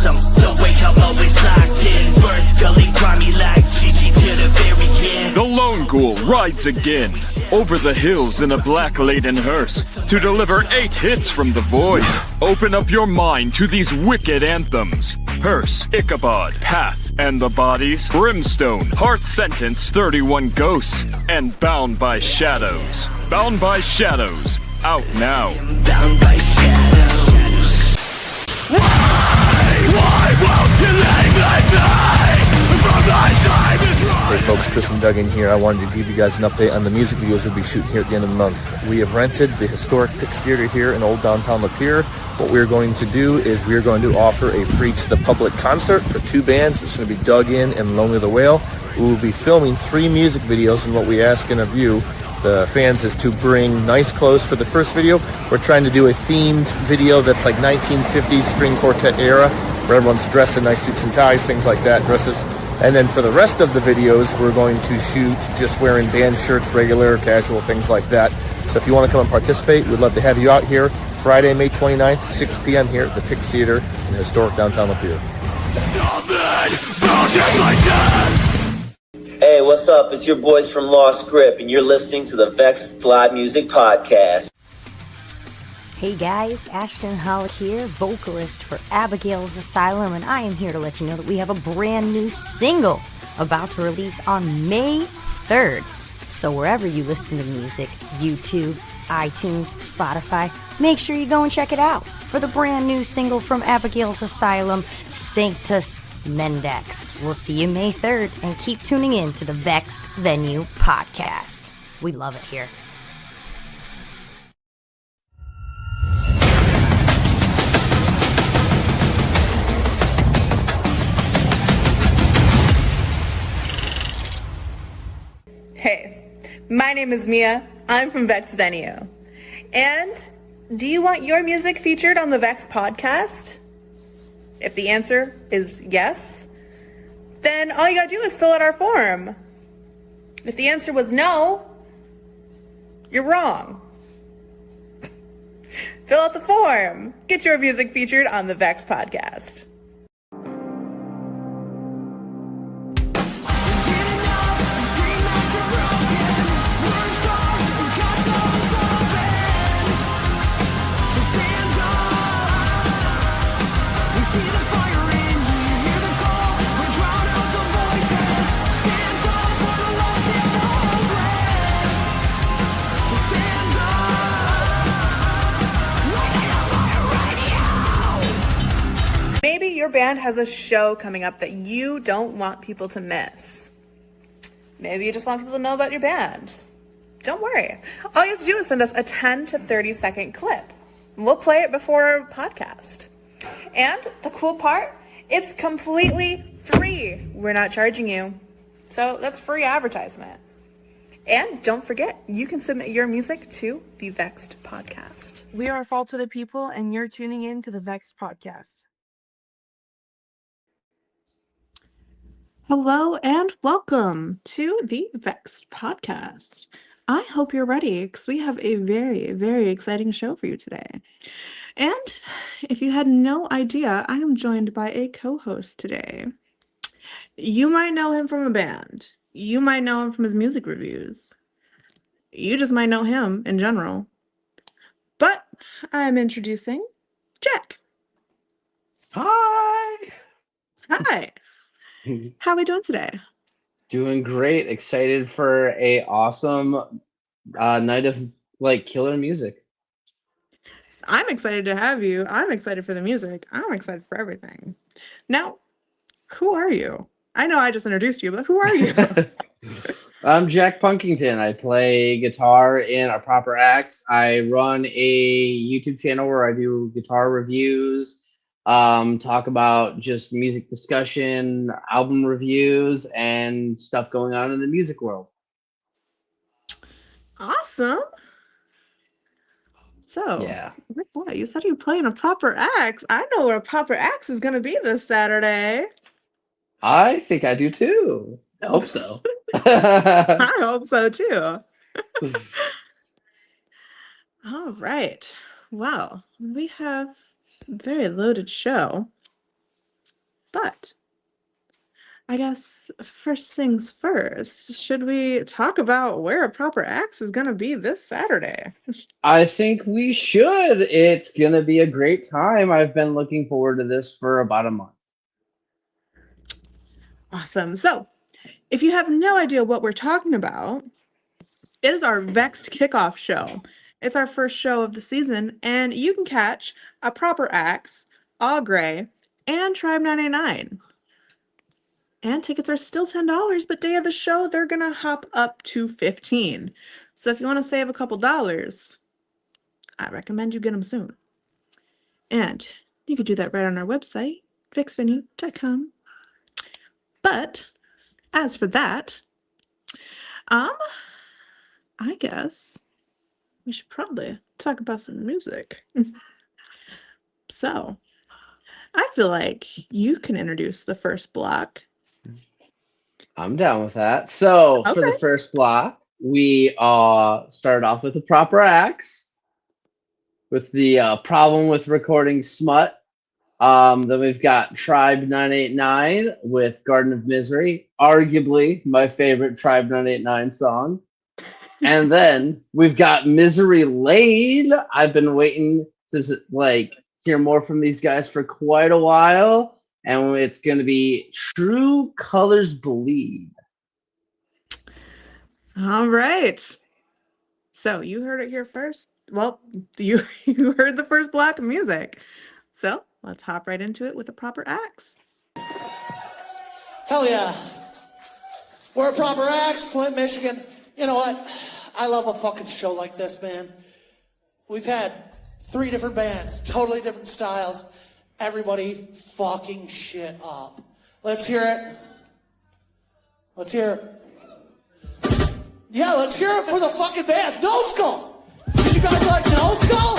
awesome. The wake up always locked in. Birth gully grimy like Gigi to the very end. The lone ghoul rides again, over the hills in a black-laden hearse, to deliver 8 hits from the void. Open up your mind to these wicked anthems. Hearse, Ichabod, Path, and the Bodies, Brimstone, Heart Sentence, 31 Ghosts, and Bound by Shadows. Bound by Shadows, out now. Bound by shadows. Why won't you let me from my time is right? Hey folks, Chris and Duggan here. I wanted to give you guys an update on the music videos we'll be shooting here at the end of the month. We have rented the historic Pix Theater here in Old Downtown Lapeer. What we're going to do is we're going to offer a free to the public concert for 2 bands. It's going to be Dug In and Lonely the Whale. We will be filming 3 music videos, and what we ask of you, the fans, is to bring nice clothes for the first video. We're trying to do a themed video that's like 1950s string quartet era, where everyone's dressed in nice suits and ties, things like that, dresses. And then for the rest of the videos, we're going to shoot just wearing band shirts, regular, casual, things like that. So if you want to come and participate, we'd love to have you out here Friday, May 29th, 6 p.m. here at the Pix Theater in historic downtown Lapeer. Hey, what's up? It's your boys from Lost Grip, and you're listening to the Vexed Live Music Podcast. Hey guys, Ashton Hollick here, vocalist for Abigail's Asylum, and I am here to let you know that we have a brand new single about to release on May 3rd. So wherever you listen to music, YouTube, iTunes, Spotify, make sure you go and check it out for the brand new single from Abigail's Asylum, Sanctus Mendex. We'll see you May 3rd, and keep tuning in to the Vexed Venue Podcast. We love it here. Hey, my name is Mia. I'm from Vexed Venue. And do you want your music featured on the Vexed podcast? If the answer is yes, then all you gotta do is fill out our form. If the answer was no, you're wrong. Fill out the form. Get your music featured on the Vexed podcast. Maybe your band has a show coming up that you don't want people to miss. Maybe you just want people to know about your band. Don't worry. All you have to do is send us a 10 to 30 second clip. We'll play it before our podcast. And the cool part, it's completely free. We're not charging you. So that's free advertisement. And don't forget, you can submit your music to the Vexed podcast. We are Fall to the People, and you're tuning in to the Vexed podcast. Hello and welcome to the Vexed podcast. I hope you're ready because we have a very, very exciting show for you today. And if you had no idea, I am joined by a co-host today. You might know him from a band. You might know him from his music reviews. You just might know him in general. But I'm introducing Jack. Hi. Hi. How are we doing today? Doing great. Excited for a awesome night of killer music. I'm excited to have you. I'm excited for the music. I'm excited for everything. Now, who are you? I know I just introduced you, but who are you? I'm Jack Punkington. I play guitar in a proper acts. I run a YouTube channel where I do guitar reviews, talk about just music discussion, album reviews, and stuff going on in the music world. Awesome. So, yeah. What, you said you play in a proper axe. I know where a proper axe is going to be this Saturday. I think I do too. I hope so. I hope so too. All right. Well, we have a very loaded show. But I guess first things first, should we talk about where a proper axe is going to be this Saturday? I think we should. It's going to be a great time. I've been looking forward to this for about a month. Awesome. So, if you have no idea what we're talking about, it is our Vexed kickoff show. It's our first show of the season, and you can catch a proper axe, All Gray, and Tribe 99. And tickets are still $10, but day of the show, they're going to hop up to $15. So if you want to save a couple dollars, I recommend you get them soon. And you could do that right on our website, vexvenue.com. But as for that, I guess we should probably talk about some music. So, I feel like you can introduce the first block. I'm down with that. So for the first block, we start off with a proper axe with the problem with recording smut. Then we've got Tribe 989 with Garden of Misery, arguably my favorite Tribe 989 song. And then we've got Misery Lane. I've been waiting to hear more from these guys for quite a while. And it's going to be True Colors Bleed. All right. So you heard it here first. Well, you heard the first block of music. So let's hop right into it with a proper axe. Hell yeah. We're a proper axe, Flint, Michigan. You know what? I love a fucking show like this, man. We've had 3 different bands, totally different styles. Everybody fucking shit up. Let's hear it. Let's hear it. Yeah, let's hear it for the fucking bands. No Skull. Did you guys like No Skull?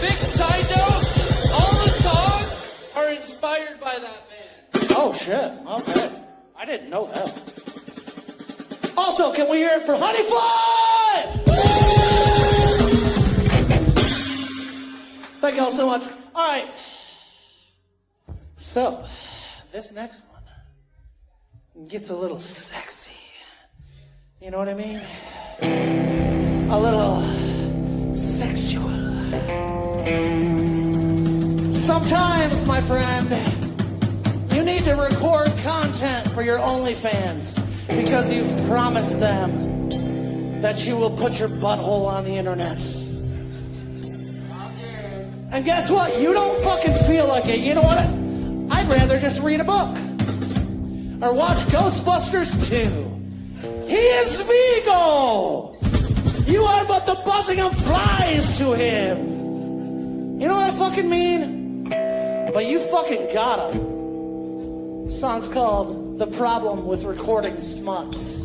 Big side note, all the songs are inspired by that band. Oh shit, okay. I didn't know that. Also, can we hear it for Honeyfly? Thank you all so much. All right. So, this next one gets a little sexy. You know what I mean? A little sexual. Sometimes, my friend, you need to record content for your OnlyFans because you've promised them that you will put your butthole on the internet. And guess what? You don't fucking feel like it. You know what? I'd rather just read a book. Or watch Ghostbusters 2. He is Vigo! You are but the buzzing of flies to him. You know what I fucking mean? But you fucking gotta. The song's called The Problem with Recording Smuts.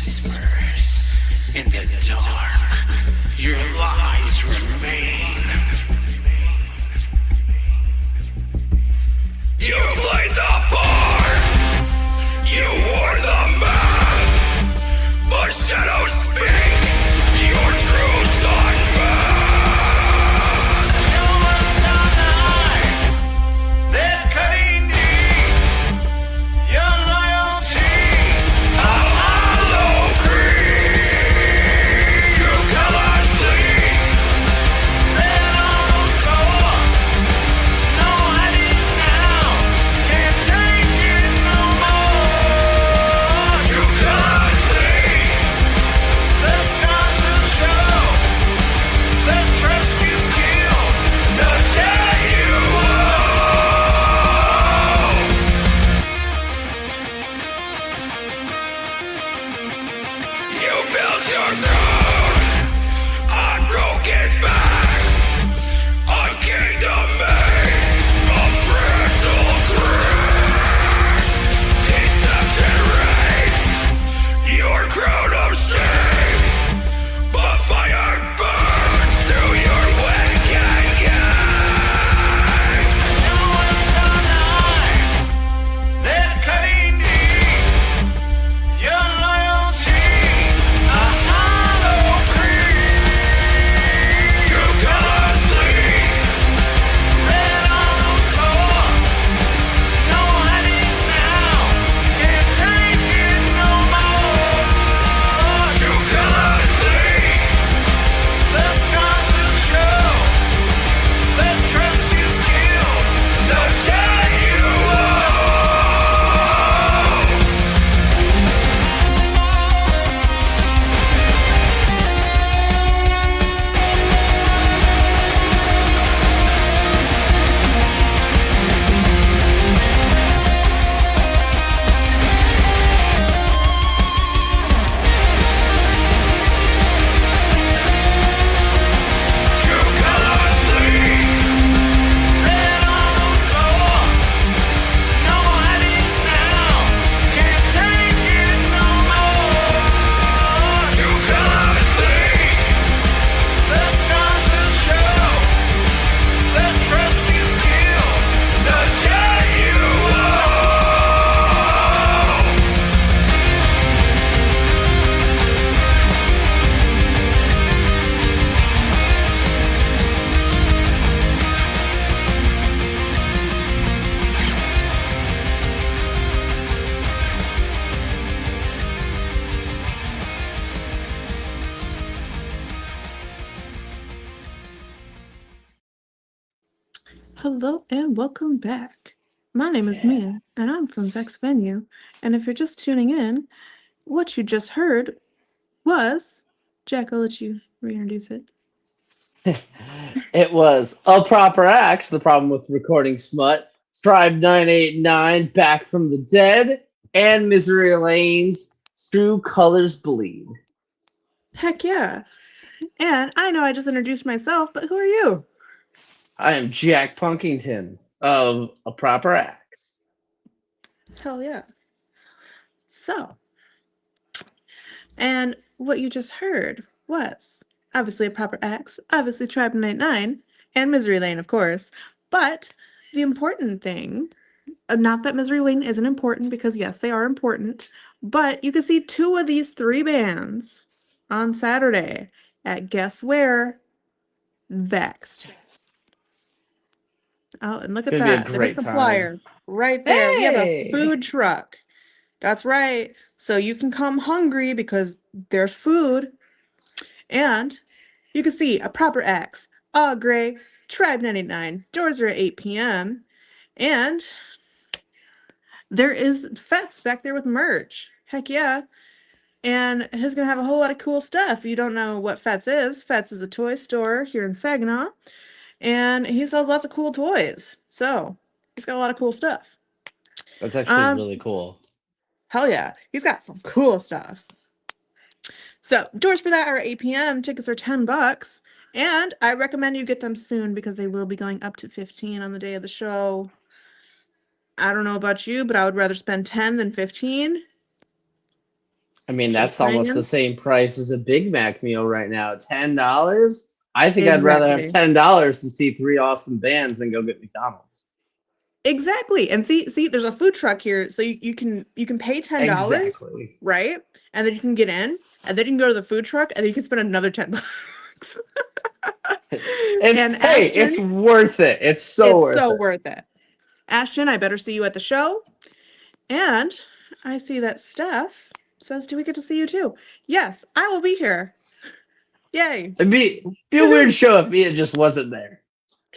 whispers in the dark. Your lies remain. You played the part. You wore the mask. But shadows speak. Your truth's unmasked. Humans on eyes. They're cutting deep. Your loyalty. A hollow creed. True colors bleed. Red on soul. No hiding now. Can't take it no more. True colors bleed. The scars will show. The trust you killed. The debt you owe. You built your throne on broken backs, on kingdom made of fragile cracks. Deception reigns, your crown of shame, but fire burns through your wicked game. Someone's on eyes, they're cutting deep. Your loyalty, a hollow creed. True colors bleed. Red on soul. No hiding now. Can't take it no more. True colors bleed. The scars will show. The trust you killed. The debt you owe. True colors bleed. Red on soul. No hiding now. Can't take it no more. True colors bleed. The scars will show. The trust you killed. The debt you owe. Hello and welcome back. My name is Mia, and I'm from Vexed Venue. And if you're just tuning in, what you just heard was Jack. I'll let you reintroduce it. It was A Proper Axe, The Problem with Recording Smut, Tribe 989, Back from the Dead, and Misery Lane's True Colors Bleed. Heck yeah. And I know I just introduced myself, but who are you? I am Jack Punkington of A Proper Axe. Hell yeah. So, and what you just heard was obviously A Proper Axe, obviously Tribe 99, and Misery Lane, of course. But the important thing, not that Misery Lane isn't important, because yes, they are important, but you can see 2 of these 3 bands on Saturday at guess where? Vexed. Oh, and look at Gonna be a that. There's great the time. flyer right there. We have a Hey! food truck. That's right. So you can come hungry because there's food. And you can see A Proper Axe, All Gray, Tribe 99. Doors are at 8 p.m. And there is Fets back there with merch. Heck yeah. And he's going to have a whole lot of cool stuff. If you don't know what Fets is a toy store here in Saginaw. And he sells lots of cool toys. So he's got a lot of cool stuff. That's actually really cool. Hell yeah. He's got some cool stuff. So doors for that are 8 p.m. Tickets are $10. And I recommend you get them soon because they will be going up to 15 on the day of the show. I don't know about you, but I would rather spend 10 than 15. I mean, Just that's almost the saying. same price as a Big Mac meal right now. $10. I think I'd rather have Exactly. $10 to see 3 awesome bands than go get McDonald's. Exactly. And see, there's a food truck here, so you can pay $10, Exactly. right? And then you can get in, and then you can go to the food truck, and then you can spend another $10. And Hey, it's Ashton, worth it. It's so it's worth so it. worth it. Ashton, I better see you at the show. And I see that Steph says, "Do we get to see you too?" Yes, I will be here. Yay. It'd be a weird show if Mia just wasn't there.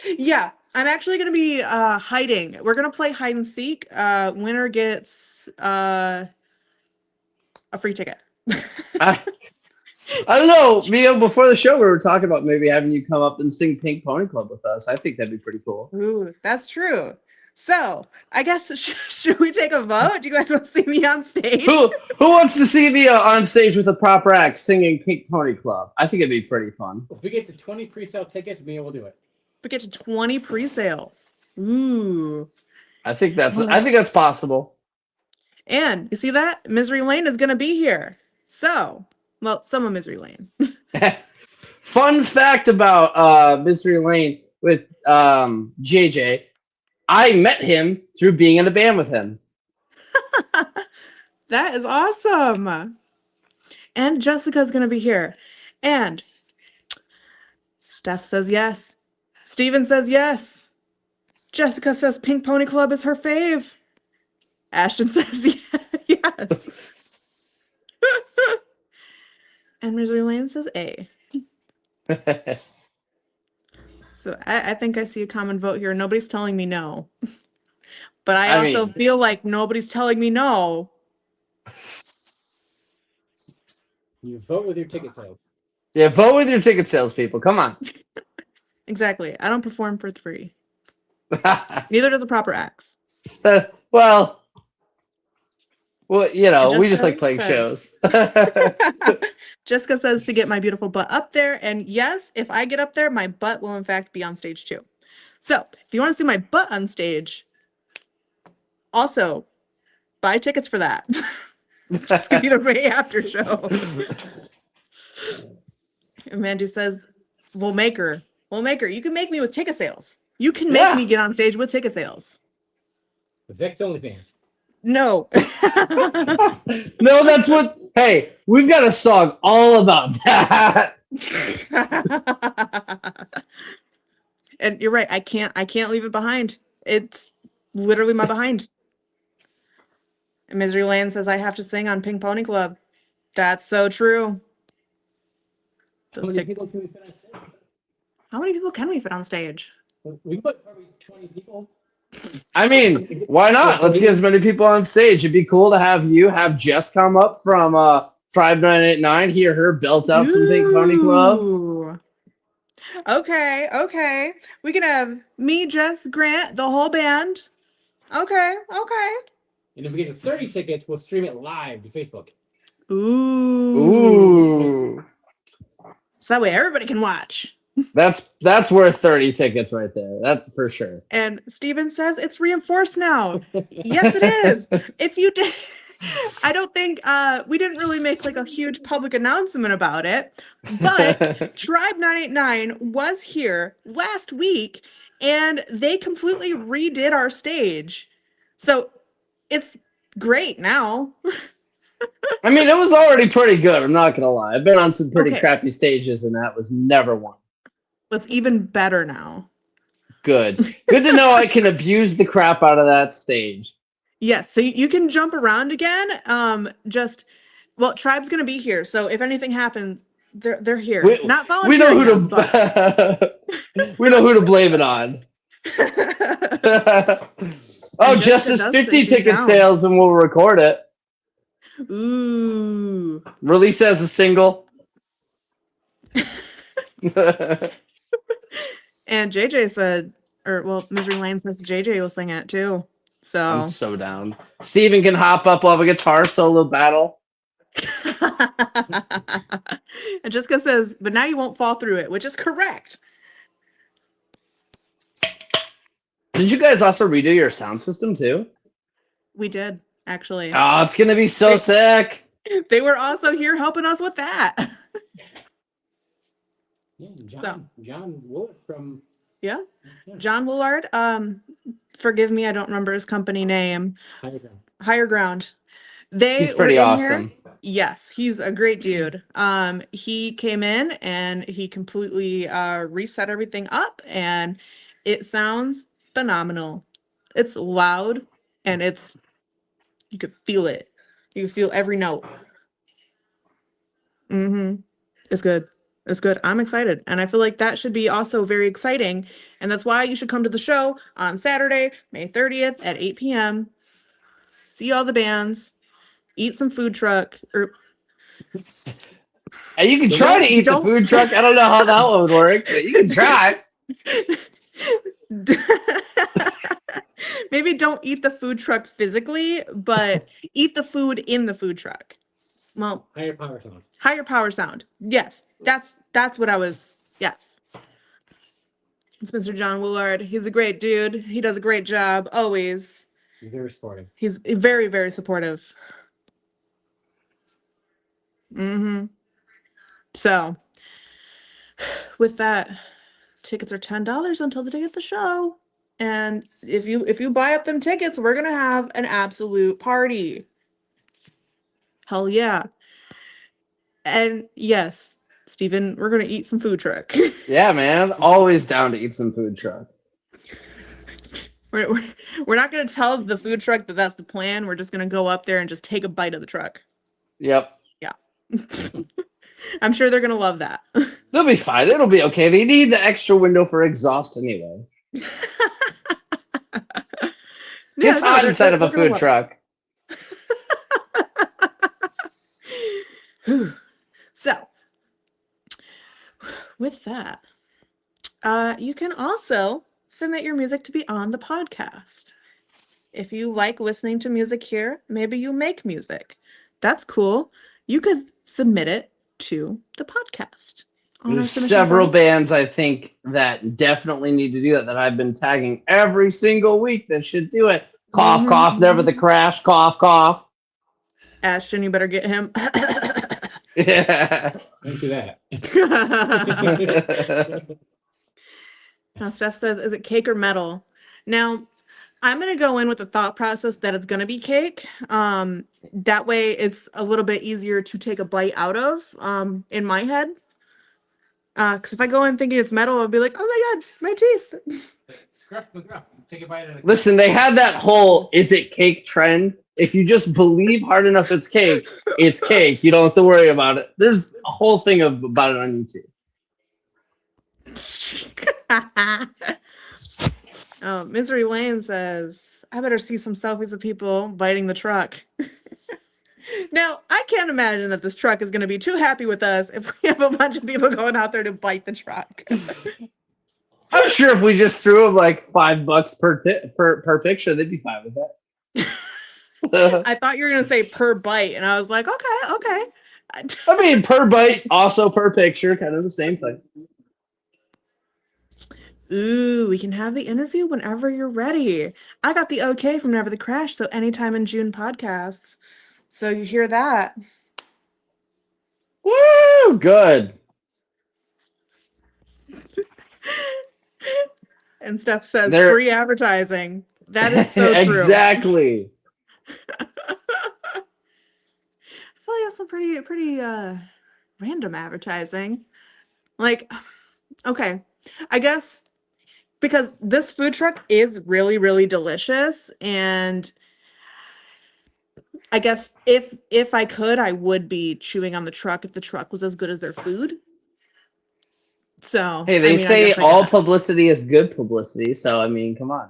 Yeah, I'm actually going to be hiding. We're going to play hide and seek. Winner gets a free ticket. I don't know, Mia, before the show we were talking about maybe having you come up and sing Pink Pony Club with us. I think that'd be pretty cool. Ooh, that's true. So, I guess, should we take a vote? Do you guys want to see me on stage? Who wants to see Mia on stage with a proper act singing Pink Pony Club? I think it'd be pretty fun. If we get to 20 pre-sale tickets, Mia will do it. We get to 20 pre-sales. Ooh. I think that's possible. And you see that? Misery Lane is going to be here. So, well, some of Misery Lane. Fun fact about Misery Lane with JJ. I met him through being in a band with him. That is awesome. And Jessica's going to be here. And Steph says yes. Steven says yes. Jessica says Pink Pony Club is her fave. Ashton says yes. And Misery Lane says A. So I think I see a common vote here. Nobody's telling me no. But I also feel like nobody's telling me no. You vote with your ticket sales. Yeah, vote with your ticket sales, people. Come on. Exactly. I don't perform for free. Neither does a proper axe. Well, you know, we just like playing shows. Jessica says to get my beautiful butt up there. And yes, if I get up there, my butt will in fact be on stage too. So if you want to see my butt on stage, also buy tickets for that. It's going to be the Ray After show. And Mandy says, we'll make her. You can make me with ticket sales. You can make me get on stage with ticket sales. The Vexed OnlyFans. No. No, that's what. Hey, we've got a song all about that. And you're right. I can't leave it behind. It's literally my behind. And Misery Lane says I have to sing on Pink Pony Club. That's so true. How many people can we fit on stage? How many people can we fit on stage? We can put probably 20 people. I mean, why not? Let's get as many people on stage. It'd be cool to have Jess come up from Tribe 989, hear her belt out some Pink Pony Club. Okay. We can have me, Jess, Grant, the whole band. Okay. And if we get to 30 tickets, we'll stream it live to Facebook. Ooh. So that way everybody can watch. That's worth 30 tickets right there. That for sure. And Steven says it's reinforced now. Yes, it is. If you did, I don't think we didn't really make like a huge public announcement about it, but Tribe 989 was here last week and they completely redid our stage. So it's great now. I mean, it was already pretty good. I'm not gonna lie. I've been on some pretty crappy stages, and that was never one. It's even better now. Good to know I can abuse the crap out of that stage. Yes, so you can jump around again. Tribe's gonna be here, so if anything happens, they're here. Not volunteering. We know who to blame it on. Oh, just as 50 ticket sales, and we'll record it. Ooh. Release as a single. And JJ said, Misery Lane says JJ will sing it too. So I'm so down. Steven can hop up, we'll have a guitar solo battle. And Jessica says, but now you won't fall through it, which is correct. Did you guys also redo your sound system too? We did, actually. Oh, it's gonna be so sick. They were also here helping us with that. Yeah, John Wood from Yeah. John Willard. Forgive me, I don't remember his company name. Higher Ground. They He's were pretty in awesome. here. Yes, he's a great dude. He came in and he completely reset everything up, and it sounds phenomenal. It's loud and you could feel it. You feel every note. It's good. It's good. I'm excited. And I feel like that should be also very exciting. And that's why you should come to the show on Saturday, May 30th at 8 p.m. See all the bands, eat some food truck. And you can try to eat the food truck. I don't know how that would work, but you can try. Maybe don't eat the food truck physically, but eat the food in the food truck. Well, higher power sound. Higher power sound. Yes, that's what I was. Yes. It's Mr. John Willard. He's a great dude. He does a great job always. He's very supportive. He's very, very supportive. So, with that, tickets are $10 until the day of the show. And if you buy up them tickets, we're gonna have an absolute party. Hell yeah. And yes, Steven, we're gonna eat some food truck. Yeah, man. Always down to eat some food truck. We're not gonna tell the food truck that that's the plan. We're just gonna go up there and just take a bite of the truck. Yep. Yeah. I'm sure they're gonna love that. They'll be fine. It'll be okay. They need the extra window for exhaust anyway. It's hot inside of a food truck. So, with that, you can also submit your music to be on the podcast. If you like listening to music here, maybe you make music. That's cool. You could submit it to the podcast. There's several bands I think that definitely need to do that I've been tagging every single week that should do it. Cough, cough, never the crash, cough, cough. Ashton, you better get him. Yeah. Don't do that. Now, Steph says, is it cake or metal? Now, I'm going to go in with the thought process that it's going to be cake. That way, it's a little bit easier to take a bite out of in my head. Because if I go in thinking it's metal, I'll be like, oh my God, my teeth. Take a bite of it. Listen, they had that whole "is it cake" trend. If you just believe hard enough it's cake, it's cake. You don't have to worry about it. There's a whole thing about it on YouTube. Oh, Misery Lane says, I better see some selfies of people biting the truck. Now, I can't imagine that this truck is going to be too happy with us if we have a bunch of people going out there to bite the truck. I'm sure if we just threw them like $5 per picture, they'd be fine with that. I thought you were going to say per bite, and I was like, okay. I mean, per bite, also per picture, kind of the same thing. Ooh, we can have the interview whenever you're ready. I got the okay from Never the Crash, so anytime in June podcasts. So you hear that. Woo, good. And Steph says free advertising. That is so true. Exactly. I feel like that's some pretty random advertising. Like, okay, I guess because this food truck is really, really delicious, and I guess if I could, I would be chewing on the truck if the truck was as good as their food. So hey, they say all publicity is good publicity. So I mean, come on.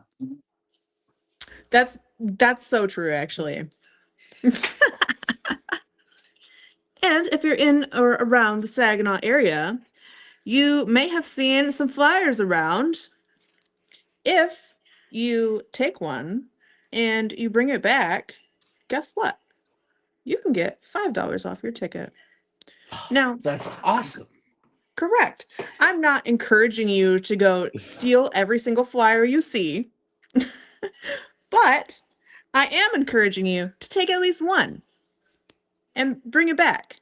That's so true, actually. And if you're in or around the Saginaw area, you may have seen some flyers around. If you take one and you bring it back, guess what? You can get $5 off your ticket. Now, that's awesome. Correct. I'm not encouraging you to go steal every single flyer you see, but I am encouraging you to take at least one. and bring it back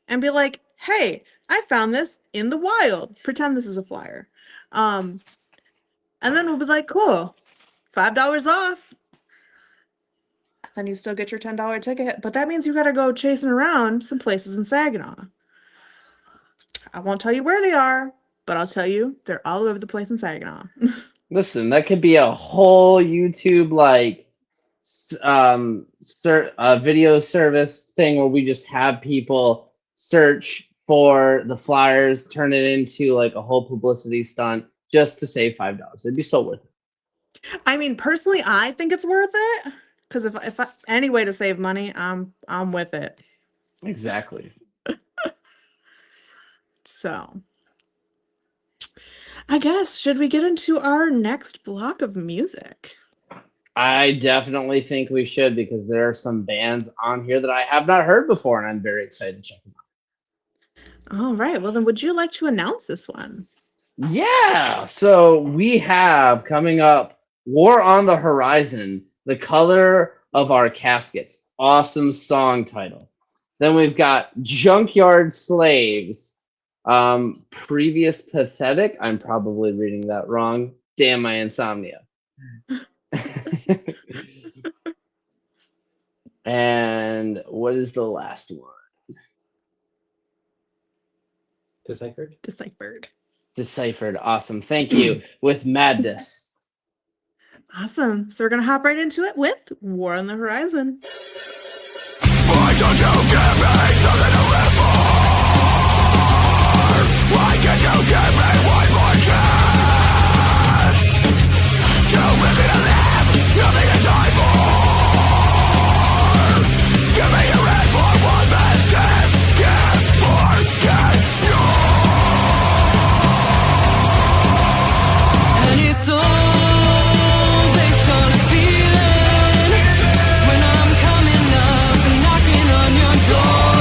and be like, hey, I found this in the wild. Pretend this is a flyer. And then we'll be like, cool, $5 off. Then you still get your $10 ticket. But that means you got to go chasing around some places in Saginaw. I won't tell you where they are, but I'll tell you they're all over the place in Saginaw. Listen, that could be a whole YouTube video service thing where we just have people search for the flyers, turn it into like a whole publicity stunt just to save $5. It'd be so worth it. I mean, personally, I think it's worth it because if any way to save money, I'm with it. Exactly. So, I guess, should we get into our next block of music? I definitely think we should, because there are some bands on here that I have not heard before, and I'm very excited to check them out. All right. Well, then would you like to announce this one? Yeah. So we have coming up War on the Horizon, The Color of Our Caskets. Awesome song title. Then we've got Junkyard Slaves. Previous Pathetic. I'm probably reading that wrong. Damn my insomnia. And what is the last one? Decyphered. Decyphered. Awesome. Thank you. With Madness. Awesome. So we're going to hop right into it with War on the Horizon. Why don't you give me something to live for? Why can't you give me one more chance? Too busy to live, nothing to die for. Give me your hand for one last chance. Can't forget you. And it's all based on a feeling when I'm coming up and knocking on your door.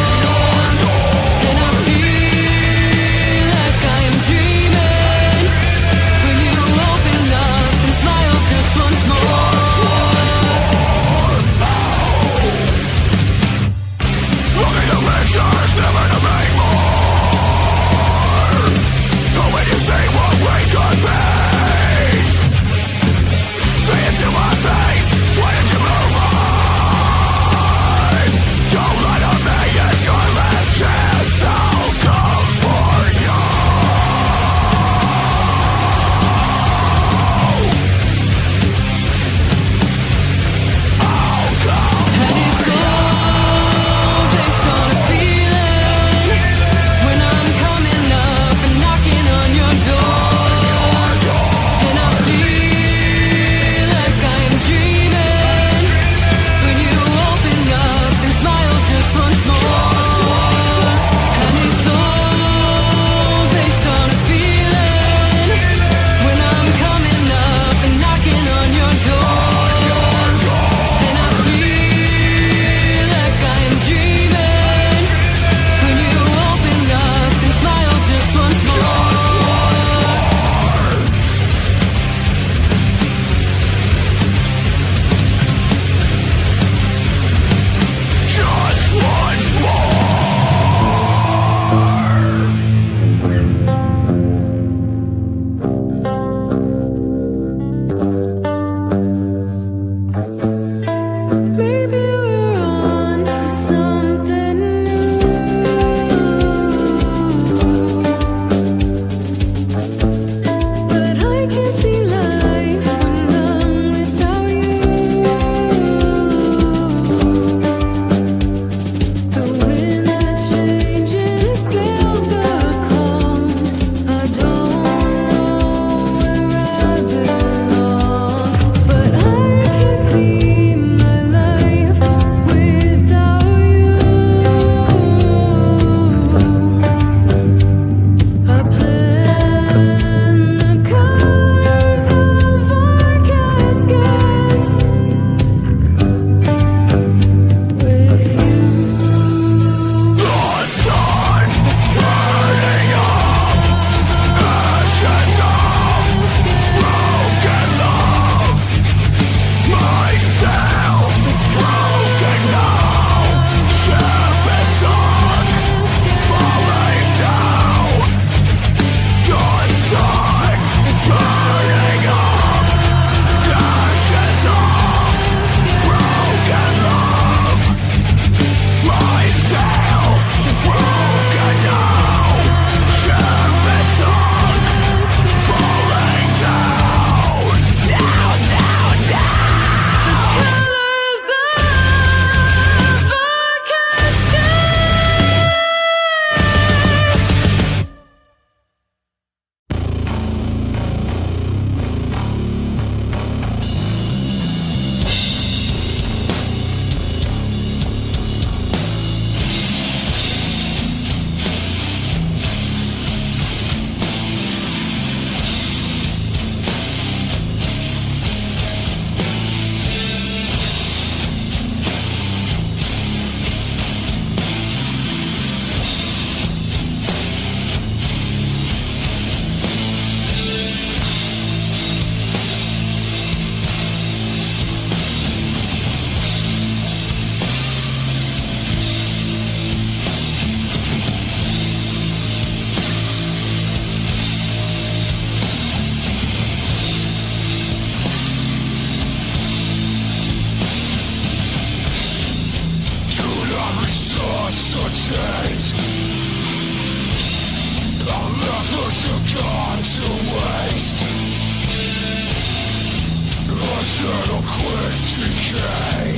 instead of quick decay.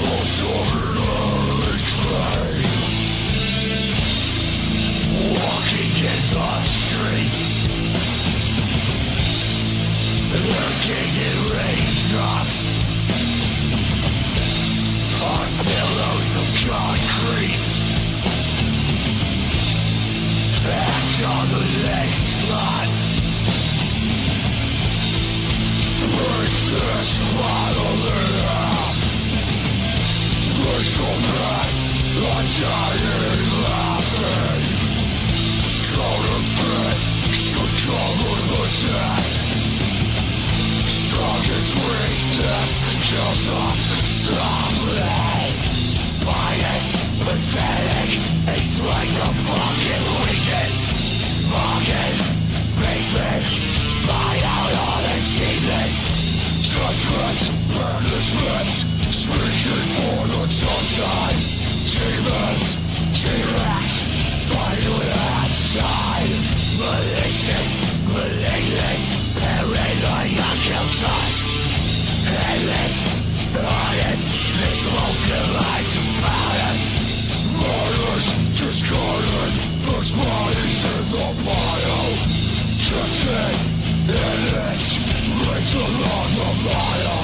Also an early trade. Walking in the streets, lurking in raindrops, on pillows of concrete. Act on the next spot. Break this bottle in half. Push on back, undying laughing. Counterfeit should cover the debt. Strongest weakness kills us softly. Bias, pathetic, explain the fucking weakness. Mocking, basement, buy out all achievements. Judgments, banishments, speaking for the tongue-tied. Demons, T-Rex, bite with hands tied. Malicious, malignant, paranoia kills us. Endless, honest, this won't divides about us. Murders, discarded, first bodies in the pile. Kept in it, linked along the mile.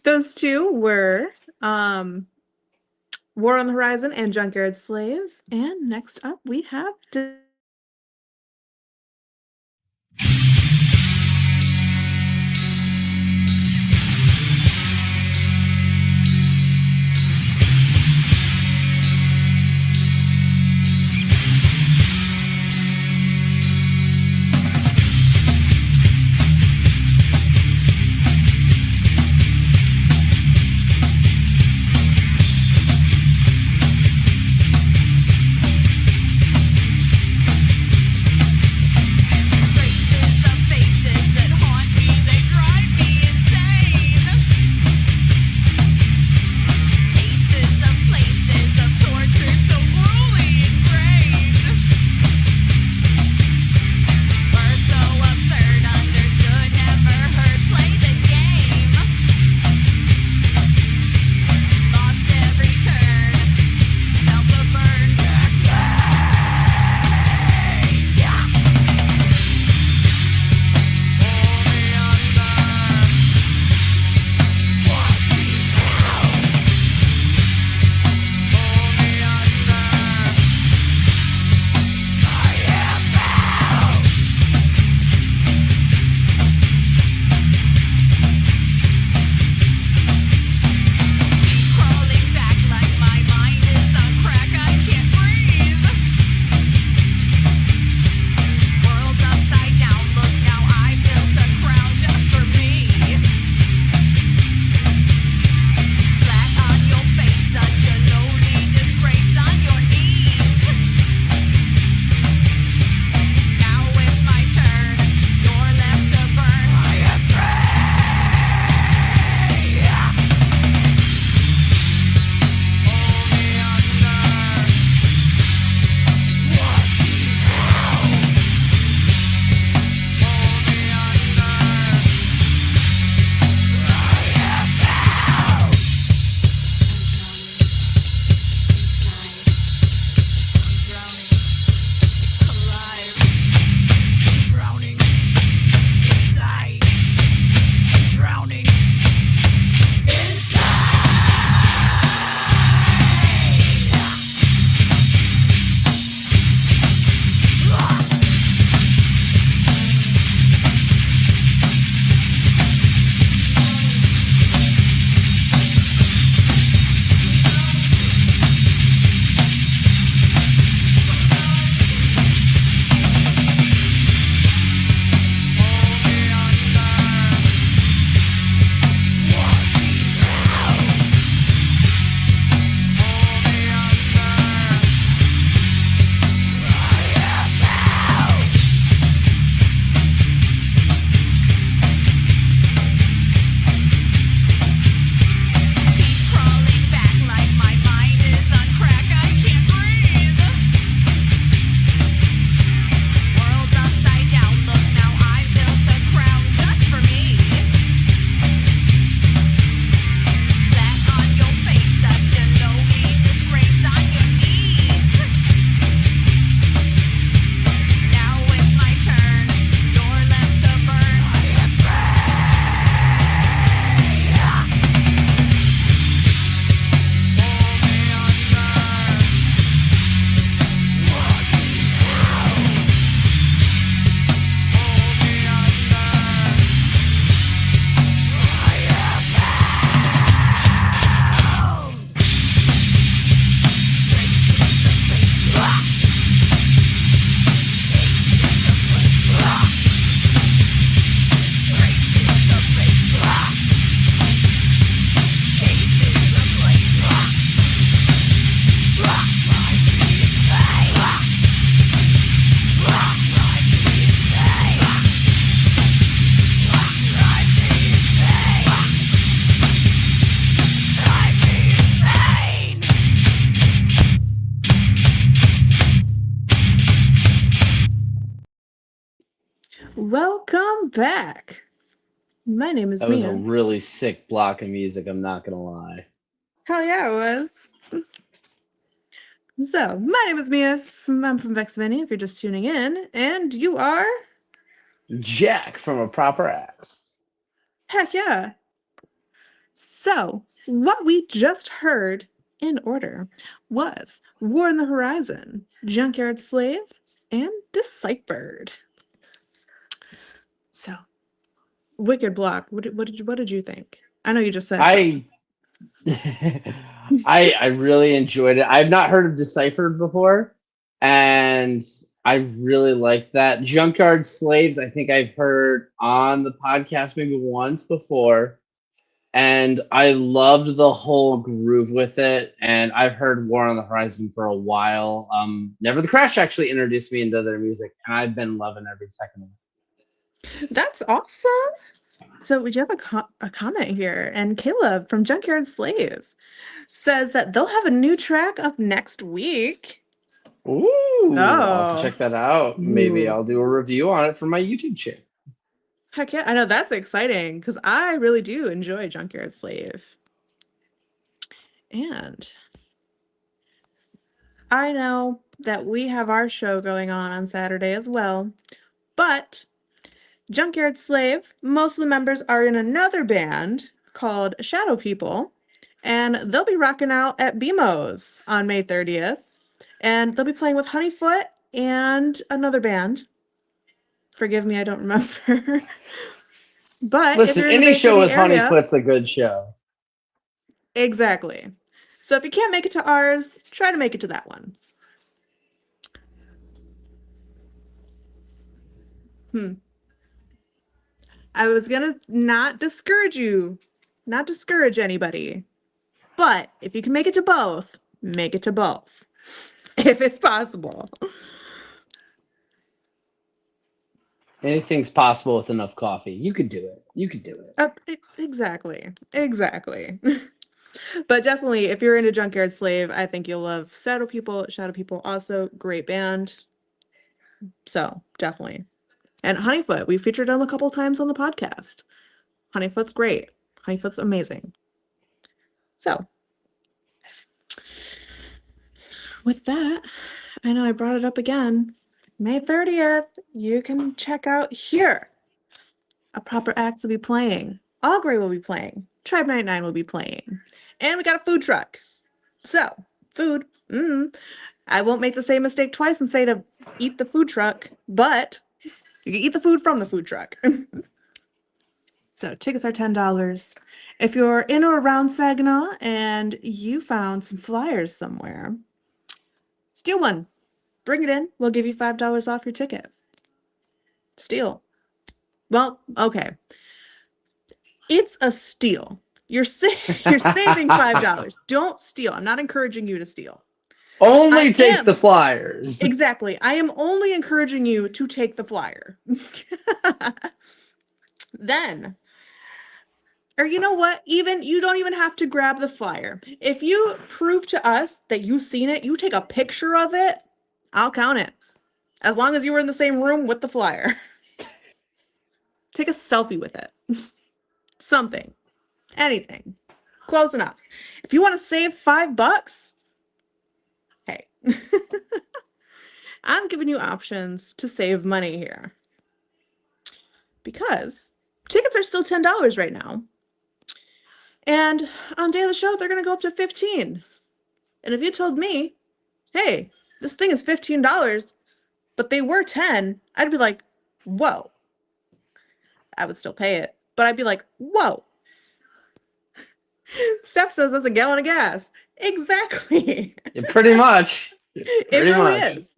Those two were War on the Horizon and Junkyard Slave. And next up we have Welcome back. My name is That was a Mia. really sick block of music, I'm not gonna lie. Hell yeah, it was. So, my name is Mia. I'm from Vexed, if you're just tuning in. And you are? Jack from A Proper Axe. Heck yeah. So, what we just heard in order was War on the Horizon, Junkyard Slave, and Decyphered. So, Wicked Block. What did you think? I know you just said I really enjoyed it. I've not heard of Decyphered before, and I really liked that. Junkyard Slaves, I think I've heard on the podcast maybe once before, and I loved the whole groove with it. And I've heard War on the Horizon for a while. Never the Crash actually introduced me into their music, and I've been loving every second of it. That's awesome. So we do have a comment here, and Caleb from Junkyard Slave says that they'll have a new track up next week. Ooh, I'll have to check that out. Maybe Ooh. I'll do a review on it for my YouTube channel. Heck yeah, I know that's exciting because I really do enjoy Junkyard Slave. And I know that we have our show going on Saturday as well, but Junkyard Slave, most of the members are in another band called Shadow People, and they'll be rocking out at BMO's on May 30th, and they'll be playing with Honeyfoot and another band. Forgive me, I don't remember. But listen, if you're in the any Bay show City with area, Honeyfoot's a good show. Exactly. So if you can't make it to ours, try to make it to that one. I was gonna not discourage anybody, but if you can make it to both, make it to both, if it's possible. Anything's possible with enough coffee. You could do it. You could do it. Exactly. But definitely, if you're into Junkyard Slave, I think you'll love Shadow People. Shadow People also great band. So definitely. And Honeyfoot, we featured them a couple times on the podcast. Honeyfoot's great. Honeyfoot's amazing. So, with that, I know I brought it up again. May 30th, you can check out here. A Proper Axe will be playing. All Grey will be playing. Tribe 99 will be playing. And we got a food truck. So, food. I won't make the same mistake twice and say to eat the food truck, but you can eat the food from the food truck. So tickets are $10. If you're in or around Saginaw and you found some flyers somewhere, steal one. Bring it in. We'll give you $5 off your ticket. Steal. Well, okay. It's a steal. You're saving $5. Don't steal. I'm not encouraging you to steal. Only take the flyers. Exactly. I am only encouraging you to take the flyer. Then, or you know what? You don't even have to grab the flyer. If you prove to us that you've seen it, you take a picture of it, I'll count it. As long as you were in the same room with the flyer. Take a selfie with it. Something. Anything. Close enough. If you want to save $5, hey. I'm giving you options to save money here. Because tickets are still $10 right now. And on day of the show, they're going to go up to $15. And if you told me, hey, this thing is $15, but they were $10, I'd be like, whoa. I would still pay it, but I'd be like, whoa. Steph says that's a gallon of gas. Exactly. Yeah, pretty much. It really is.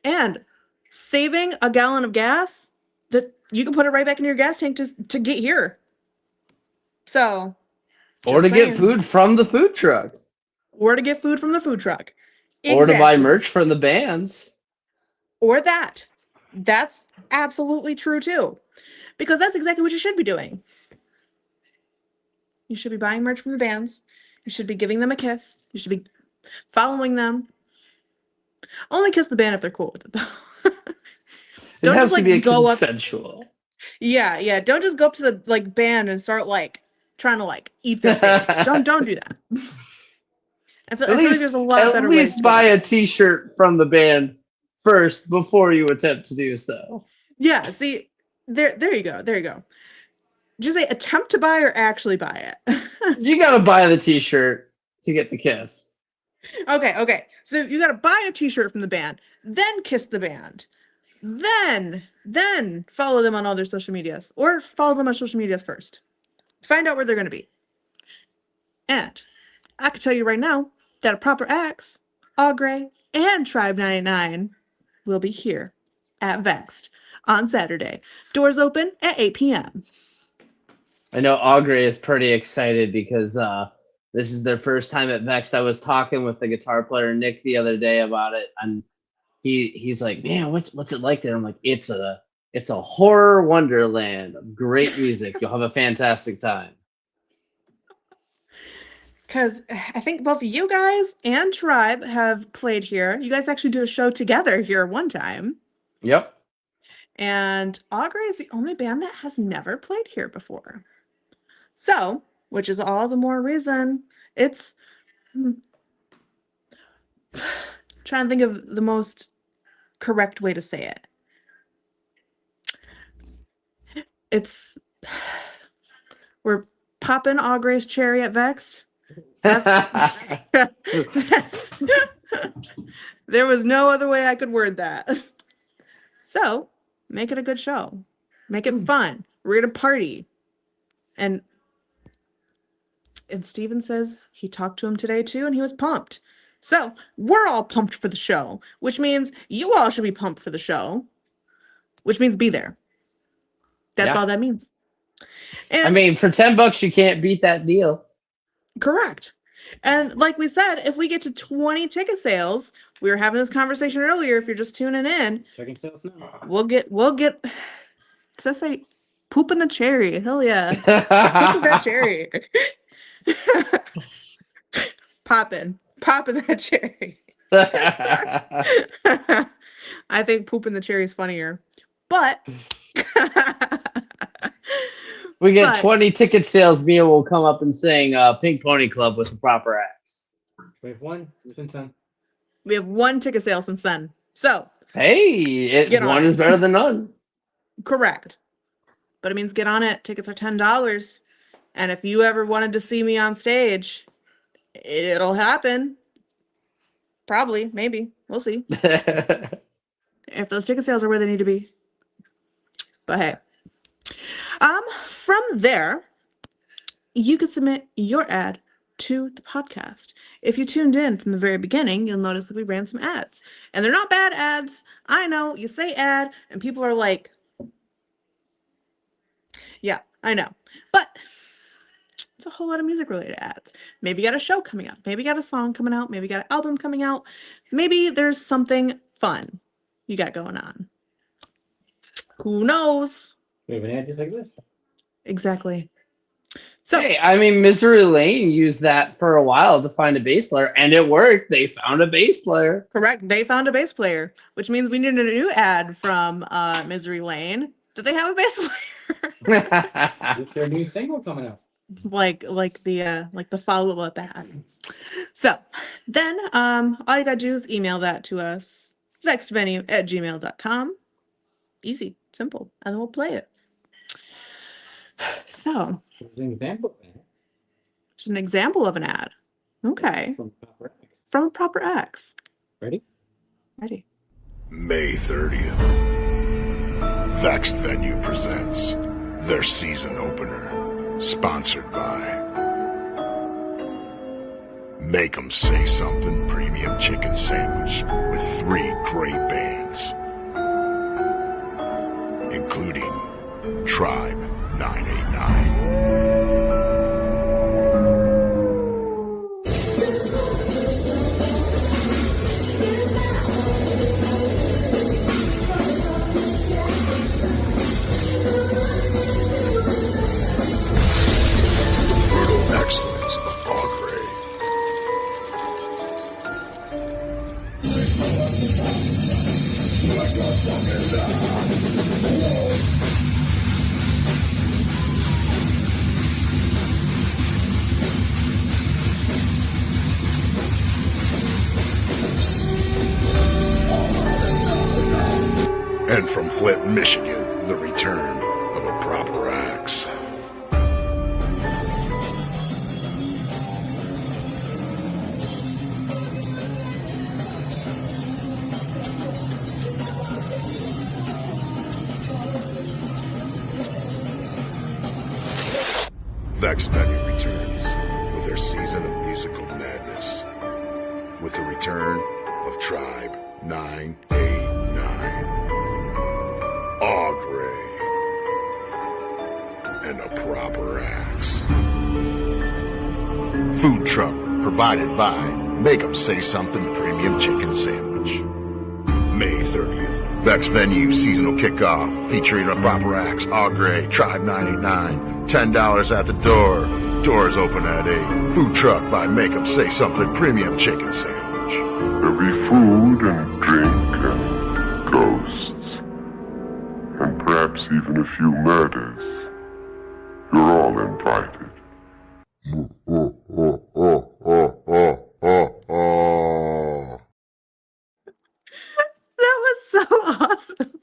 And saving a gallon of gas, that you can put it right back in your gas tank to get here. So. Or to get food from the food truck. Or to get food from the food truck. Or to buy merch from the bands. Or that. That's absolutely true too. Because that's exactly what you should be doing. You should be buying merch from the bands. You should be giving them a kiss. You should be following them. Only kiss the band if they're cool with it though. Don't has just to be go up. consensual. Yeah. Don't just go up to the band and start trying to eat their face. Don't do that. I feel like there's a lot better ways to buy a T-shirt from the band first before you attempt to do so. Yeah, see, there you go. Did you say attempt to buy or actually buy it? You gotta buy the T-shirt to get the kiss. Okay. So you gotta buy a T-shirt from the band, then kiss the band, then follow them on all their social medias, or follow them on social medias first. Find out where they're gonna be. And I can tell you right now that a proper Axe, Augray, and Tribe 99 will be here at Vexed on Saturday. Doors open at 8 p.m. I know Augray is pretty excited because this is their first time at Vexed. I was talking with the guitar player Nick the other day about it, and he's like, "Man, what's it like there?" I'm like, "It's a horror wonderland of great music. You'll have a fantastic time." Because I think both you guys and Tribe have played here. You guys actually did a show together here one time. Yep. And Augray is the only band that has never played here before. So, which is all the more reason it's... trying to think of the most correct way to say it. We're popping Augray's cherry at Vexed. There was no other way I could word that. So, make it a good show. Make it fun. We're gonna party. And Steven says he talked to him today too, and he was pumped. So, we're all pumped for the show, which means you all should be pumped for the show, which means be there. That's all that means. And I mean, for $10, you can't beat that deal. Correct. And like we said, if we get to 20 ticket sales, we were having this conversation earlier. If you're just tuning in, Checking sales now. we'll get. Does that say pooping the cherry? Hell yeah, pooping that cherry. Popping that cherry. I think pooping the cherry is funnier, but. We get 20 ticket sales, Mia will come up and sing Pink Pony Club with the proper Axe. We have one since then. We have one ticket sale since then. So hey, one is better than none. Correct. But it means get on it. Tickets are $10. And if you ever wanted to see me on stage, it'll happen. Probably, maybe. We'll see. If those ticket sales are where they need to be. But hey. From there, you can submit your ad to the podcast. If you tuned in from the very beginning, you'll notice that we ran some ads. And they're not bad ads. I know, you say ad, and people are like, yeah, I know. But it's a whole lot of music-related ads. Maybe you got a show coming out. Maybe you got a song coming out. Maybe you got an album coming out. Maybe there's something fun you got going on. Who knows? We have an ad just like this. Exactly. So, hey, I mean, Misery Lane used that for a while to find a bass player, and it worked. They found a bass player. Correct. They found a bass player, which means we need a new ad from Misery Lane that they have a bass player. It's their new single coming out. like the follow up ad. So then all you gotta do is email that to us, vexedvenue@gmail.com. Easy, simple, and then we'll play it. So There's an example. it's an example of an ad. Okay. From a proper X. Ready? Ready. May 30th. Vexed Venue presents their season opener, sponsored by Make 'em Say Something Premium Chicken Sandwich with 3 great bands, including Tribe 989. Excellence of Augray. And from Flint, Michigan, the return of a proper axe. Vexed venue returns with their season of musical madness. With the return of Tribe 989. Ivory, and a proper axe. Food truck provided by Make 'em Say Something Premium Chicken Sandwich. May 30th, Vex Venue seasonal kickoff featuring a proper axe, Ivory, Tribe 99, $10 at the door. Doors open at 8. Food truck by Make 'em Say Something Premium Chicken Sandwich. There'll be food and drink and ghosts. And perhaps even a few murders. You're all invited. That was so awesome.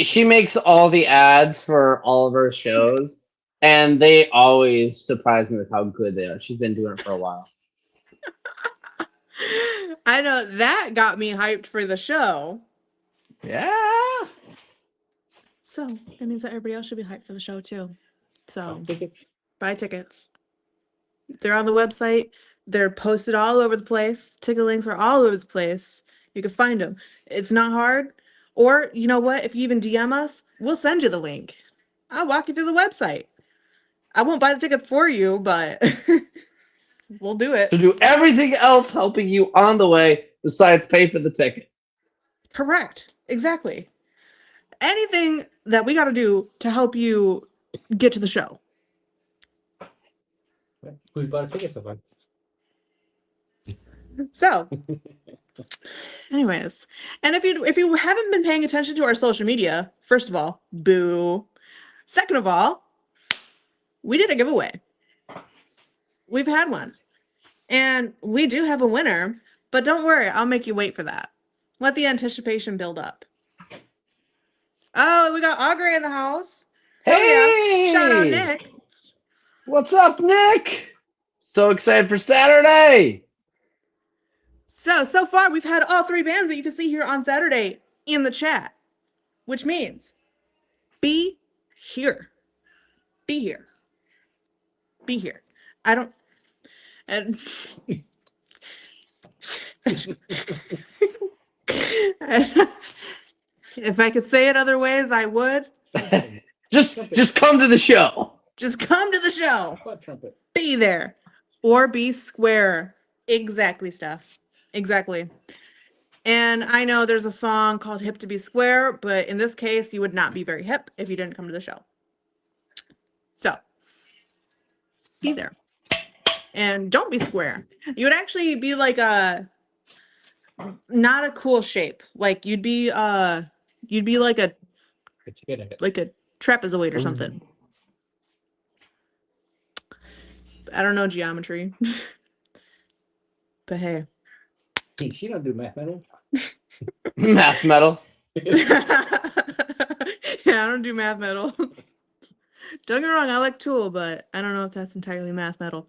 She makes all the ads for all of her shows, and they always surprise me with how good they are. She's been doing it for a while. I know that got me hyped for the show. Yeah. So it means that everybody else should be hyped for the show too. So buy tickets. They're on the website. They're posted all over the place. Ticket links are all over the place. You can find them. It's not hard. Or you know what? If you even DM us, we'll send you the link. I'll walk you through the website. I won't buy the ticket for you, but we'll do it. So do everything else helping you on the way besides pay for the ticket. Correct. Exactly. Anything that we got to do to help you get to the show. Who's bought a ticket so far? So, anyways, and if you haven't been paying attention to our social media, first of all, boo. Second of all, we did a giveaway. We've had one. And we do have a winner, but don't worry, I'll make you wait for that. Let the anticipation build up. Oh, we got Augury in the house. Hell Hey! yeah. Shout out Nick. What's up, Nick? So excited for Saturday. So far we've had all 3 bands that you can see here on Saturday in the chat, which means be here. Be here. Be here. I don't... And... If I could say it other ways, I would. Just come to the show. Just come to the show. Be there. Or be square. Exactly, Steph. Exactly. And I know there's a song called Hip to Be Square, but in this case, you would not be very hip if you didn't come to the show. So, be there. And don't be square. You would actually be like not a cool shape. Like you'd be like a trapezoid or something. I don't know geometry. But hey. She don't do math metal. Math metal. Yeah, I don't do math metal. Don't get me wrong, I like Tool, but I don't know if that's entirely math metal.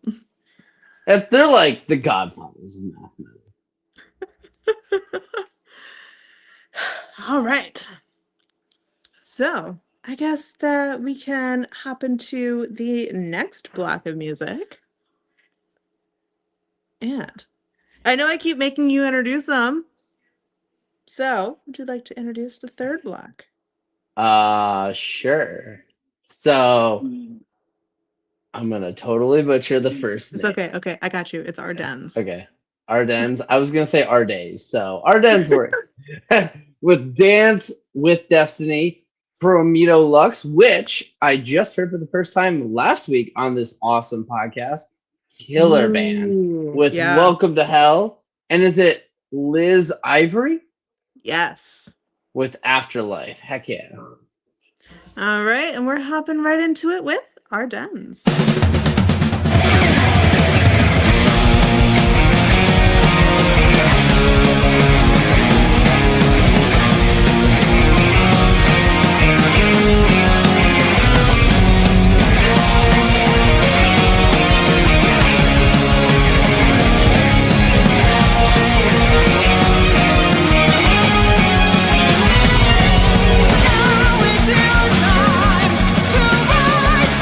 If they're like the godfathers of math metal. All right. So I guess that we can hop into the next block of music. And I know I keep making you introduce them. So would you like to introduce the third block? Sure. So I'm gonna totally butcher the first It's name. okay. I got you. It's Ardennes. Okay. Ardennes. I was gonna say Ardays. So Ardennes works. With Dance with Destiny, Promitto Lux, which I just heard for the first time last week on this awesome podcast. Killer band with yeah. Welcome to Hell. And is it Liz Ivory? Yes. with Afterlife. Heck yeah. All right, and we're hopping right into it with Ardennes. Now it's your time to rise.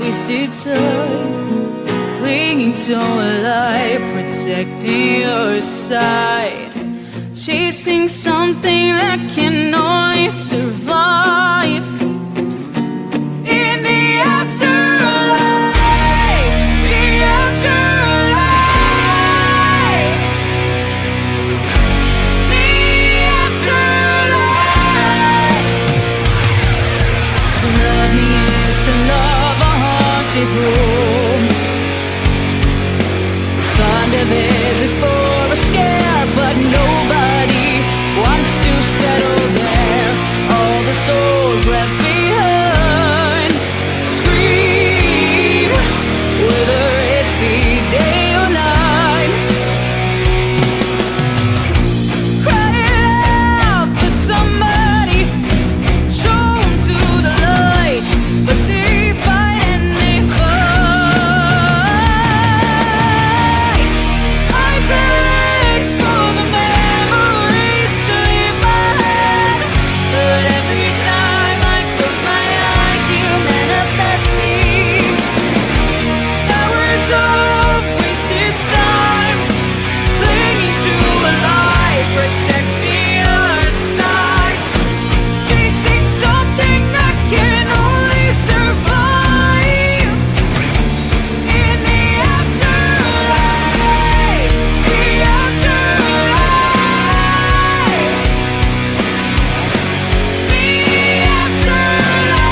wasted time, clinging to a lie, protecting your side, chasing something that can only survive in the afterlife. The afterlife. The afterlife. To love me is to love a haunted home. It's fun to visit for a scare, but nobody wants to settle there. All the souls left behind scream, whether it be day or night, crying out for somebody, show 'em to the light, but they fight and they fight. I beg for the memories to leave my head, but every time I close my eyes, you manifest me. Hours of wasted time, clinging to a lie, protecting your side, chasing something that can only survive in the afterlife. The afterlife. The afterlife.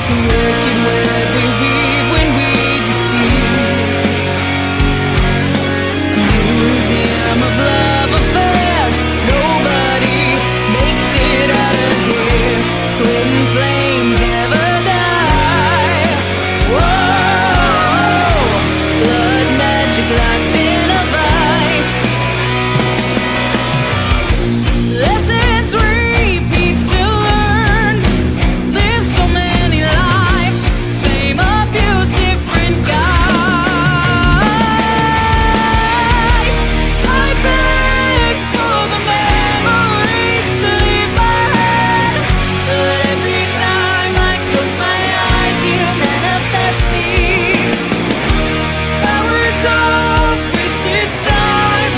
The wicked web we weave when we deceive. Museum of love affairs. Nobody makes it out of here. Twin flames never die. Whoa, blood magic locked in a vice. Lessons repeat to learn. Live so many lives, same abuse, different guys. I beg for the memories to leave my head, but every time I close my eyes, you manifest me. Hours of wasted time,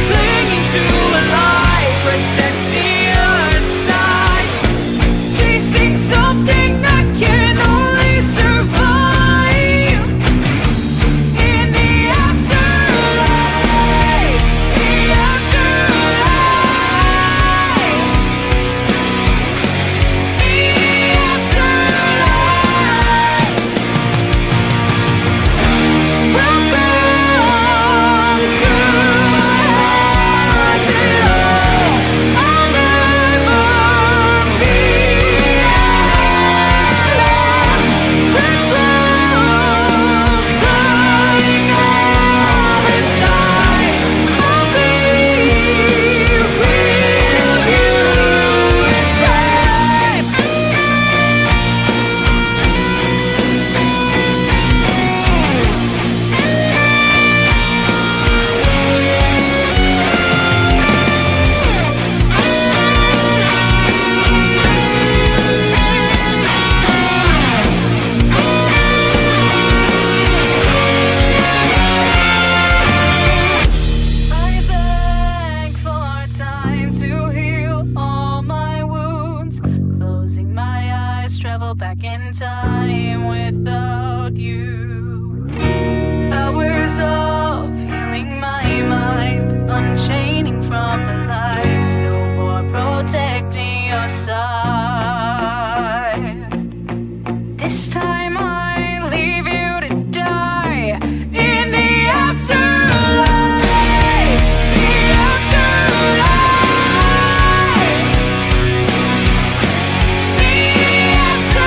clinging to a lie, protecting your side, chasing something that can only survive in the afterlife. The afterlife. The afterlife. Welcome to I'll never be rituals crying out inside. I'll be with you in time. I beg for time to heal all my wounds. Closing my eyes, travel back in time without you. Hours of healing my mind, unchaining from the lies, no more protecting your side. This time I leave you to die in the afterlife. The afterlife. The afterlife.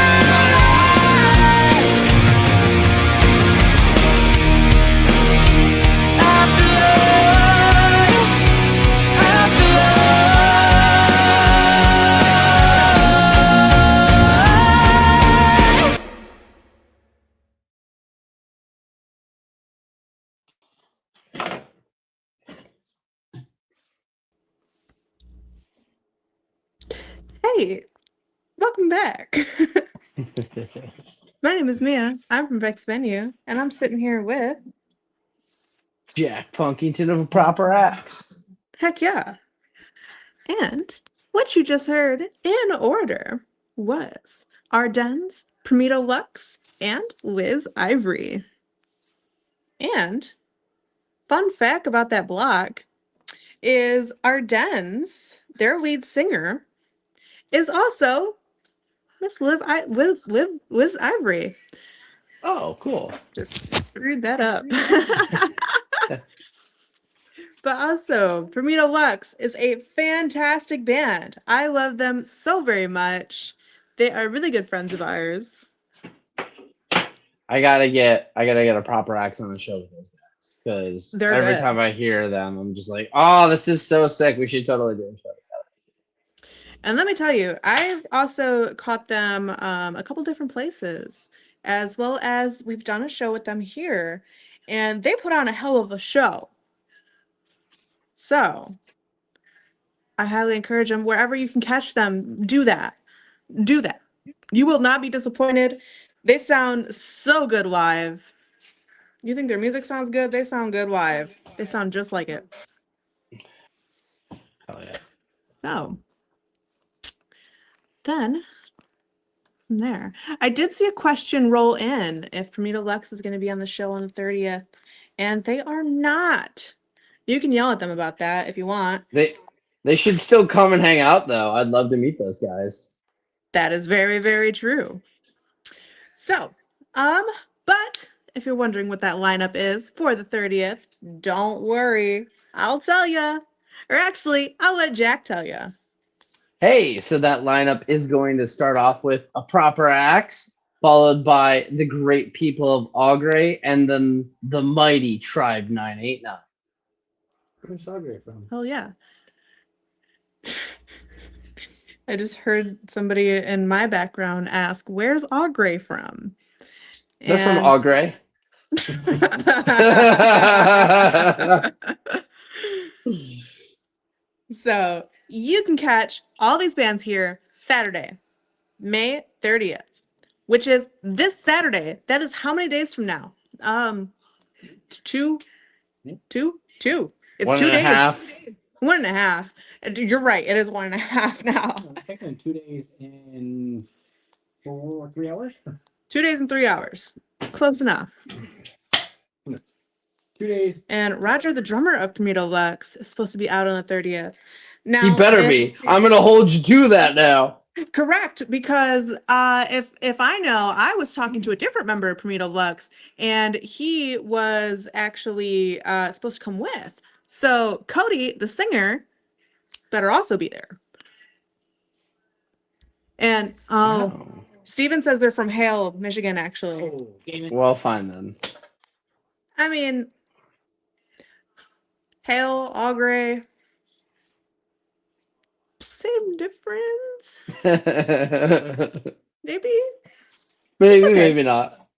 Hey, welcome back. name is Mia. I'm from Vexed Venue, and I'm sitting here with... Jack Punkington of Proper Axe. Heck yeah. And what you just heard in order was Ardennes, Promitto Lux, and Liz Ivory. And fun fact about that block is Ardennes, their lead singer, is also Miss Liz Ivory. Oh, cool. Just screwed that up. But also, Promitto Lux is a fantastic band. I love them so very much. They are really good friends of ours. I gotta get a Proper Axe on the show with those guys because every good. time I hear them, I'm just like, oh, this is so sick. We should totally do a show together. And let me tell you, I've also caught them a couple different places, as well as we've done a show with them here, and they put on a hell of a show. So I highly encourage them, wherever you can catch them, do that. Do that. You will not be disappointed. They sound so good live. You think their music sounds good? They sound good live. They sound just like it. Hell yeah. So then from there, I did see a question roll in if Promitto Lux is going to be on the show on the 30th, and they are not. You can yell at them about that if you want. They should still come and hang out though. I'd love to meet those guys. That is very, very true. So, but if you're wondering what that lineup is for the 30th, don't worry. I'll tell you. Or actually, I'll let Jack tell you. Hey, so that lineup is going to start off with a Proper Axe, followed by the great people of Augury, and then the mighty Tribe 989. Where's Augury from? Oh, yeah. I just heard somebody in my background ask, where's Augury from? They're from Augury. So you can catch all these bands here Saturday, May 30th, which is this Saturday. That is how many days from now? Two. It's 2 days. 1.5. You're right. It is 1.5 now. Technically 2 days and 3 hours. 2 days and 3 hours. Close enough. 2 days. And Roger, the drummer of Promitto Lux, is supposed to be out on the 30th. Now, He better be. I'm gonna hold you to that now. Correct, because if I know, I was talking to a different member of Promitto Lux, and he was actually supposed to come with. So Cody, the singer, better also be there. And Steven says they're from Hale, Michigan, actually. Oh, well, fine then. I mean, Hale, Augury, same difference. Maybe. Maybe, okay. Maybe not.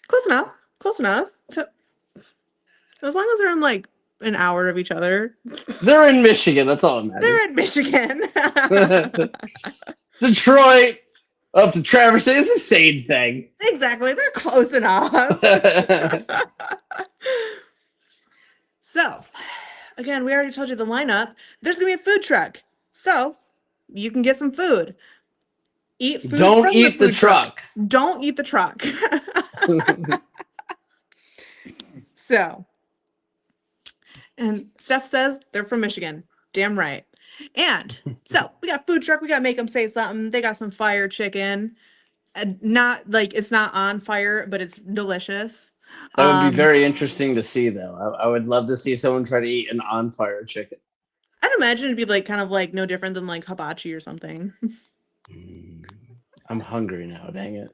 Close enough. Close enough. So, as long as they're in like an hour of each other. They're in Michigan. That's all that matters. They're in Michigan. Detroit up to Traverse City is the same thing. Exactly. They're close enough. So, again, we already told you the lineup. There's going to be a food truck. So, you can get some food. Eat food. Don't eat the truck. Don't eat the truck. So, and Steph says they're from Michigan. Damn right. And so we got a food truck. We got to make them say something. They got some fire chicken. Not like it's not on fire, but it's delicious. That would be very interesting to see, though. I would love to see someone try to eat an on-fire chicken. I'd imagine it'd be like kind of like no different than like hibachi or something. I'm hungry now. Dang it.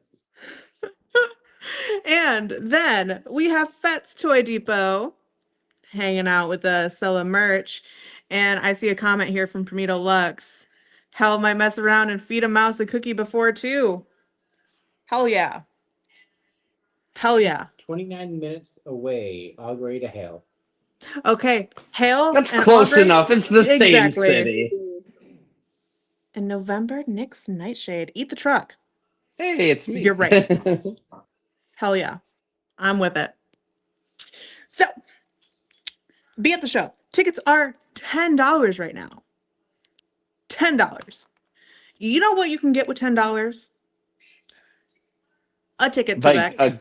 And then we have Fett's Toy Depot hanging out with us selling merch. And I see a comment here from Promitto Lux. Hell might mess around and feed a mouse a cookie before too. Hell yeah. Hell yeah. 29 minutes away, Augury to Hale. Okay, Hale. That's close enough. It's the same city. In November, Nick's Nightshade. Eat the truck. Hey, it's me. You're right. Hell yeah. I'm with it. So, be at the show. Tickets are $10 right now. $10. You know what you can get with $10? A ticket to Vexed.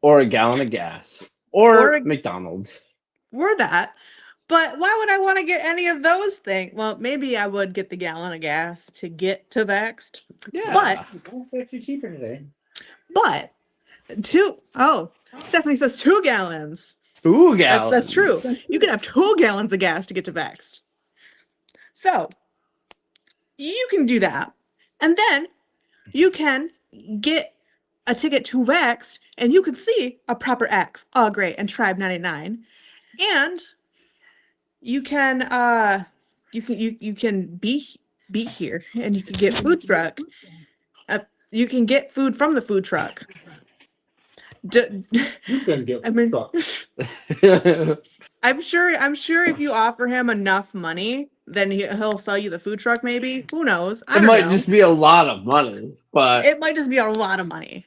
Or a gallon of gas. Or McDonald's. Or that. But why would I want to get any of those things? Well, maybe I would get the gallon of gas to get to Vexed. Yeah. But It's actually cheaper today. But Stephanie says 2 gallons. 2 gallons. That's true. You can have 2 gallons of gas to get to Vexed. So you can do that. And then you can get a ticket to Vexed and you can see a proper X, Oh Great, and Tribe 99. And you can you can be here and you can get food truck. You can get food from the food truck. You can get food truck. I'm sure if you offer him enough money, then he'll sell you the food truck. Maybe, who knows? It might just be a lot of money, but it might just be a lot of money.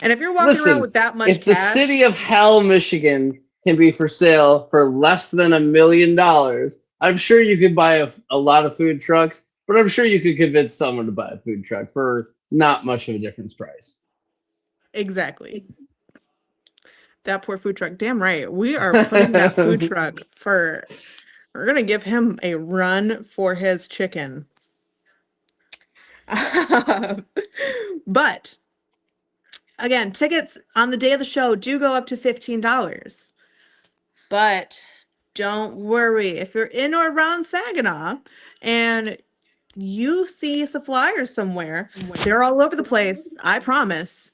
And if you're walking around with that much if cash, the city of Hell, Michigan, can be for sale for less than $1 million, I'm sure you could buy a lot of food trucks. But I'm sure you could convince someone to buy a food truck for not much of a difference price. Exactly. That poor food truck. Damn right. We are putting that food truck we're going to give him a run for his chicken. But again, tickets on the day of the show do go up to $15. But don't worry. If you're in or around Saginaw and you see some flyers somewhere, they're all over the place. I promise.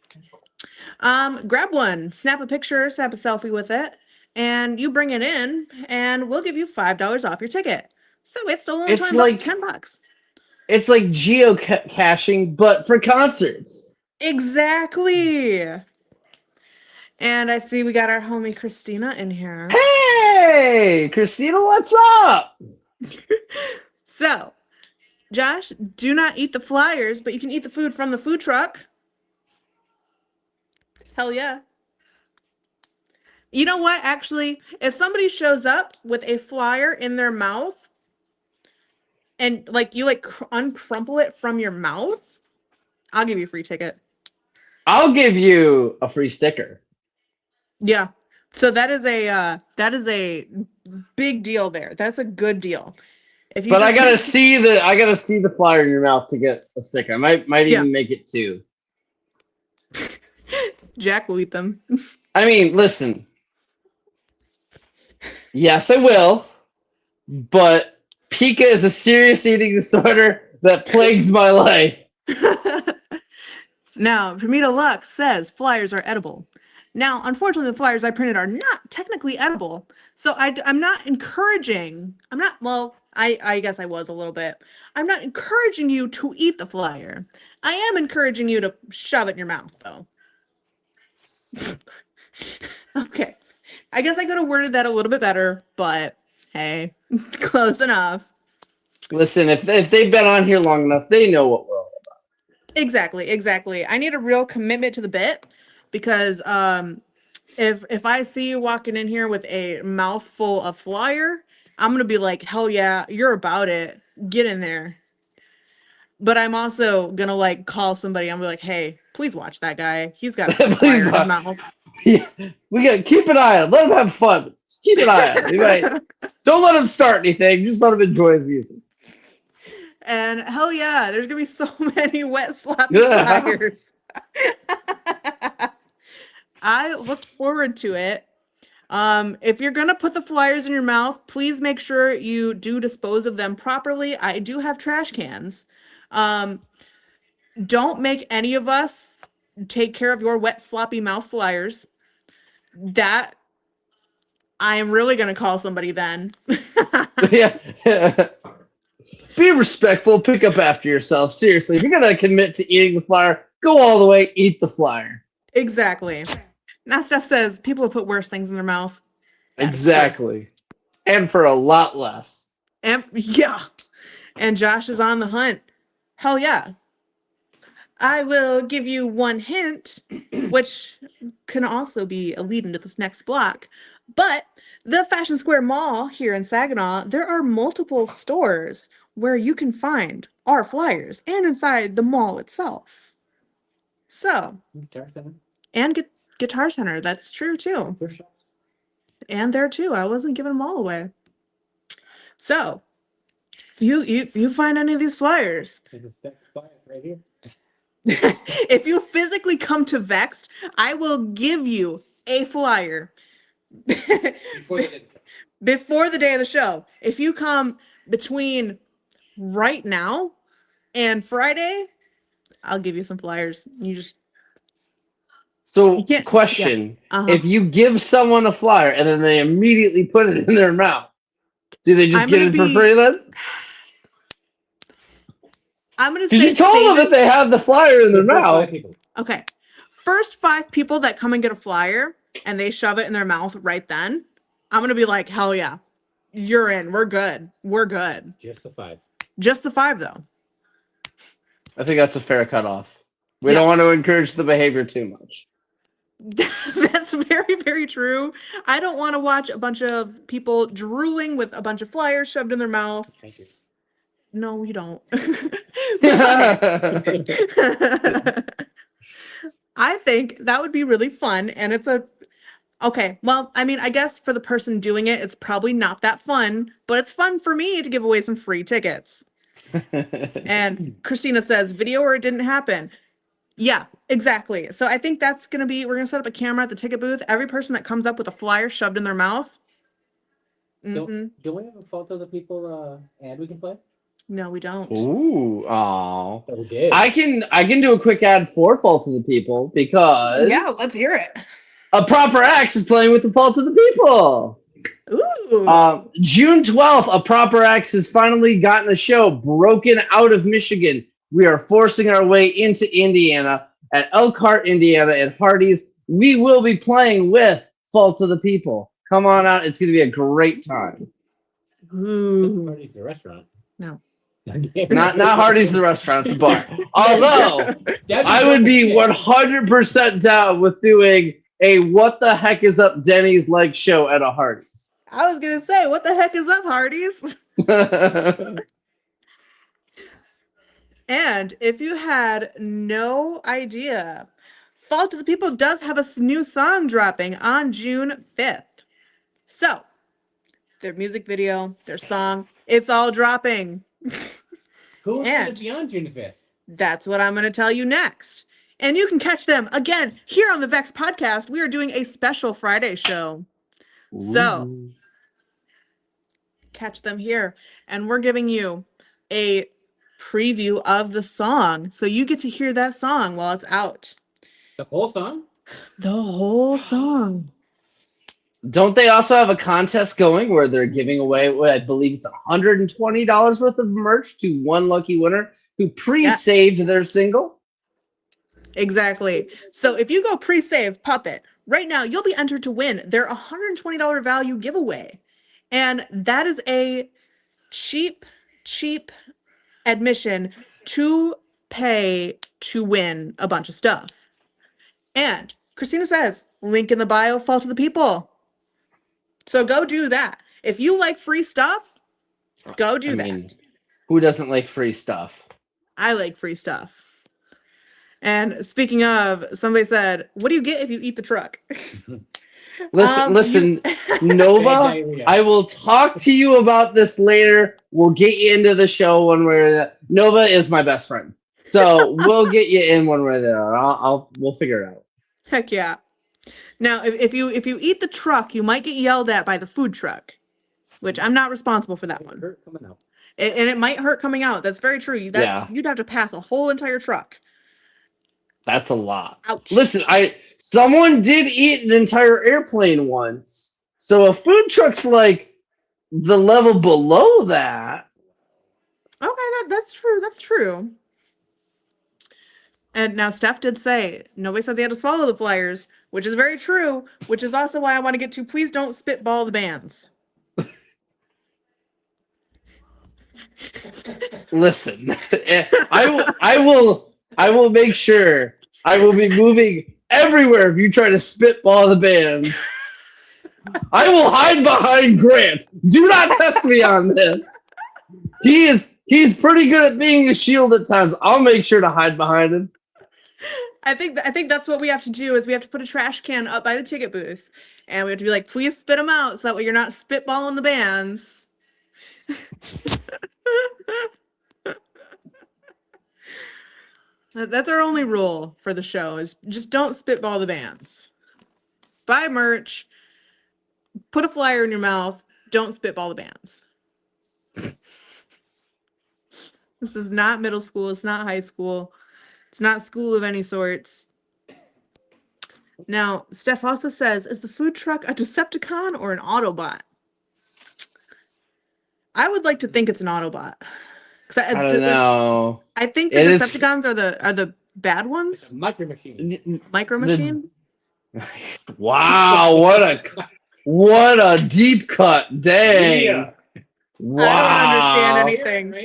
Grab one, snap a picture, snap a selfie with it, and you bring it in, and we'll give you $5 off your ticket. So it's still only $10. It's like geocaching, but for concerts. Exactly. And I see we got our homie Christina in here. Hey, Christina, what's up? So, Josh, do not eat the flyers, but you can eat the food from the food truck. Hell yeah. You know what? Actually, if somebody shows up with a flyer in their mouth and you uncrumple it from your mouth, I'll give you a free ticket. I'll give you a free sticker. Yeah. So that is a big deal there. That's a good deal. But I gotta see the flyer in your mouth to get a sticker. I might even make it 2. Jack will eat them. I mean, listen. Yes, I will. But pica is a serious eating disorder that plagues my life. Now, Promitto Lux says flyers are edible. Now, unfortunately, the flyers I printed are not technically edible. So I'm not encouraging. I guess I was a little bit. I'm not encouraging you to eat the flyer. I am encouraging you to shove it in your mouth, though. Okay. I guess I could have worded that a little bit better, but hey, close enough. Listen, if they've been on here long enough, they know what we're all about. Exactly. I need a real commitment to the bit because if I see you walking in here with a mouthful of flyer, I'm gonna be like, hell yeah, you're about it. Get in there. But I'm also gonna call somebody. I'm gonna be like, hey, please watch that guy. He's got fire in his mouth. Yeah, we gotta keep an eye on him. Let him have fun. Just keep an eye on him. Don't let him start anything. Just let him enjoy his music. And hell yeah, there's gonna be so many wet sloppy flyers. I look forward to it. If you're gonna put the flyers in your mouth, please make sure you do dispose of them properly. I do have trash cans. Don't make any of us take care of your wet sloppy mouth flyers. That I am really gonna call somebody then. Yeah. Be respectful. Pick up after yourself. Seriously, if you're gonna commit to eating the flyer, go all the way. Eat the flyer. Exactly. Now Steph says people have put worse things in their mouth. Exactly. And for a lot less. And yeah. And Josh is on the hunt. Hell yeah. I will give you one hint, which can also be a lead into this next block. But the Fashion Square Mall here in Saginaw, there are multiple stores where you can find our flyers and inside the mall itself. So, and Guitar Center, that's true too. And there too, I wasn't giving them all away. So, if you find any of these flyers, right here. if you physically come to Vexed, I will give you a flyer before the day of the show. If you come between right now and Friday, I'll give you some flyers. You just question: Yeah. if you give someone a flyer and then they immediately put it in their mouth, do they just get it for free then? I'm gonna Because say you told them that they have the flyer in their mouth. Okay. First 5 people that come and get a flyer and they shove it in their mouth right then, I'm gonna be like, hell yeah, you're in. We're good. We're good. Just the 5. Just the 5 though. I think that's a fair cutoff. We don't want to encourage the behavior too much. That's very, very true. I don't want to watch a bunch of people drooling with a bunch of flyers shoved in their mouth. Thank you. No, you don't. I think that would be really fun. And it's okay. Well, I mean, I guess for the person doing it, it's probably not that fun, but it's fun for me to give away some free tickets. And Christina says, video or it didn't happen. Yeah, exactly. So I think that's going to be, we're going to set up a camera at the ticket booth. Every person that comes up with a flyer shoved in their mouth. Do we have a photo of the people ad we can play? No, we don't. Ooh, aw. Okay. I can do a quick ad for Fault of the People because let's hear it. A Proper Axe is playing with the Fault of the People. Ooh. June 12th, A Proper Axe has finally gotten a show broken out of Michigan. We are forcing our way into Indiana at Elkhart, Indiana at Hardee's. We will be playing with Fault of the People. Come on out. It's going to be a great time. Ooh. Hardee's the restaurant. No. Not Hardee's the restaurant, it's a bar. Although I would be 100% down with doing a What the Heck is Up Denny's like show at a Hardee's. I was gonna say, what the heck is up, Hardee's? And if you had no idea, Fault of the People does have a new song dropping on June 5th. So, their music video, their song, it's all dropping. Who's going to be on June 5th? That's what I'm going to tell you next. And you can catch them again here on the Vex podcast. We are doing a special Friday show. Ooh. So catch them here. And we're giving you a preview of the song. So you get to hear that song while it's out. The whole song? The whole song. Don't they also have a contest going where they're giving away what I believe it's $120 worth of merch to one lucky winner who pre-saved their single? Exactly. So if you go pre-save Puppet, right now you'll be entered to win their $120 value giveaway. And that is a cheap admission to pay to win a bunch of stuff. And Christina says, link in the bio, Fault of the People. So go do that. If you like free stuff, go do that. Who doesn't like free stuff? I like free stuff. And speaking of, somebody said, what do you get if you eat the truck? Listen, Nova, I will talk to you about this later. We'll get you into the show one way or the other. Nova is my best friend. So we'll get you in one way or the other. We'll figure it out. Heck yeah. Now, if you eat the truck, you might get yelled at by the food truck, which I'm not responsible for that one. And it might hurt coming out. That's very true. You'd have to pass a whole entire truck. That's a lot. Ouch. Listen, someone did eat an entire airplane once. So a food truck's like the level below that. Okay, that's true. That's true. And now Steph did say, nobody said they had to swallow the flyers, which is very true, which is also why I want to get to, please don't spitball the bands. Listen, I will I will make sure I will be moving everywhere if you try to spitball the bands. I will hide behind Grant. Do not test me on this. He's pretty good at being a shield at times. I'll make sure to hide behind him. I think that's what we have to do is we have to put a trash can up by the ticket booth, and we have to be like, please spit them out, so that way you're not spitballing the bands. That's our only rule for the show is just don't spitball the bands. Buy merch, put a flyer in your mouth, don't spitball the bands. This is not middle school, it's not high school, it's not school of any sorts. Now, Steph also says, is the food truck a Decepticon or an Autobot? I would like to think it's an Autobot. I don't know. I think the Decepticons are the bad ones. Micro Machine. Micro Machine. Wow! What a deep cut! Dang! Yeah. Wow! I don't understand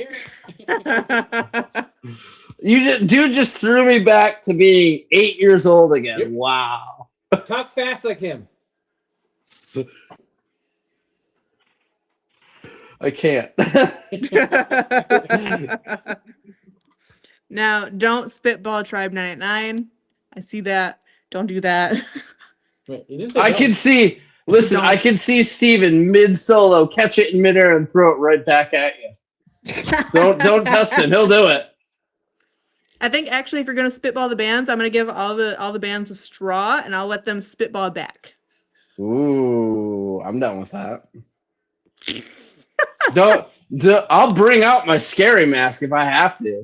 anything. Dude just threw me back to being 8 years old again. Yep. Wow! Talk fast like him. I can't. Now, don't spitball Tribe 989. I see that. Don't do that. I can see. Listen, I can see Steven mid solo catch it in midair and throw it right back at you. Don't test him. He'll do it. I think actually, if you're gonna spitball the bands, I'm gonna give all the bands a straw, and I'll let them spitball back. Ooh, I'm done with that. I'll bring out my scary mask if I have to.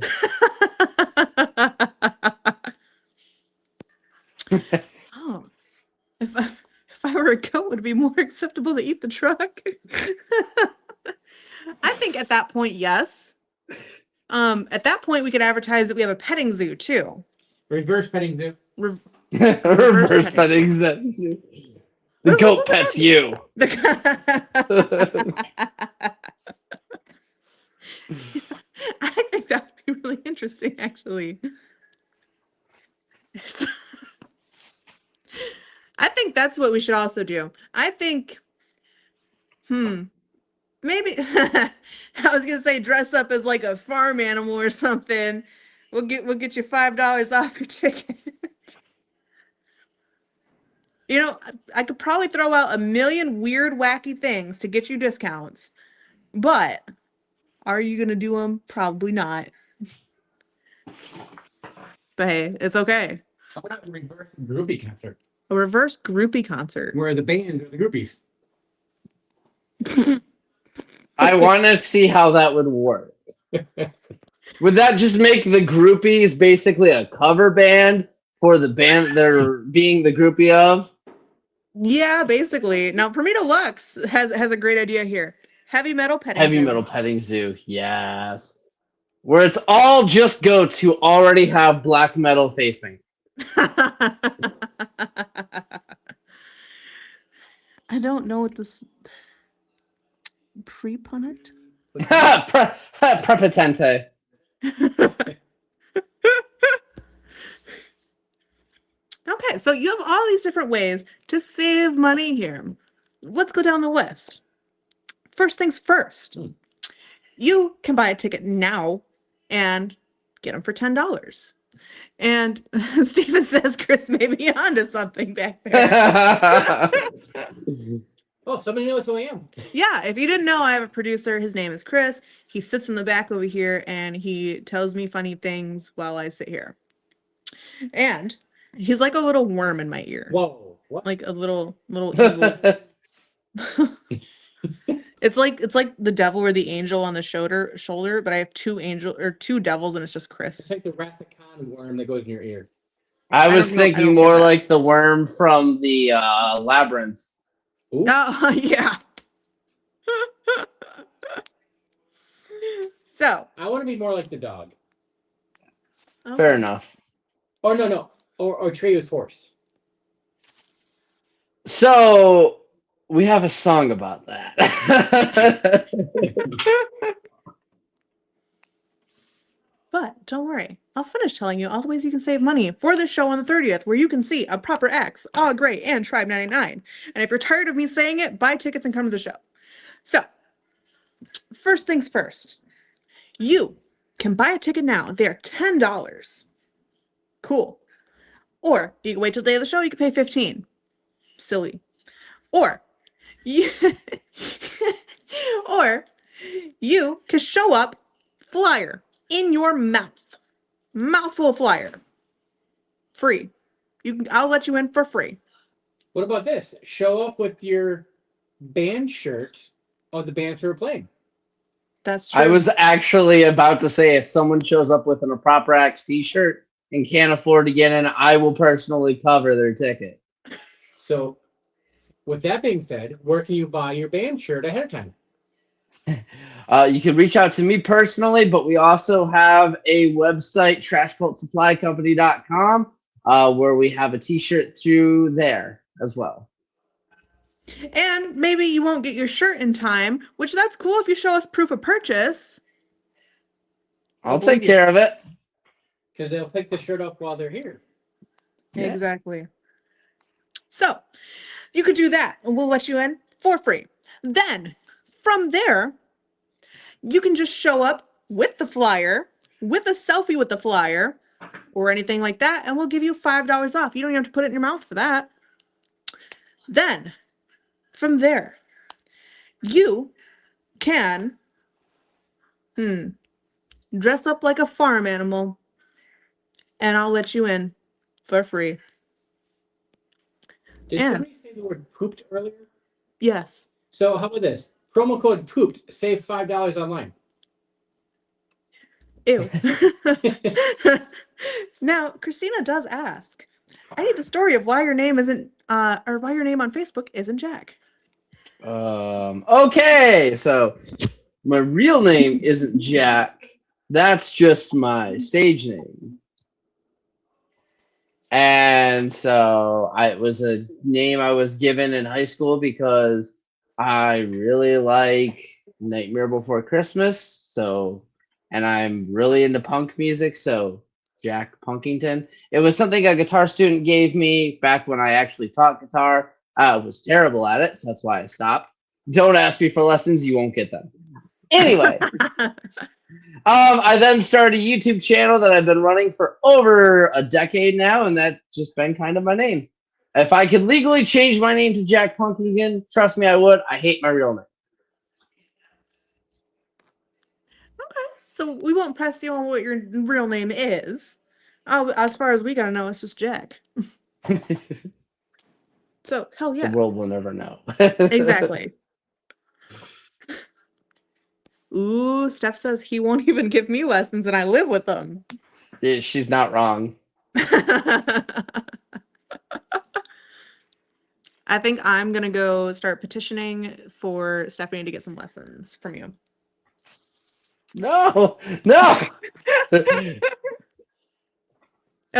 Oh, if I were a goat, would it be more acceptable to eat the truck? I think at that point, yes. At that point, we could advertise that we have a petting zoo too. Reverse petting zoo. Reverse petting zoo. The goat pets you. I think that would be really interesting, actually. I think that's what we should also do. I think, maybe I was gonna say dress up as like a farm animal or something. We'll get you $5 off your ticket. You know, I could probably throw out a million weird, wacky things to get you discounts, but are you gonna do them? Probably not. But hey, it's okay. How about a reverse groupie concert? A reverse groupie concert. Where the bands are the groupies. I want to see how that would work. Would that just make the groupies basically a cover band for the band they're being the groupie of? Yeah, basically. Now, Promitto Lux has a great idea here. Heavy metal petting zoo. Metal petting zoo, yes. Where it's all just goats who already have black metal face paint. I don't know what this pre-punnet? Prepotente. Okay, so you have all these different ways to save money here. Let's go down the list. First things first. You can buy a ticket now and get them for $10. And Steven says Chris may be onto something back there. Oh, somebody knows who I am. Yeah, if you didn't know, I have a producer. His name is Chris. He sits in the back over here and he tells me funny things while I sit here. And he's like a little worm in my ear. Whoa. What? Like a little evil. It's like the devil or the angel on the shoulder, but I have two devils and it's just Chris. It's like the Rathacon worm that goes in your ear. I was thinking more like the worm from the labyrinth. Ooh. Oh, yeah. So I want to be more like the dog. Okay. Fair enough. Or no. Or Treo's horse. So we have a song about that. But don't worry, I'll finish telling you all the ways you can save money for the show on the 30th, where you can see A Proper X, All Great, and Tribe 99. And if you're tired of me saying it, buy tickets and come to the show. So, first things first, you can buy a ticket now. They're $10. Cool. Or you can wait till the day of the show, you can pay $15. Silly. Or you, or you can show up, flyer in your mouth. Mouthful of flyer. Free. I'll let you in for free. What about this? Show up with your band shirt of the bands who are playing. That's true. I was actually about to say, if someone shows up with a Proper Acts t-shirt and can't afford to get in, I will personally cover their ticket. So, with that being said, where can you buy your band shirt ahead of time? You can reach out to me personally, but we also have a website, trashcultsupplycompany.com, where we have a t-shirt through there as well. And maybe you won't get your shirt in time, which that's cool if you show us proof of purchase. I'll take care of it. Because they'll pick the shirt up while they're here. Yeah. Exactly. So, you could do that, and we'll let you in for free. Then, from there, you can just show up with the flyer, with a selfie with the flyer, or anything like that, and we'll give you $5 off. You don't even have to put it in your mouth for that. Then, from there, you can dress up like a farm animal, and I'll let you in for free. Did somebody say the word pooped earlier? Yes. So how about this? Promo code pooped. Save $5 online. Ew. Now, Christina does ask, I need the story of why your name isn't, or why your name on Facebook isn't Jack. Okay, so my real name isn't Jack. That's just my stage name. And so it was a name I was given in high school because I really like Nightmare Before Christmas. So, and I'm really into punk music. So Jack Punkington. It was something a guitar student gave me back when I actually taught guitar. I was terrible at it, so that's why I stopped. Don't ask me for lessons, you won't get them. Anyway, I then started a YouTube channel that I've been running for over a decade now, and that's just been kind of my name. If I could legally change my name to Jack Punkington, trust me, I would. I hate my real name. Okay, so we won't press you on what your real name is. As far as we gotta know, it's just Jack. So, hell yeah. The world will never know. Exactly. Ooh, Steph says he won't even give me lessons and I live with them. Yeah, she's not wrong. I think I'm going to go start petitioning for Stephanie to get some lessons from you. No. At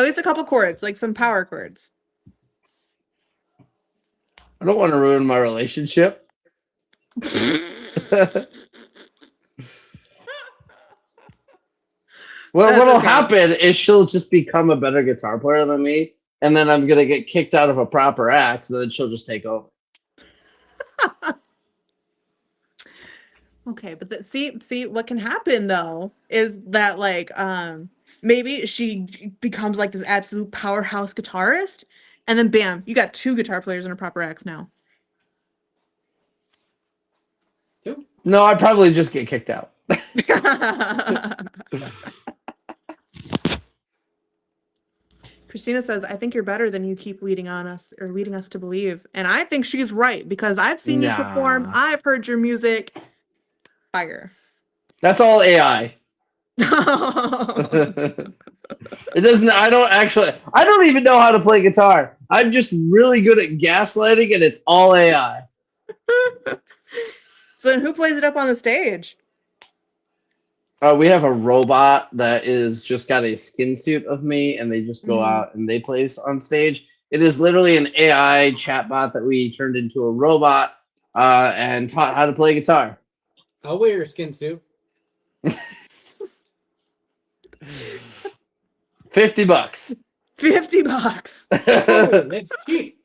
least a couple chords, like some power chords. I don't want to ruin my relationship. Well, what'll happen is she'll just become a better guitar player than me, and then I'm gonna get kicked out of a proper act, and then she'll just take over. Okay, but see what can happen though is that like maybe she becomes like this absolute powerhouse guitarist, and then bam, you got 2 guitar players in a proper acts now. No, I'd probably just get kicked out. Christina says, I think you're better than you keep leading us to believe. And I think she's right because I've seen you perform. I've heard your music. Fire. That's all AI. It doesn't, I don't even know how to play guitar. I'm just really good at gaslighting and it's all AI. So then who plays it up on the stage? We have a robot that is just got a skin suit of me, and they just go out and they play on stage. It is literally an AI chatbot that we turned into a robot and taught how to play guitar. I'll wear your skin suit. $50. $50. Oh, that's cheap.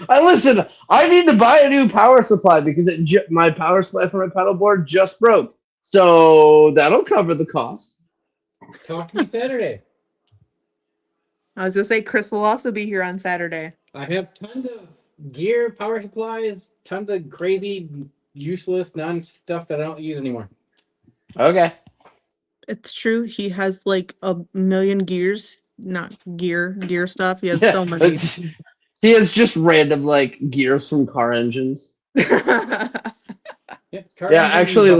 Listen. I need to buy a new power supply because my power supply for my paddleboard just broke. So that'll cover the cost. Talk to me Saturday. I was gonna say Chris will also be here on Saturday. I have tons of gear, power supplies, tons of crazy, useless, non-stuff that I don't use anymore. Okay. It's true. He has like a million gears, not gear stuff. He has so many. He has just random like gears from car engines. Actually,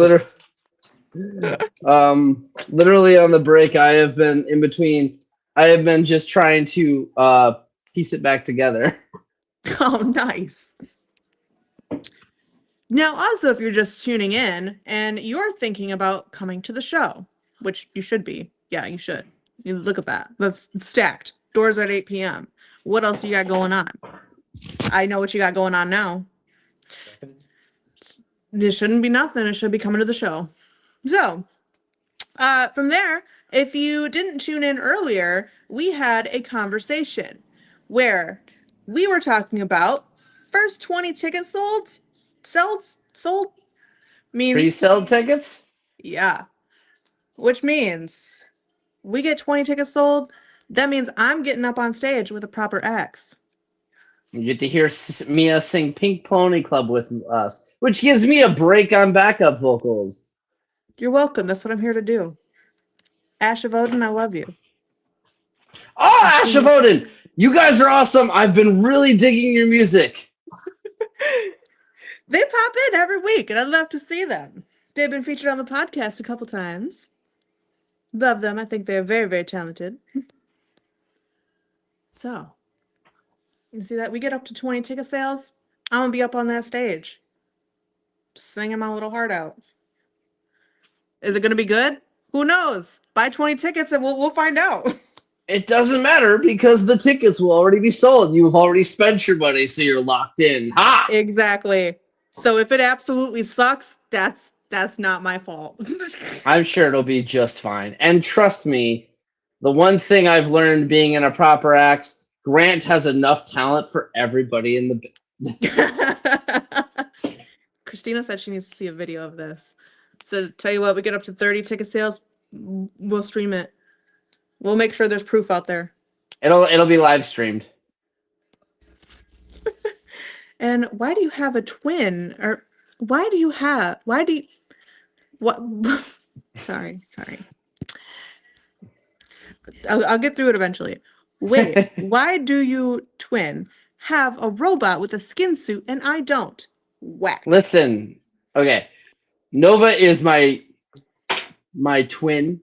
literally on the break, I have been just trying to piece it back together. Oh, nice. Now, also, if you're just tuning in and you're thinking about coming to the show, which you should be. Yeah, you should. You look at that. That's stacked. Doors at 8 p.m. What else do you got going on? I know what you got going on now. This shouldn't be nothing. It should be coming to the show. So, from there, if you didn't tune in earlier, we had a conversation where we were talking about first 20 tickets sold means Pre-sold tickets? Yeah. Which means we get 20 tickets sold. That means I'm getting up on stage with a proper X. You get to hear Mia sing Pink Pony Club with us, which gives me a break on backup vocals. You're welcome. That's what I'm here to do. Ash of Odin, I love you. Oh, Ash of Odin! You guys are awesome. I've been really digging your music. They pop in every week, and I'd love to see them. They've been featured on the podcast a couple times. Love them. I think they're very, very talented. So, you see that? We get up to 20 ticket sales. I'm going to be up on that stage, singing my little heart out. Is it going to be good? Who knows? Buy 20 tickets and we'll find out. It doesn't matter because the tickets will already be sold. You've already spent your money, so you're locked in. Ha! Exactly. So if it absolutely sucks, that's not my fault. I'm sure it'll be just fine. And trust me, the one thing I've learned being in a proper act, Grant has enough talent for everybody in the Christina said she needs to see a video of this. So tell you what, we get up to 30 ticket sales, we'll stream it. We'll make sure there's proof out there. It'll be live streamed. And why do you have a twin? Or what? Sorry. I'll get through it eventually. Wait, why do you twin have a robot with a skin suit and I don't? Whack. Listen, okay. Nova is my twin.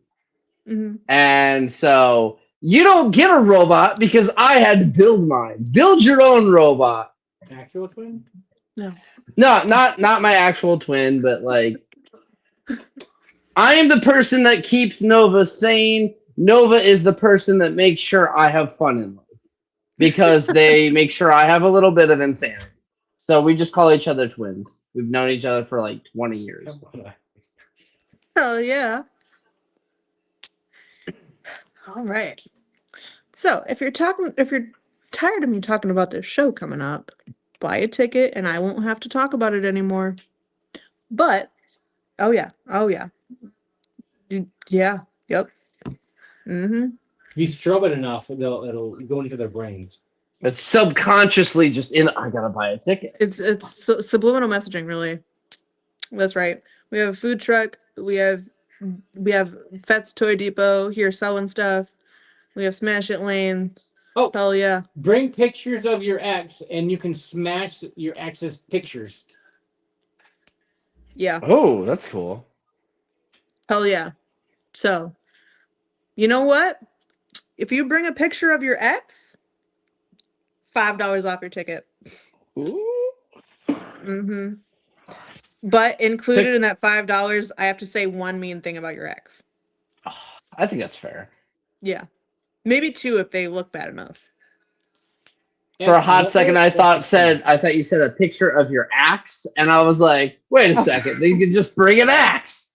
Mm-hmm. And so you don't get a robot because I had to build mine. Build your own robot. Actual twin? No. No, not my actual twin, but like I am the person that keeps Nova sane. Nova is the person that makes sure I have fun in life because they make sure I have a little bit of insanity. So we just call each other twins. We've known each other for like 20 years. Hell yeah. All right. So if you're tired of me talking about this show coming up, buy a ticket and I won't have to talk about it anymore. But oh yeah. Yep. Mm-hmm. If you strobe it enough, it'll go into their brains. It's subconsciously just I gotta buy a ticket. It's subliminal messaging, really. That's right. We have a food truck. We have Fet's Toy Depot here selling stuff. We have Smash It Lane. Oh, hell yeah! Bring pictures of your ex, and you can smash your ex's pictures. Yeah. Oh, that's cool. Hell yeah! So, you know what? If you bring a picture of your ex, $5 off your ticket. Ooh. Mm-hmm. But included in that $5, I have to say one mean thing about your ex. I think that's fair. Yeah. Maybe two if they look bad enough. For a hot second, I thought you said a picture of your axe, and I was like, wait a second, they could just bring an axe.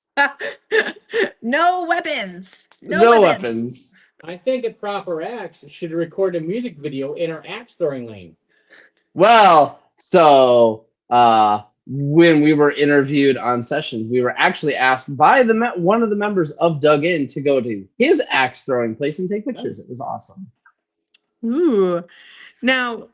No weapons. No weapons. I think a proper axe should record a music video in our axe throwing lane. Well, so when we were interviewed on sessions, we were actually asked by one of the members of Dug In to go to his axe throwing place and take pictures. It was awesome. Ooh. Now,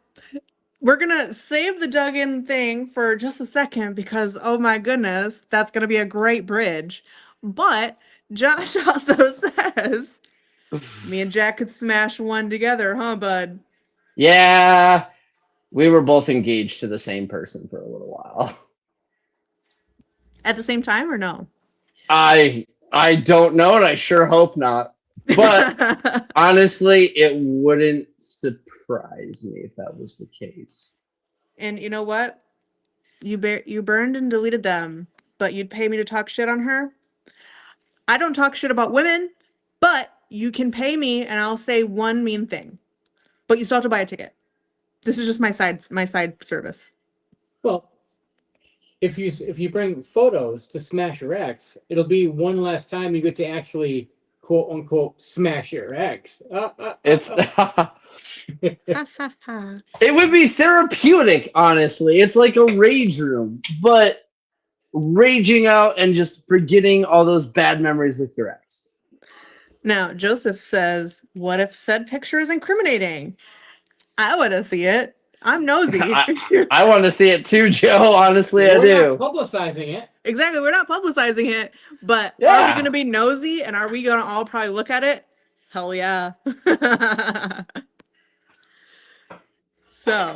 we're going to save the Dug In thing for just a second because, oh my goodness, that's going to be a great bridge. But Josh also says, me and Jack could smash one together, huh, bud? Yeah, we were both engaged to the same person for a little while. At the same time or no? I don't know, and I sure hope not. But honestly, it wouldn't surprise me if that was the case. And you know what? You burned and deleted them, but you'd pay me to talk shit on her? I don't talk shit about women, but you can pay me and I'll say one mean thing. But you still have to buy a ticket. This is just my side service. Well, if you bring photos to Smash Your Ex, it'll be one last time you get to actually quote unquote smash your ex. It's it would be therapeutic, honestly. It's like a rage room, but raging out and just forgetting all those bad memories with your ex. Now, Joseph says, what if said picture is incriminating? I want to see it. I'm nosy. I want to see it too, Joe. Honestly, I do. We're not publicizing it. Exactly. We're not publicizing it, but are we going to be nosy and are we going to all probably look at it? Hell yeah. So,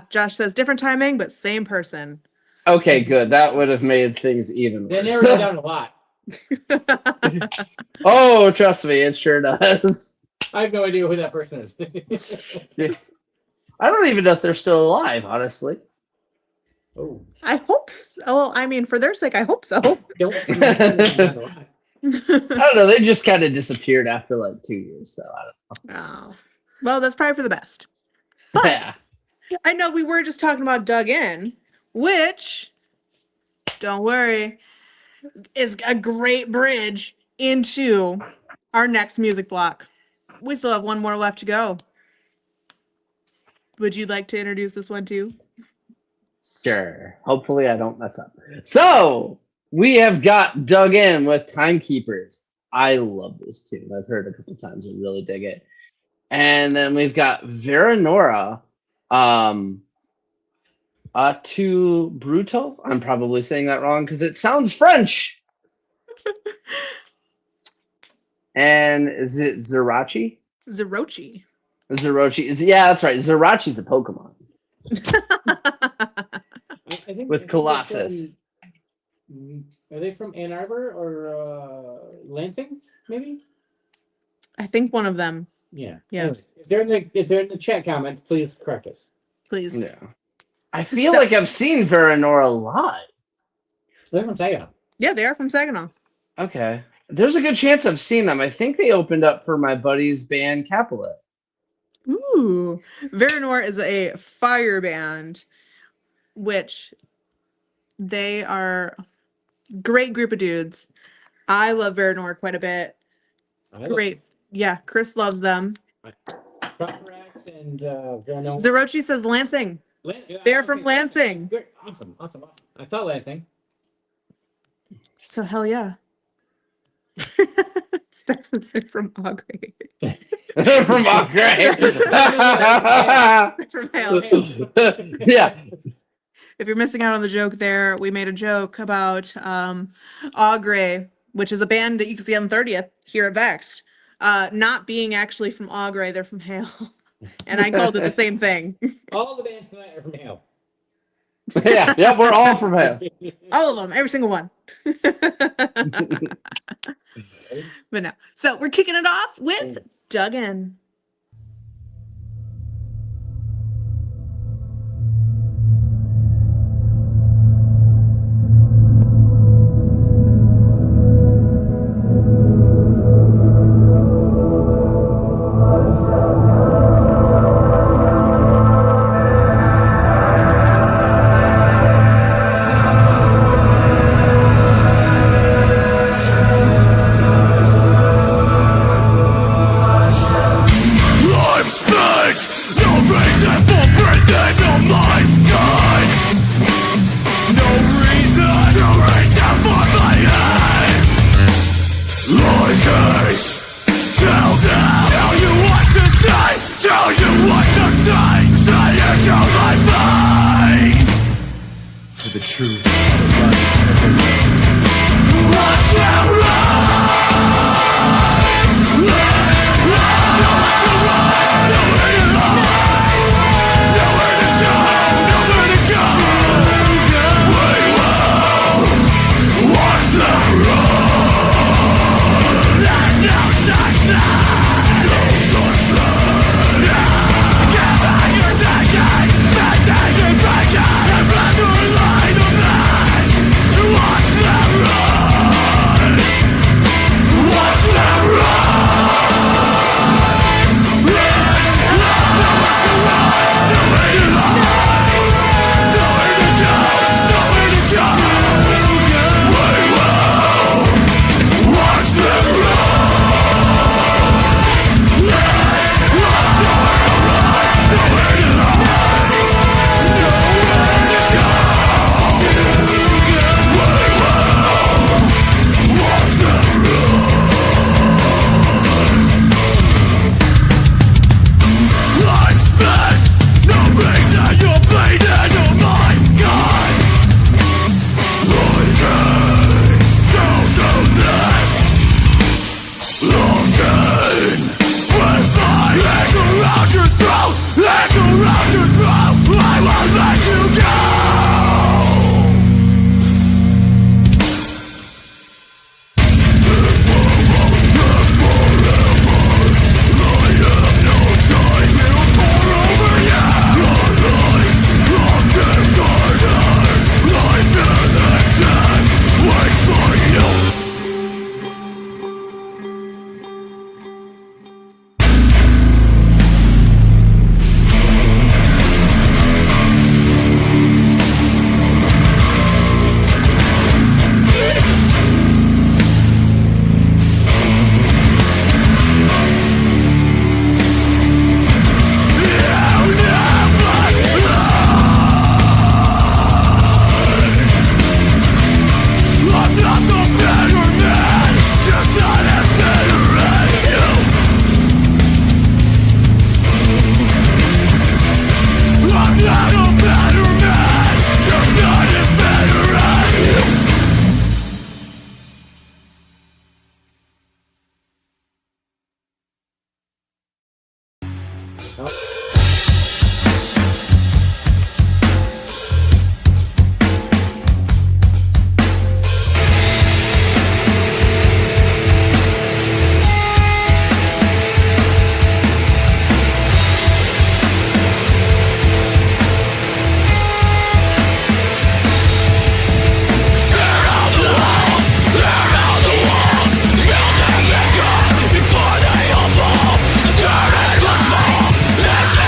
Josh says different timing, but same person. Okay, good. That would have made things even worse. They narrowed it down a lot. Oh, trust me, it sure does. I have no idea who that person is. I don't even know if they're still alive, honestly. Oh. I hope so. Well, I mean, for their sake, I hope so. I don't know. They just kind of disappeared after like 2 years, so I don't know. Oh. Well, that's probably for the best. But I know we were just talking about Dug In, which, don't worry, is a great bridge into our next music block. We still have one more left to go. Would you like to introduce this one too? Sure. Hopefully I don't mess up. So, we have got Dug In with Timekeepers. I love this tune. I've heard it a couple times. I really dig it. And then we've got Vera Noir, Tu Bruto. I'm probably saying that wrong because it sounds French. And is it Zarochi? Zarochi. Yeah, that's right. Zarochi's a Pokemon. I think with Colossus. Are they from Ann Arbor or Lansing, maybe? I think one of them. Yeah. Yes. If they're in the chat comments, please correct us. Please. Yeah. I feel like I've seen Vera Noir live. They're from Saginaw. Yeah, they are from Saginaw. Okay. There's a good chance I've seen them. I think they opened up for my buddy's band, Capulet. Ooh. Vera Noir is a fire band, which they are a great group of dudes. I love Vera Noir quite a bit. Great. Yeah, Chris loves them. Proper-Axe and Vera Noir. Zarochi says Lansing. They're from Lansing. Good. Awesome. I thought Lansing. So hell yeah. Steph says they're from Augrey. From Augrey. From Hale. Yeah. If you're missing out on the joke there, we made a joke about Augrey, which is a band that you can see on 30th here at Vexed, not being actually from Augrey, they're from Hale. And I called it the same thing. All the bands tonight are from Hale. Yeah, we're all from Hale. All of them, every single one. But no. So we're kicking it off with Dug In. truth. Watch them run! Nowhere to run, nowhere to hide, nowhere to go, nowhere to go. We will watch them run. There's no such thing, no such thing. Give back your decade, and take it back and run your line of light. Watch them run. Watch them run. Before they all fall, the dirt and let's fall. Let's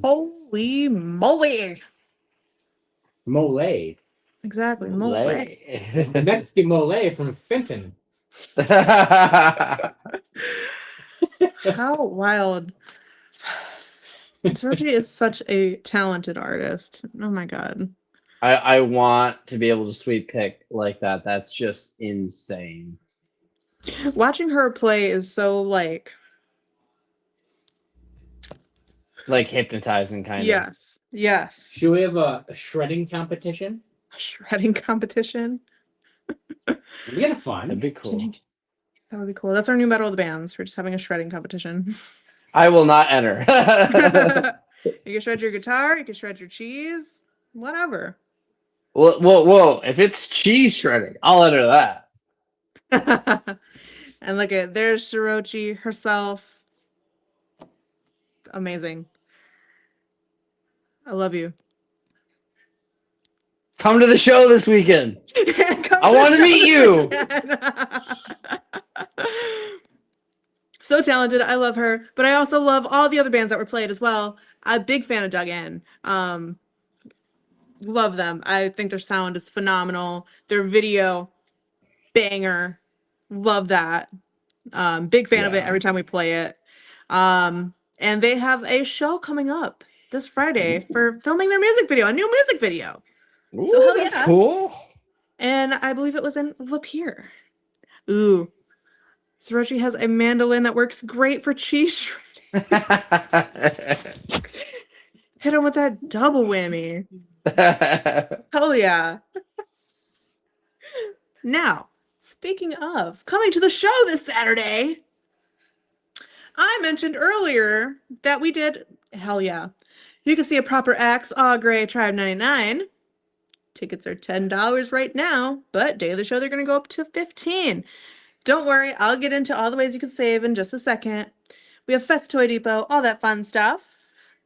Holy moly! Mole. Exactly, mole. Mexican mole from Fenton. How wild. Zarochi is such a talented artist. Oh my god. I want to be able to sweep pick like that. That's just insane. Watching her play is so like hypnotizing, kind of. Yes. Should we have a shredding competition? A shredding competition? We get fun. That'd be cool. That would be cool. That's our new medal of the bands. We're just having a shredding competition. I will not enter. You can shred your guitar, you can shred your cheese, whatever. Whoa. If it's cheese shredding, I'll enter that. And look at there's Zarochi herself. Amazing. I love you. Come to the show this weekend. I want to meet you. So talented. I love her. But I also love all the other bands that were played as well. I'm a big fan of Dug In. Love them. I think their sound is phenomenal. Their video, banger. Love that. Big fan of it every time we play it. And they have a show coming up this Friday for filming their music video, a new music video. Ooh, So hell that's yeah. cool. And I believe it was in Lapeer. Ooh. Zarochi has a mandolin that works great for cheese shredding. Hit him with that double whammy. Hell yeah. Now, speaking of coming to the show this Saturday, I mentioned earlier that we did, hell yeah. You can see a proper axe, Aw Gray, Tribe 99. Tickets are $10 right now, but day of the show they're going to go up to $15. Don't worry, I'll get into all the ways you can save in just a second. We have Fets Toy Depot, all that fun stuff.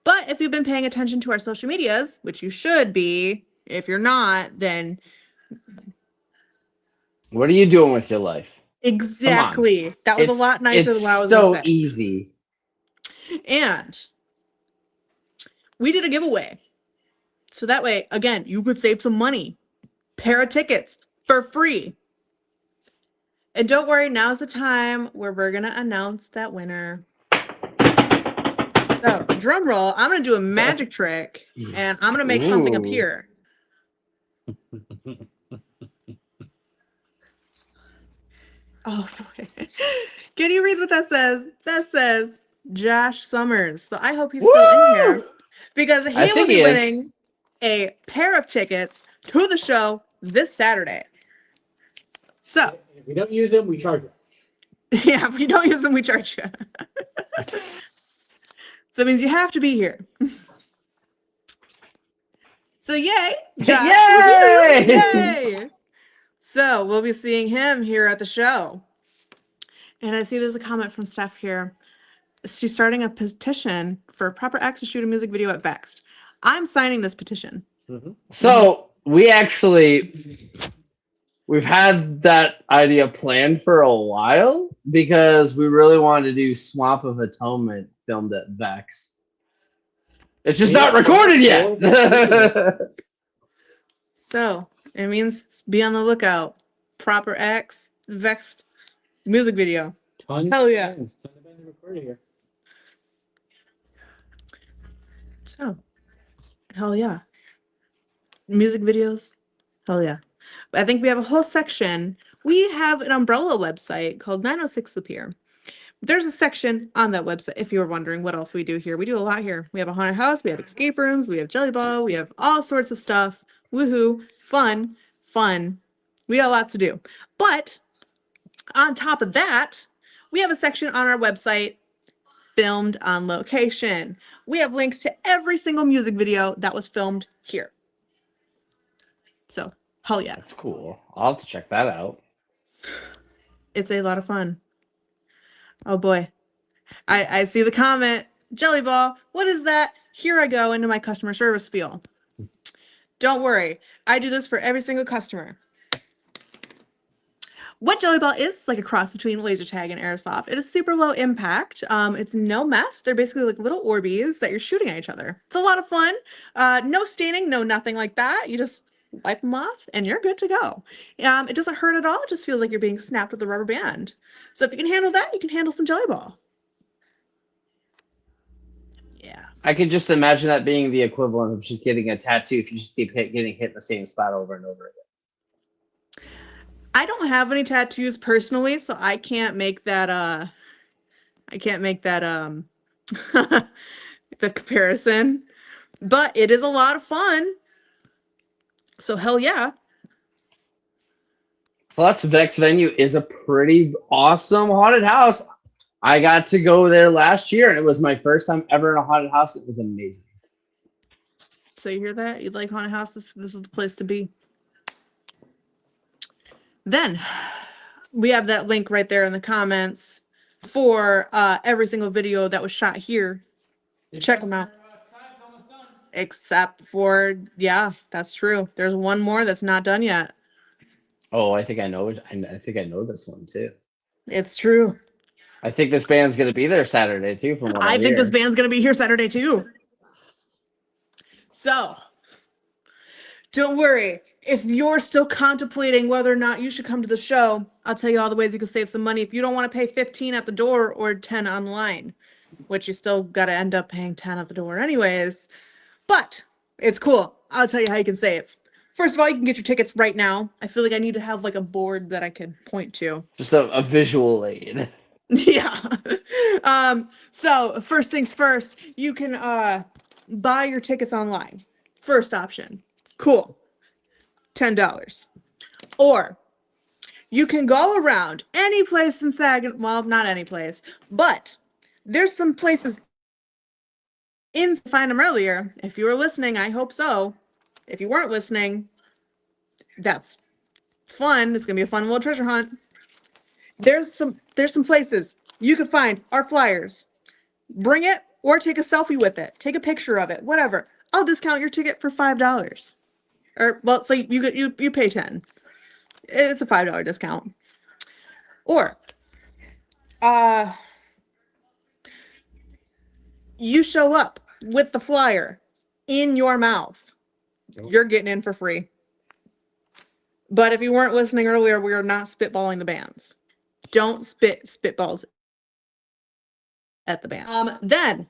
But if you've been paying attention to our social medias, which you should be, if you're not, then... What are you doing with your life? Exactly. That was a lot nicer than what I was going to say. It's so easy. And we did a giveaway. So that way, again, you could save some money. Pair of tickets for free. And don't worry, now's the time where we're going to announce that winner. So, drum roll, I'm going to do a magic trick, and I'm going to make something appear. Oh, boy. Can you read what that says? That says Josh Summers. So I hope he's still in here. Because he will be winning a pair of tickets to the show this Saturday. So. If we don't use them, we charge you. Yeah, if we don't use them, we charge you. So it means you have to be here. So yay, Josh. Yay! Yay! So we'll be seeing him here at the show. And I see there's a comment from Steph here. She's starting a petition for proper access to shoot a music video at Vexed. I'm signing this petition. So we've had that idea planned for a while because we really wanted to do Swamp of Atonement filmed at Vex. It's just not recorded yet. So it means be on the lookout. Proper X Vexed music video. Hell yeah. So, hell yeah. Music videos. Hell yeah. I think we have a whole section. We have an umbrella website called 906 The Pier. There's a section on that website if you were wondering what else we do here. We do a lot here. We have a haunted house, we have escape rooms, we have jelly ball, we have all sorts of stuff. Woohoo. Fun. We got a lot to do. But on top of that, we have a section on our website, filmed on location. We have links to every single music video that was filmed here. So, hell yeah. That's cool. I'll have to check that out. It's a lot of fun. Oh boy. I see the comment. Jelly ball, what is that? Here I go into my customer service spiel. Don't worry. I do this for every single customer. What Jelly Ball is like a cross between laser tag and airsoft. It is super low impact. It's no mess. They're basically like little Orbeez that you're shooting at each other. It's a lot of fun. No staining, no nothing like that. You just wipe them off and you're good to go. It doesn't hurt at all. It just feels like you're being snapped with a rubber band. So if you can handle that, you can handle some Jelly Ball. Yeah. I could just imagine that being the equivalent of just getting a tattoo if you just keep getting hit in the same spot over and over again. I don't have any tattoos personally, so I can't make that the comparison. But it is a lot of fun. So hell yeah. Plus, Vexed venue is a pretty awesome haunted house. I got to go there last year, and it was my first time ever in a haunted house. It was amazing. So you hear that? You like haunted houses? This is the place to be. Then we have that link right there in the comments for every single video that was shot here. Check them out. Except for, yeah, that's true. There's one more that's not done yet. Oh, I think I know it. I think I know this one too. It's true. I think this band's gonna be there Saturday too. From what I think this band's gonna be here Saturday too. So don't worry. If you're still contemplating whether or not you should come to the show, I'll tell you all the ways you can save some money if you don't want to pay $15 at the door or $10 online, which you still got to end up paying $10 at the door anyways. But it's cool. I'll tell you how you can save. First of all, you can get your tickets right now. I feel like I need to have like a board that I can point to. Just a visual aid. Yeah. So first things first, you can buy your tickets online. First option. Cool. $10. Or you can go around any place in Saginaw. Well, not any place, but there's some places in find them earlier. If you were listening, I hope so. If you weren't listening, that's fun. It's gonna be a fun little treasure hunt. There's some places you can find our flyers. Bring it or take a selfie with it. Take a picture of it. Whatever. I'll discount your ticket for $5. Or well, so you pay $10. It's a $5 discount. Or you show up with the flyer in your mouth. You're getting in for free. But if you weren't listening earlier, we are not spitballing the bands. Don't spitballs at the band. Then,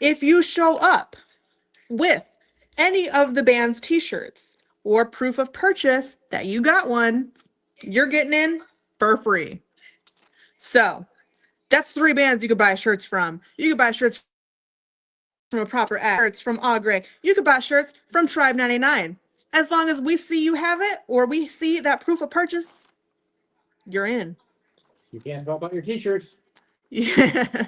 if you show up with any of the band's t-shirts or proof of purchase that you got one, you're getting in for free. So, that's 3 bands you could buy shirts from. You could buy shirts from a proper act, shirts from Ivory. You could buy shirts from Tribe 99. As long as we see you have it or we see that proof of purchase, you're in. You can't talk about your t-shirts. Yeah.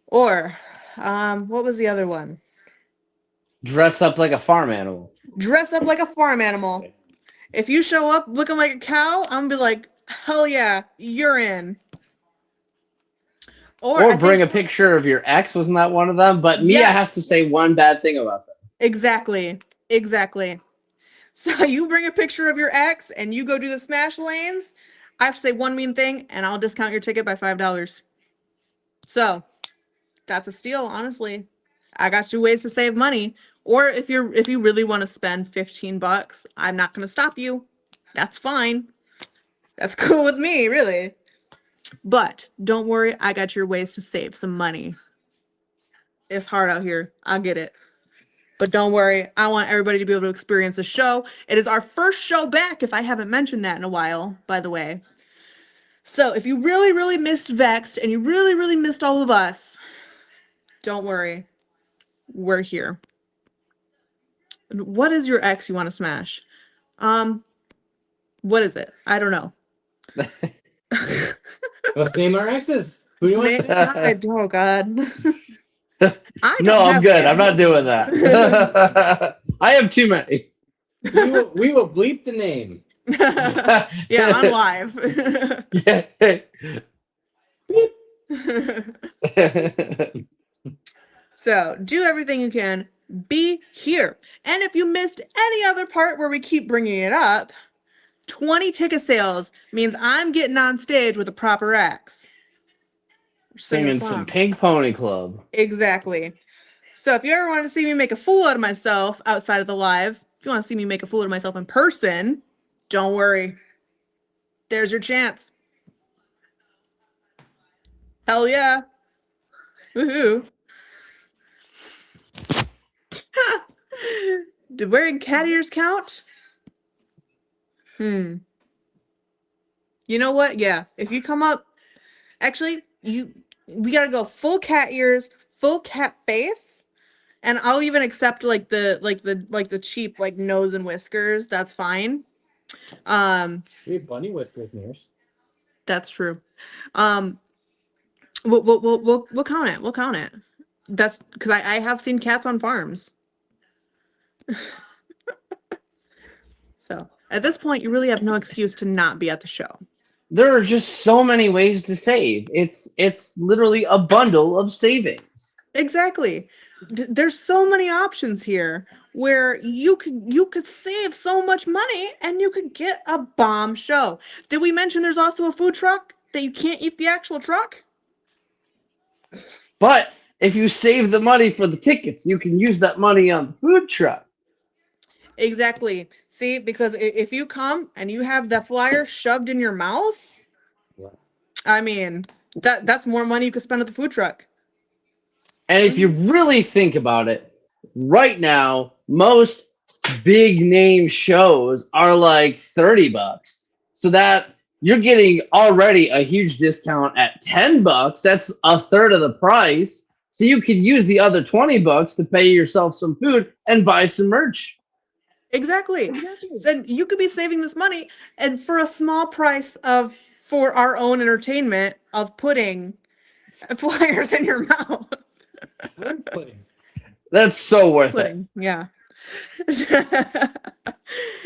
Or, what was the other one? Dress up like a farm animal. Dress up like a farm animal. If you show up looking like a cow, I'm gonna be like, hell yeah, you're in. Or bring a picture of your ex. Wasn't that one of them? But Mia has to say one bad thing about them. Exactly. So you bring a picture of your ex and you go do the smash lanes. I have to say one mean thing and I'll discount your ticket by $5. So that's a steal, honestly. I got you ways to save money. Or if you really want to spend $15, I'm not gonna stop you. That's fine. That's cool with me, really. But don't worry, I got your ways to save some money. It's hard out here. I get it. But don't worry, I want everybody to be able to experience the show. It is our first show back, if I haven't mentioned that in a while, by the way. So if you really, really missed Vexed and you really, really missed all of us, don't worry. We're here. What is your ex you want to smash? What is it? I don't know. Let's name our exes. Who do you want? Oh God. No, I'm good. I'm not doing that. I have too many. We will bleep the name. Yeah, on live. So do everything you can. Be here. And if you missed any other part where we keep bringing it up, 20 ticket sales means I'm getting on stage with a proper axe. Singing some Pink Pony Club. Exactly. So if you ever want to see me make a fool out of myself outside of the live, if you want to see me make a fool out of myself in person, don't worry. There's your chance. Hell yeah. Woohoo. Did wearing cat ears count? You know what? Yeah. If you come up, actually, we gotta go full cat ears, full cat face, and I'll even accept like the cheap like nose and whiskers. That's fine. We have bunny whiskers. That's true. We'll count it. We'll count it. That's because I have seen cats on farms. So at this point, you really have no excuse to not be at the show. There are just so many ways to save. It's literally a bundle of savings. Exactly. There's so many options here where you could save so much money and you could get a bomb show. Did we mention there's also a food truck that you can't eat the actual truck? But if you save the money for the tickets, you can use that money on the food truck. Exactly. See, because if you come and you have the flyer shoved in your mouth, I mean, that's more money you could spend at the food truck. And if you really think about it, right now, most big name shows are like $30. So that you're getting already a huge discount at $10. That's a third of the price. So you could use the other $20 to pay yourself some food and buy some merch. Exactly. So you could be saving this money, and for a small price for our own entertainment of putting flyers in your mouth. That's so worth Pudding. it. Yeah.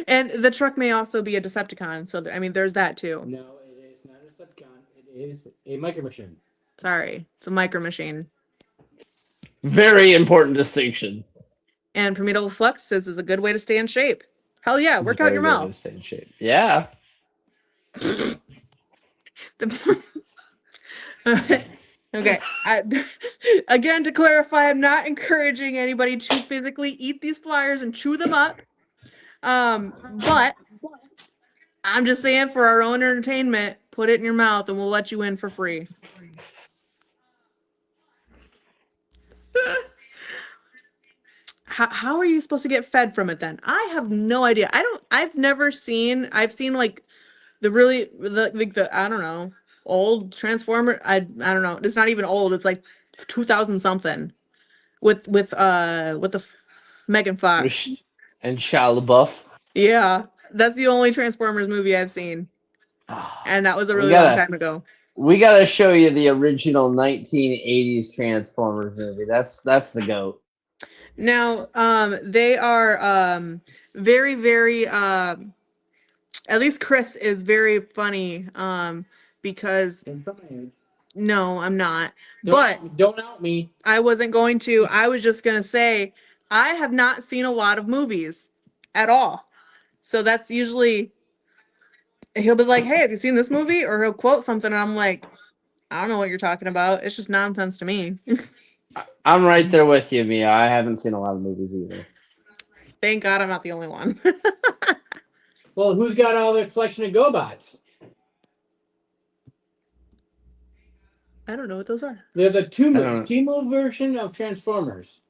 And the truck may also be a Decepticon, so I mean, there's that too. No, it is not a Decepticon. It is a micro machine. Sorry, it's a micro machine. Very important distinction. And Promitto Lux says is a good way to stay in shape. Hell yeah, work out your mouth. Stay in shape. Yeah. Okay. Again, to clarify, I'm not encouraging anybody to physically eat these flyers and chew them up. But I'm just saying, for our own entertainment, put it in your mouth and we'll let you in for free. How are you supposed to get fed from it then? I have no idea. I've seen like the I don't know, old Transformer. I don't know. It's not even old. It's like 2000 something with the Megan Fox and Shia LaBeouf. Yeah, that's the only Transformers movie I've seen. And that was a really long time ago. We gotta show you the original 1980s Transformers movie. That's the GOAT. Now, they are very, very. At least Chris is very funny. Because no, I'm not. Don't out me. I wasn't going to. I was just gonna say I have not seen a lot of movies at all. So that's usually he'll be like, "Hey, have you seen this movie?" Or he'll quote something, and I'm like, "I don't know what you're talking about. It's just nonsense to me." I'm right there with you, Mia. I haven't seen a lot of movies either. Thank God I'm not the only one. Well, who's got all their collection of GoBots? I don't know what those are. They're the T-Move version of Transformers.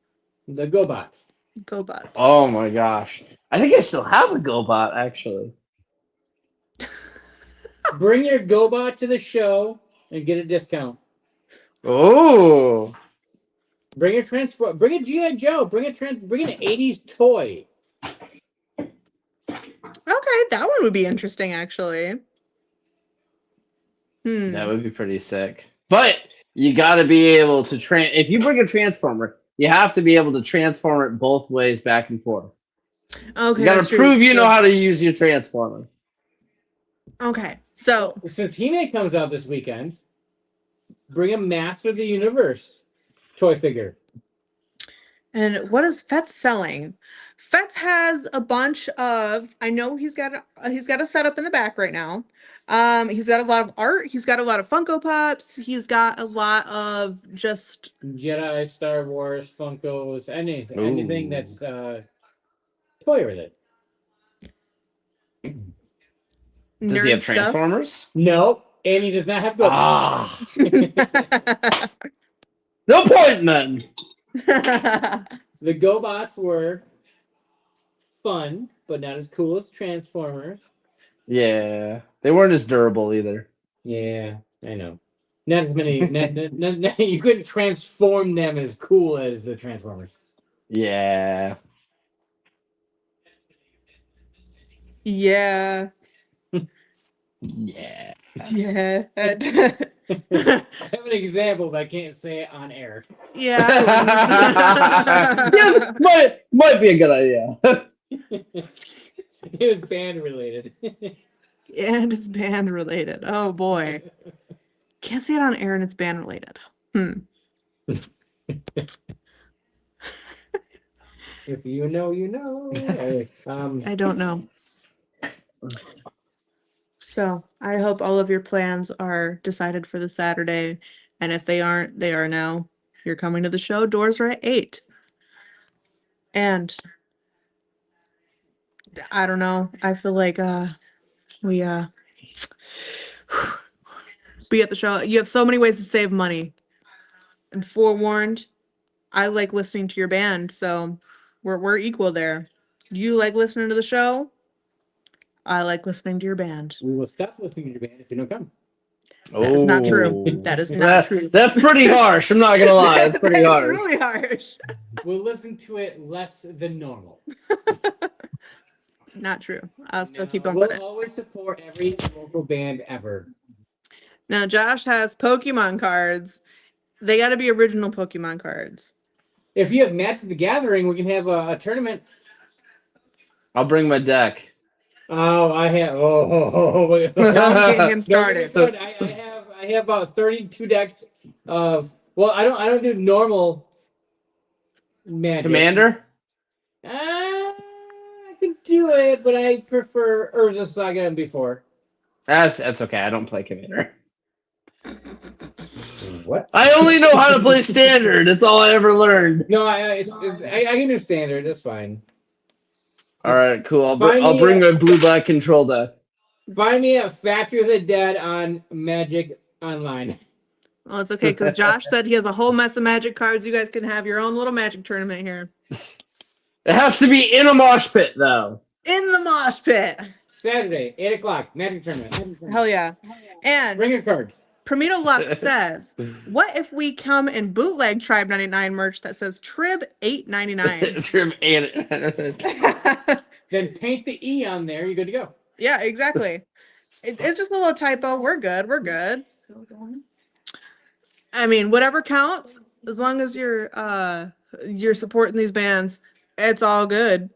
The GoBots. GoBots. Oh my gosh. I think I still have a GoBot, actually. Bring your GoBot to the show and get a discount. Oh. Bring a G.I. Joe. Bring an 80s toy. Okay, that one would be interesting, actually. That would be pretty sick. But you got to be able to if you bring a Transformer, you have to be able to transform it both ways, back and forth. Okay, you got to prove you know how to use your Transformer. Okay, so since He-Man comes out this weekend, bring a Master of the Universe toy figure. And what is Fet's selling? Fetz has a bunch of. I know he's got a setup in the back right now. He's got a lot of art. He's got a lot of Funko Pops. He's got a lot of just Jedi, Star Wars, Funkos, anything that's toy related. Does he have nerd stuff. Transformers? No, and he does not have GoBots. Ah. No point, then. The GoBots were fun, but not as cool as Transformers. Yeah, they weren't as durable either. Yeah, I know. Not as many. You couldn't transform them as cool as the Transformers. Yeah. Yeah. Yeah. Yeah. I have an example, but I can't say it on air. Yeah. Yeah, might be a good idea. It was band related. And it's band related. Oh boy. Can't say it on air and it's band related. If you know, you know. Anyways, I don't know. So I hope all of your plans are decided for the Saturday. And if they aren't, they are now. You're coming to the show. Doors are at 8. And I don't know. I feel like we be at the show. You have so many ways to save money. And forewarned, I like listening to your band, so we're equal there. You like listening to the show. I like listening to your band. We will stop listening to your band if you don't come. That is not true. That is not true. That's pretty harsh. I'm not gonna lie. It's pretty harsh. It's really harsh. We'll listen to it less than normal. Not true. I'll still keep on We'll with it. always support every local band ever. Now Josh has Pokemon cards. They got to be original Pokemon cards. If you have Magic the Gathering, we can have a tournament. I'll bring my deck. Oh, I have. Don't get him started. I have about 32 decks of. Well, I don't do normal Magic. Commander? I can do it, but I prefer Urza Saga and before. That's okay. I don't play Commander. What? I only know how to play Standard. That's all I ever learned. No, I can do Standard. That's fine. All right, cool. I'll bring my blue-black control deck. Find me at Factory of the Dead on Magic Online. Well, it's okay because Josh said he has a whole mess of Magic cards. You guys can have your own little Magic tournament here. It has to be in a mosh pit, though. In the mosh pit. Saturday, 8 o'clock, Magic Tournament. Hell yeah. And bring your cards. Promitto Lux says, what if we come and bootleg Tribe 99 merch that says Trib 899? Trib 899. Then paint the E on there. You're good to go. Yeah, exactly. It's just a little typo. We're good. We're good. I mean, whatever counts, as long as you're supporting these bands, it's all good.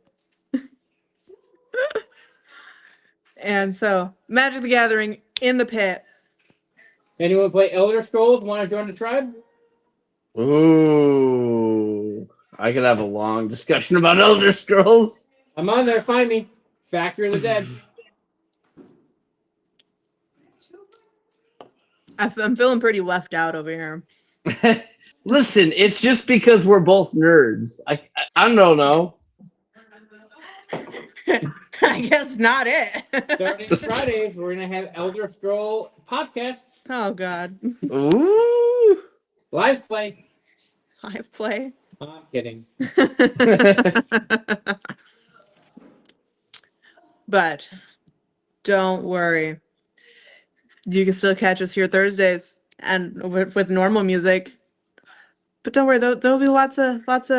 And so, Magic the Gathering in the pit. Anyone play Elder Scrolls? Want to join the tribe? Ooh, I could have a long discussion about Elder Scrolls. I'm on there. Find me. Factory of the Dead. I'm feeling pretty left out over here. Listen, it's just because we're both nerds. I don't know. I guess not it. Starting Fridays, we're going to have Elder Scroll podcasts. Oh, God. Ooh. Live play. Live play? Oh, I'm kidding. But don't worry. You can still catch us here Thursdays and with normal music. But don't worry, there'll be lots of talk.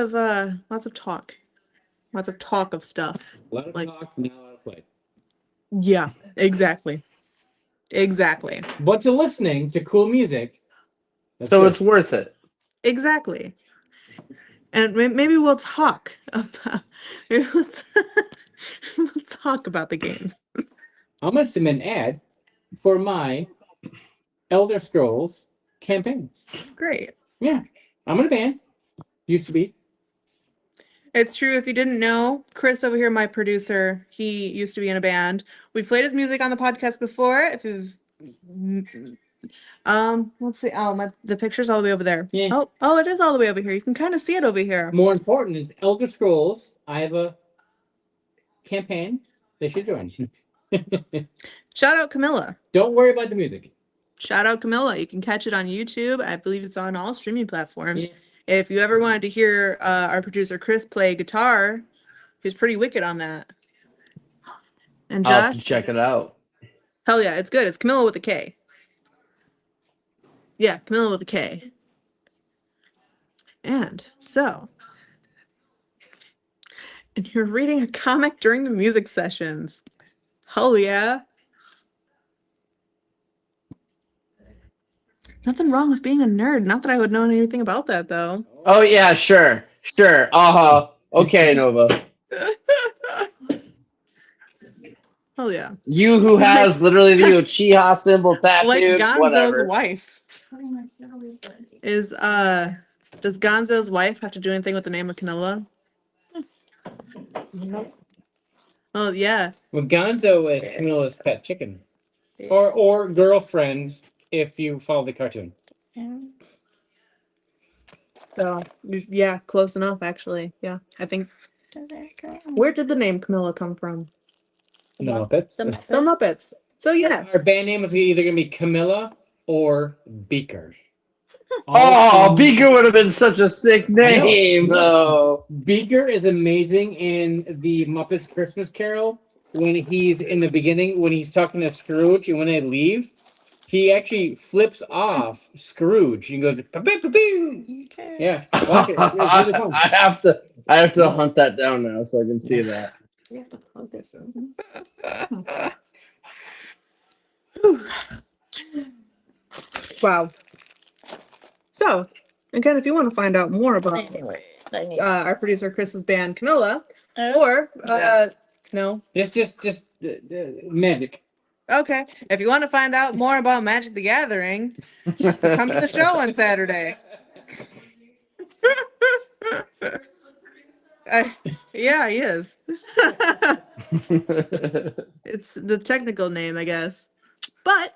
Lots of talk of stuff. A lot of talk, not a lot of play. Yeah, exactly. Exactly. But you're listening to cool music. So good. It's worth it. Exactly. And maybe we'll talk about we'll talk about the games. I'm going to submit an ad for my Elder Scrolls campaign. Great. Yeah. I'm in a band. Used to be. It's true. If you didn't know, Chris over here, my producer, he used to be in a band. We've played his music on the podcast before. If you've, let's see. Oh, the picture's all the way over there. Yeah. Oh, it is all the way over here. You can kind of see it over here. More important is Elder Scrolls. I have a campaign. They should join. Shout out Camilla. Don't worry about the music. Shout out Camilla. You can catch it on YouTube. I believe it's on all streaming platforms. Yeah. If you ever wanted to hear our producer Chris play guitar, he's pretty wicked on that. And I'll have Josh, to check it out. hell yeah, it's good. It's Camilla with a K. Yeah, Camilla with a K. And so, and you're reading a comic during the music sessions. Hell yeah. Nothing wrong with being a nerd. Not that I would know anything about that, though. Oh yeah, sure. Okay, Nova. Oh yeah. You who has literally the Uchiha symbol tattooed, Like Gonzo's whatever. wife. Does Gonzo's wife have to do anything with the name of Canelo? Oh yeah. Well, Gonzo is Camilla's pet chicken, or girlfriend if you follow the cartoon. So yeah, close enough actually. Yeah, I think. Where did the name Camilla come from? The Muppets. The Muppets. So yes. Our band name is either gonna be Camilla or Beaker. Oh, Beaker would have been such a sick name, though. Beaker is amazing in the Muppets Christmas Carol when he's in the beginning, when he's talking to Scrooge, and when they leave, he actually flips off Scrooge and goes, "Pew." Okay. Yeah, watch it. It's really fun. I have to hunt that down now so I can see that. Wow. So, again, if you want to find out more about our producer Chris's band Camilla, or no, just magic. Okay, if you want to find out more about Magic the Gathering, come to the show on Saturday. Yeah, he is. It's the technical name, I guess. But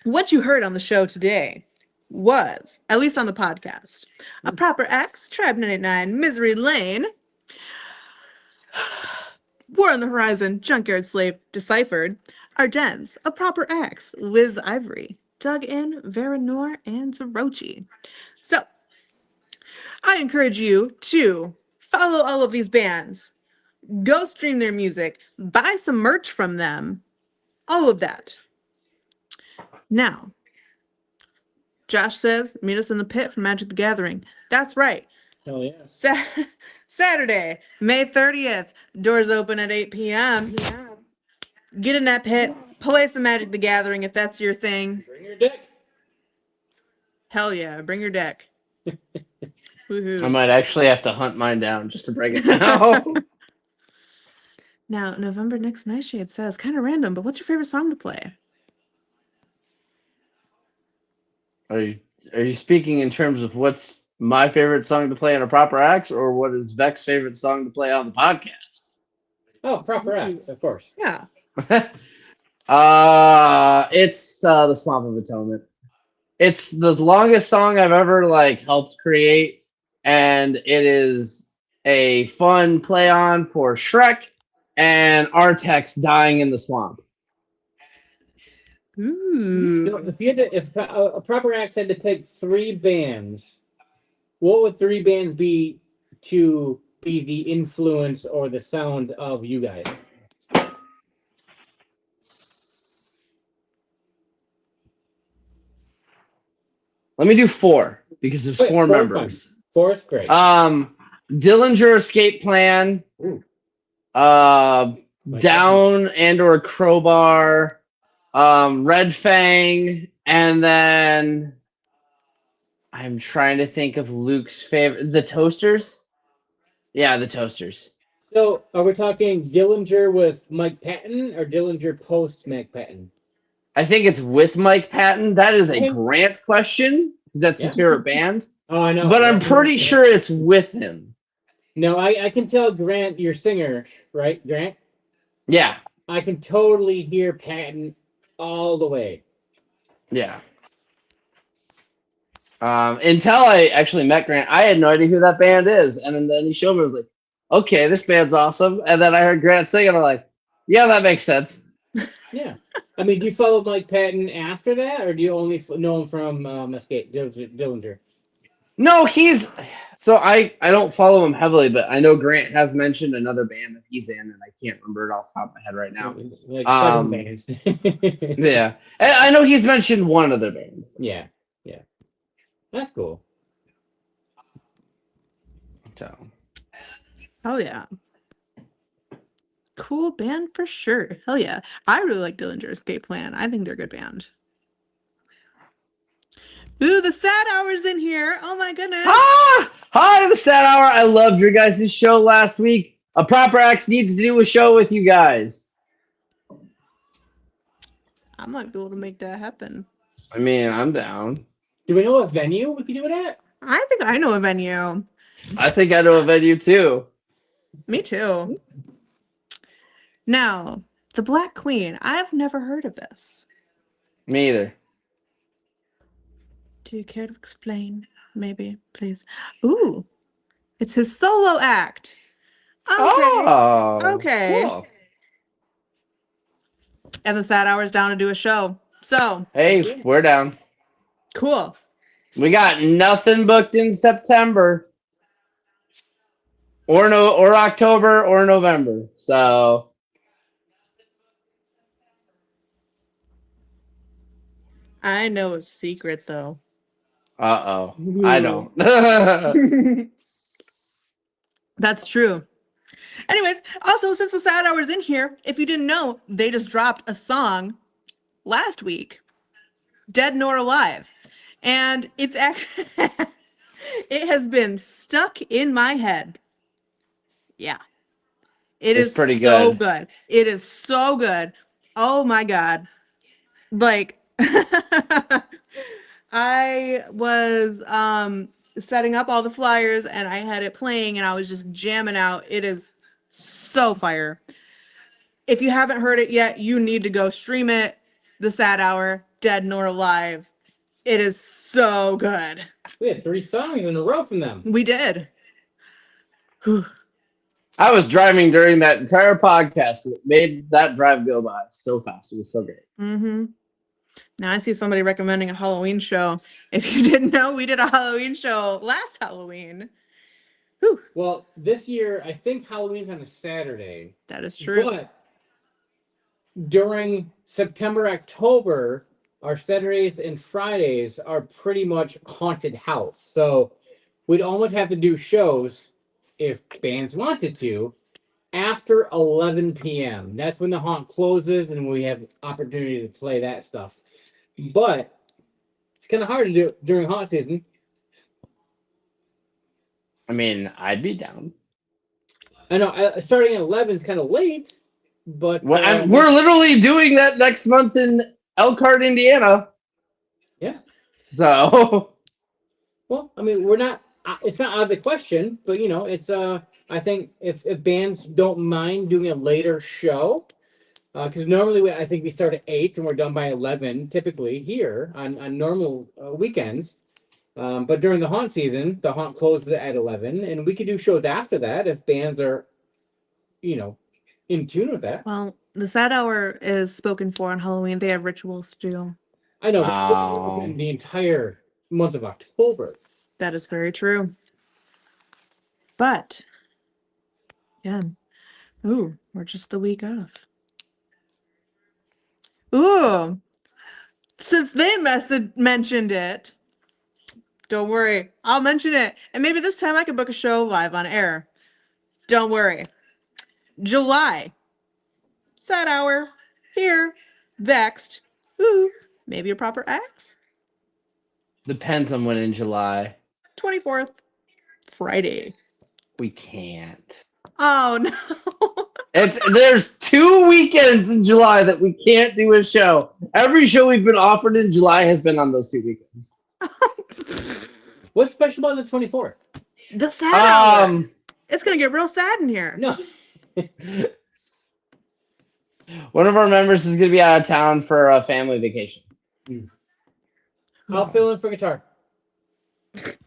what you heard on the show today was, at least on the podcast, A Proper X, Tribe 99, Misery Lane, War on the Horizon, Junkyard Slave, Decyphered, Ardennes, A Proper X, Liz Ivory, Dug In, Vera Noir, and Zarochi. So, I encourage you to follow all of these bands, go stream their music, buy some merch from them, all of that. Now, Josh says, meet us in the pit for Magic the Gathering. That's right. Hell yeah. Saturday, May 30th. Doors open at 8 p.m. Get in that pit. Play some Magic the Gathering if that's your thing. Bring your deck. Hell yeah. Bring your deck. Woohoo. I might actually have to hunt mine down just to break it down. Now, November Next Nightshade says, kind of random, but what's your favorite song to play? Are you speaking in terms of what's my favorite song to play on A Proper Axe, or what is Vex's favorite song to play on the podcast? Oh, Proper Axe, of course. Yeah. It's The Swamp of Atonement. It's the longest song I've ever helped create, and it is a fun play on for Shrek and Artex dying in the swamp. Ooh. So if a Proper Axe had to pick 3 bands, what would 3 bands be to be the influence or the sound of you guys? Let me do 4 because there's 4 members. 4 is great. Dillinger Escape Plan, Down and or Crowbar, Red Fang, and then I'm trying to think of Luke's favorite. The Toasters? Yeah, the Toasters. So, are we talking Dillinger with Mike Patton or Dillinger post Mike Patton? I think it's with Mike Patton. That is a Grant question. because that's his favorite band. Oh, I know. But I'm pretty sure it's with him. No, I can tell Grant, your singer, right, Grant? Yeah. I can totally hear Patton all the way. Yeah. Until I actually met Grant, I had no idea who that band is. And then he showed me, I was like, okay, this band's awesome. And then I heard Grant sing, and I'm like, yeah, that makes sense. Yeah. I mean, do you follow Mike Patton after that, or do you only know him from Escape, Dillinger? No, so I don't follow him heavily, but I know Grant has mentioned another band that he's in, and I can't remember it off the top of my head right now. Like 7 bands. Yeah. And I know he's mentioned one other band. Yeah. That's cool. So. Oh yeah. Cool band for sure. Hell yeah. I really like Dillinger Escape Plan. I think they're a good band. Ooh, the Sad Hour's in here. Oh my goodness. Hi, the Sad Hour. I loved your guys' show last week. A Proper Axe needs to do a show with you guys. I might be able to make that happen. I mean, I'm down. Do we know a venue we can do it at? I think I know a venue. I think I know a venue too. Me too. Now, the Black Queen. I've never heard of this. Me either. Do you care to explain? Maybe, please. Ooh, it's his solo act. Okay. Oh, okay. Cool. And the Sad Hour's down to do a show. So. Hey, we're down. Cool. We got nothing booked in September. Or October or November. So. I know a secret though. Uh-oh. I don't. That's true. Anyways, also, since the Sad Hour's in here, if you didn't know, they just dropped a song last week, Dead Nor Alive. And it's actually, it has been stuck in my head. Yeah. It's pretty so good. good. It is so good. Oh my God. Like, I was setting up all the flyers and I had it playing and I was just jamming out. It is so fire. If you haven't heard it yet, you need to go stream it. The Sad Hour, Dead Nor Alive. It is so good. We had 3 songs in a row from them. We did. I was driving during that entire podcast. It made that drive go by so fast. It was so great. Mm-hmm. Now I see somebody recommending a Halloween show. If you didn't know, we did a Halloween show last Halloween. Whew. Well, this year, I think Halloween's on a Saturday. That is true. But during September, October, our Saturdays and Fridays are pretty much haunted house. So we'd almost have to do shows, if bands wanted to, after 11 p.m. That's when the haunt closes and we have opportunity to play that stuff. But it's kind of hard to do during haunt season. I mean, I'd be down. I know, starting at 11 is kind of late, but... Well, we're literally doing that next month in Elkhart, Indiana. Yeah. So... Well, I mean, we're not... It's not out of the question, but, you know, it's... I think if bands don't mind doing a later show, because normally I think we start at 8 and we're done by 11, typically here on normal weekends. But during the haunt season, the haunt closes at 11, and we could do shows after that if bands are, you know, in tune with that. Well, the Sad Hour is spoken for on Halloween. They have rituals to do. I know, but the entire month of October. That is very true. But, again, ooh, we're just the week off. Ooh, since they mentioned it, don't worry, I'll mention it. And maybe this time I can book a show live on air. Don't worry. July, Sad Hour, here, Vexed. Ooh, maybe a Proper Axe. Depends on when in July. 24th, Friday. We can't. Oh no. There's 2 weekends in July that we can't do a show. Every show we've been offered in July has been on those 2 weekends. What's special about the 24th? The sad hour. It's gonna get real sad in here. No. One of our members is going to be out of town for a family vacation. I'll fill in for guitar.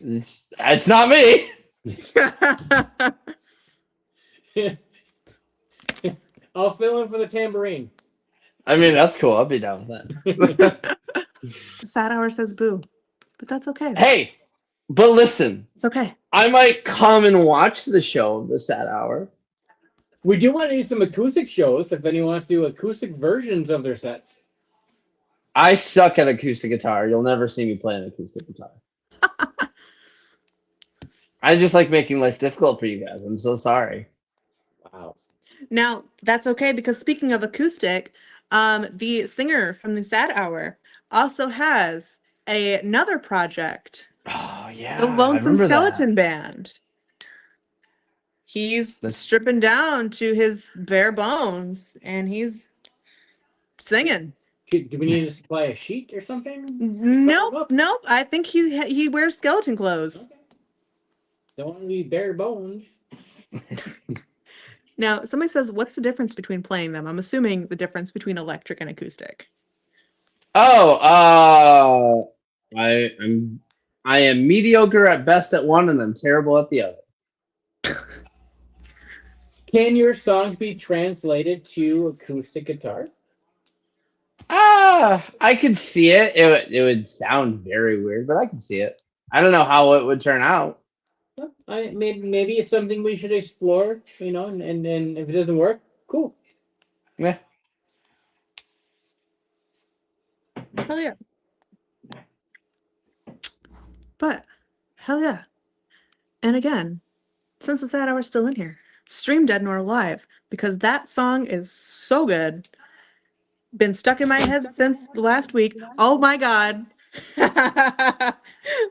It's not me. I'll fill in for the tambourine. I mean, that's cool. I'll be down with that. The sad hour says boo, but that's okay. Hey, but listen. It's okay. I might come and watch the show, the sad hour. We do want to do some acoustic shows if anyone wants to do acoustic versions of their sets. I suck at acoustic guitar. You'll never see me play an acoustic guitar. I just like making life difficult for you guys. I'm so sorry. Wow. Now, that's okay, because speaking of acoustic, the singer from the sad hour also has another project. Oh, yeah. The Lonesome Skeleton Band. He's stripping down to his bare bones, and he's singing. Do we need to supply a sheet or something? Nope. I think he wears skeleton clothes. Okay. Don't want to be bare bones. Now, somebody says, what's the difference between playing them? I'm assuming the difference between electric and acoustic. Oh, I am mediocre at best at one, and I'm terrible at the other. Can your songs be translated to acoustic guitar? I could see it. It would sound very weird, but I could see it. I don't know how it would turn out. Maybe it's something we should explore, and if it doesn't work, cool. Yeah. Hell yeah. But, hell yeah. And again, since the sad hour's still in here, stream Dead Nor Alive, because that song is so good. Been stuck in my head since last week. Oh my god. The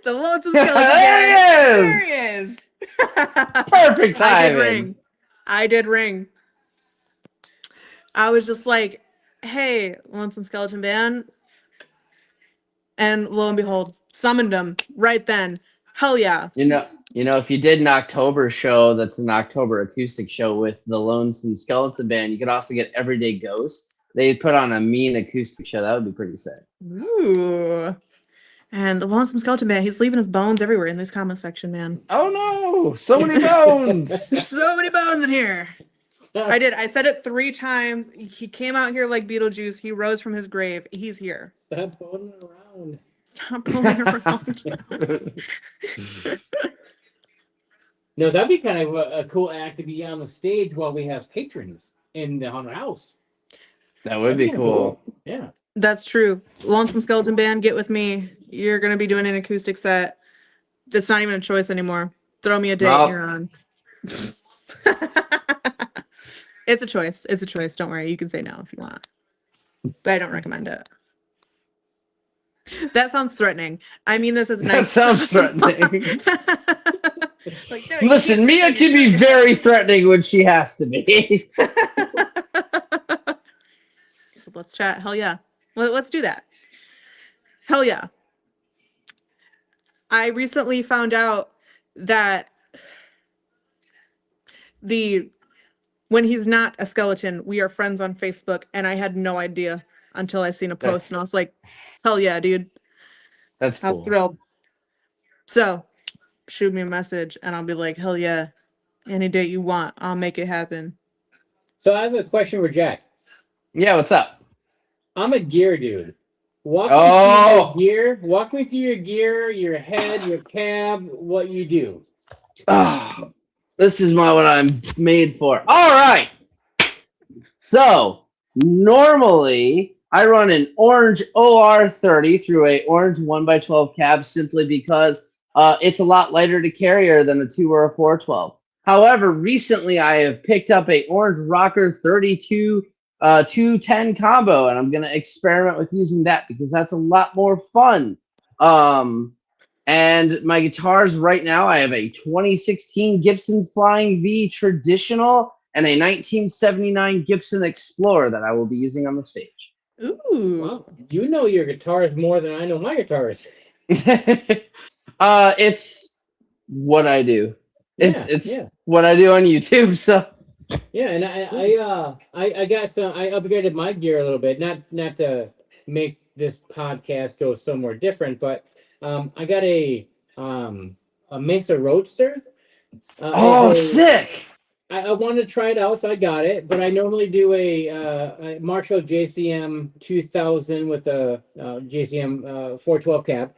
Lonesome Skeleton Band. There he is. Perfect timing. I did ring. I was just like, hey, Lonesome Skeleton Band. And lo and behold, summoned them right then. Hell yeah. You know, if you did an October show that's an October acoustic show with the Lonesome Skeleton Band, you could also get Everyday Ghost. They put on a mean acoustic show. That would be pretty sick. Ooh. And the Lonesome Skeleton Band, he's leaving his bones everywhere in this comment section, man. Oh no, so many bones. There's so many bones in here. I said it 3 times. He came out here like Beetlejuice. He rose from his grave. He's here. Stop pulling around. Stop pulling around. No, that'd be kind of a cool act to be on the stage while we have patrons in the haunted house. That would be cool. Yeah. That's true. Lonesome Skeleton Band, get with me. You're going to be doing an acoustic set. That's not even a choice anymore. Throw me a date and you're on. It's a choice. It's a choice. Don't worry. You can say no if you want. But I don't recommend it. That sounds threatening. I mean this is nice. That sounds threatening. Like, no, listen, Mia can be very threatening when she has to be. So let's chat. Hell yeah. Let's do that. Hell yeah. I recently found out that when he's not a skeleton, we are friends on Facebook, and I had no idea until I seen a post, and I was like, hell yeah, dude. That's cool. I was thrilled. So, shoot me a message, and I'll be like, hell yeah. Any date you want, I'll make it happen. So I have a question for Jack. Yeah, what's up? I'm a gear dude. Walk me through your gear, your head, your cab, what you do. This is what I'm made for. All right. So normally I run an orange OR30 through a orange 1x12 cab simply because it's a lot lighter to carry than a 2 or a 412. However, recently I have picked up a orange rocker 32 210 combo, and I'm going to experiment with using that because that's a lot more fun. And my guitars right now, I have a 2016 Gibson Flying V Traditional and a 1979 Gibson Explorer that I will be using on the stage. Ooh. Wow. You know your guitars more than I know my guitars. It's what I do. It's Yeah. what I do on YouTube. So Yeah, and I got some. I upgraded my gear a little bit, not to make this podcast go somewhere different, but I got a Mesa Roadster. Sick! I wanted to try it out, so I got it. But I normally do a Marshall JCM 2000 with a JCM 412 cap.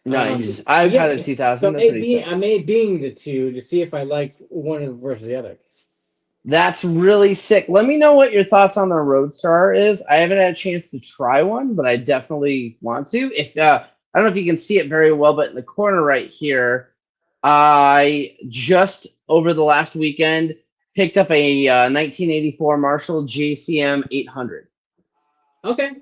Nice. I've had a 2000. So They're pretty sick. I'm A/Bing the two to see if I like one versus the other. That's really sick. Let me know what your thoughts on the Roadster is. I haven't had a chance to try one, but I definitely want to. If I don't know if you can see it very well, but in the corner right here, I just over the last weekend picked up a 1984 Marshall JCM 800. Okay.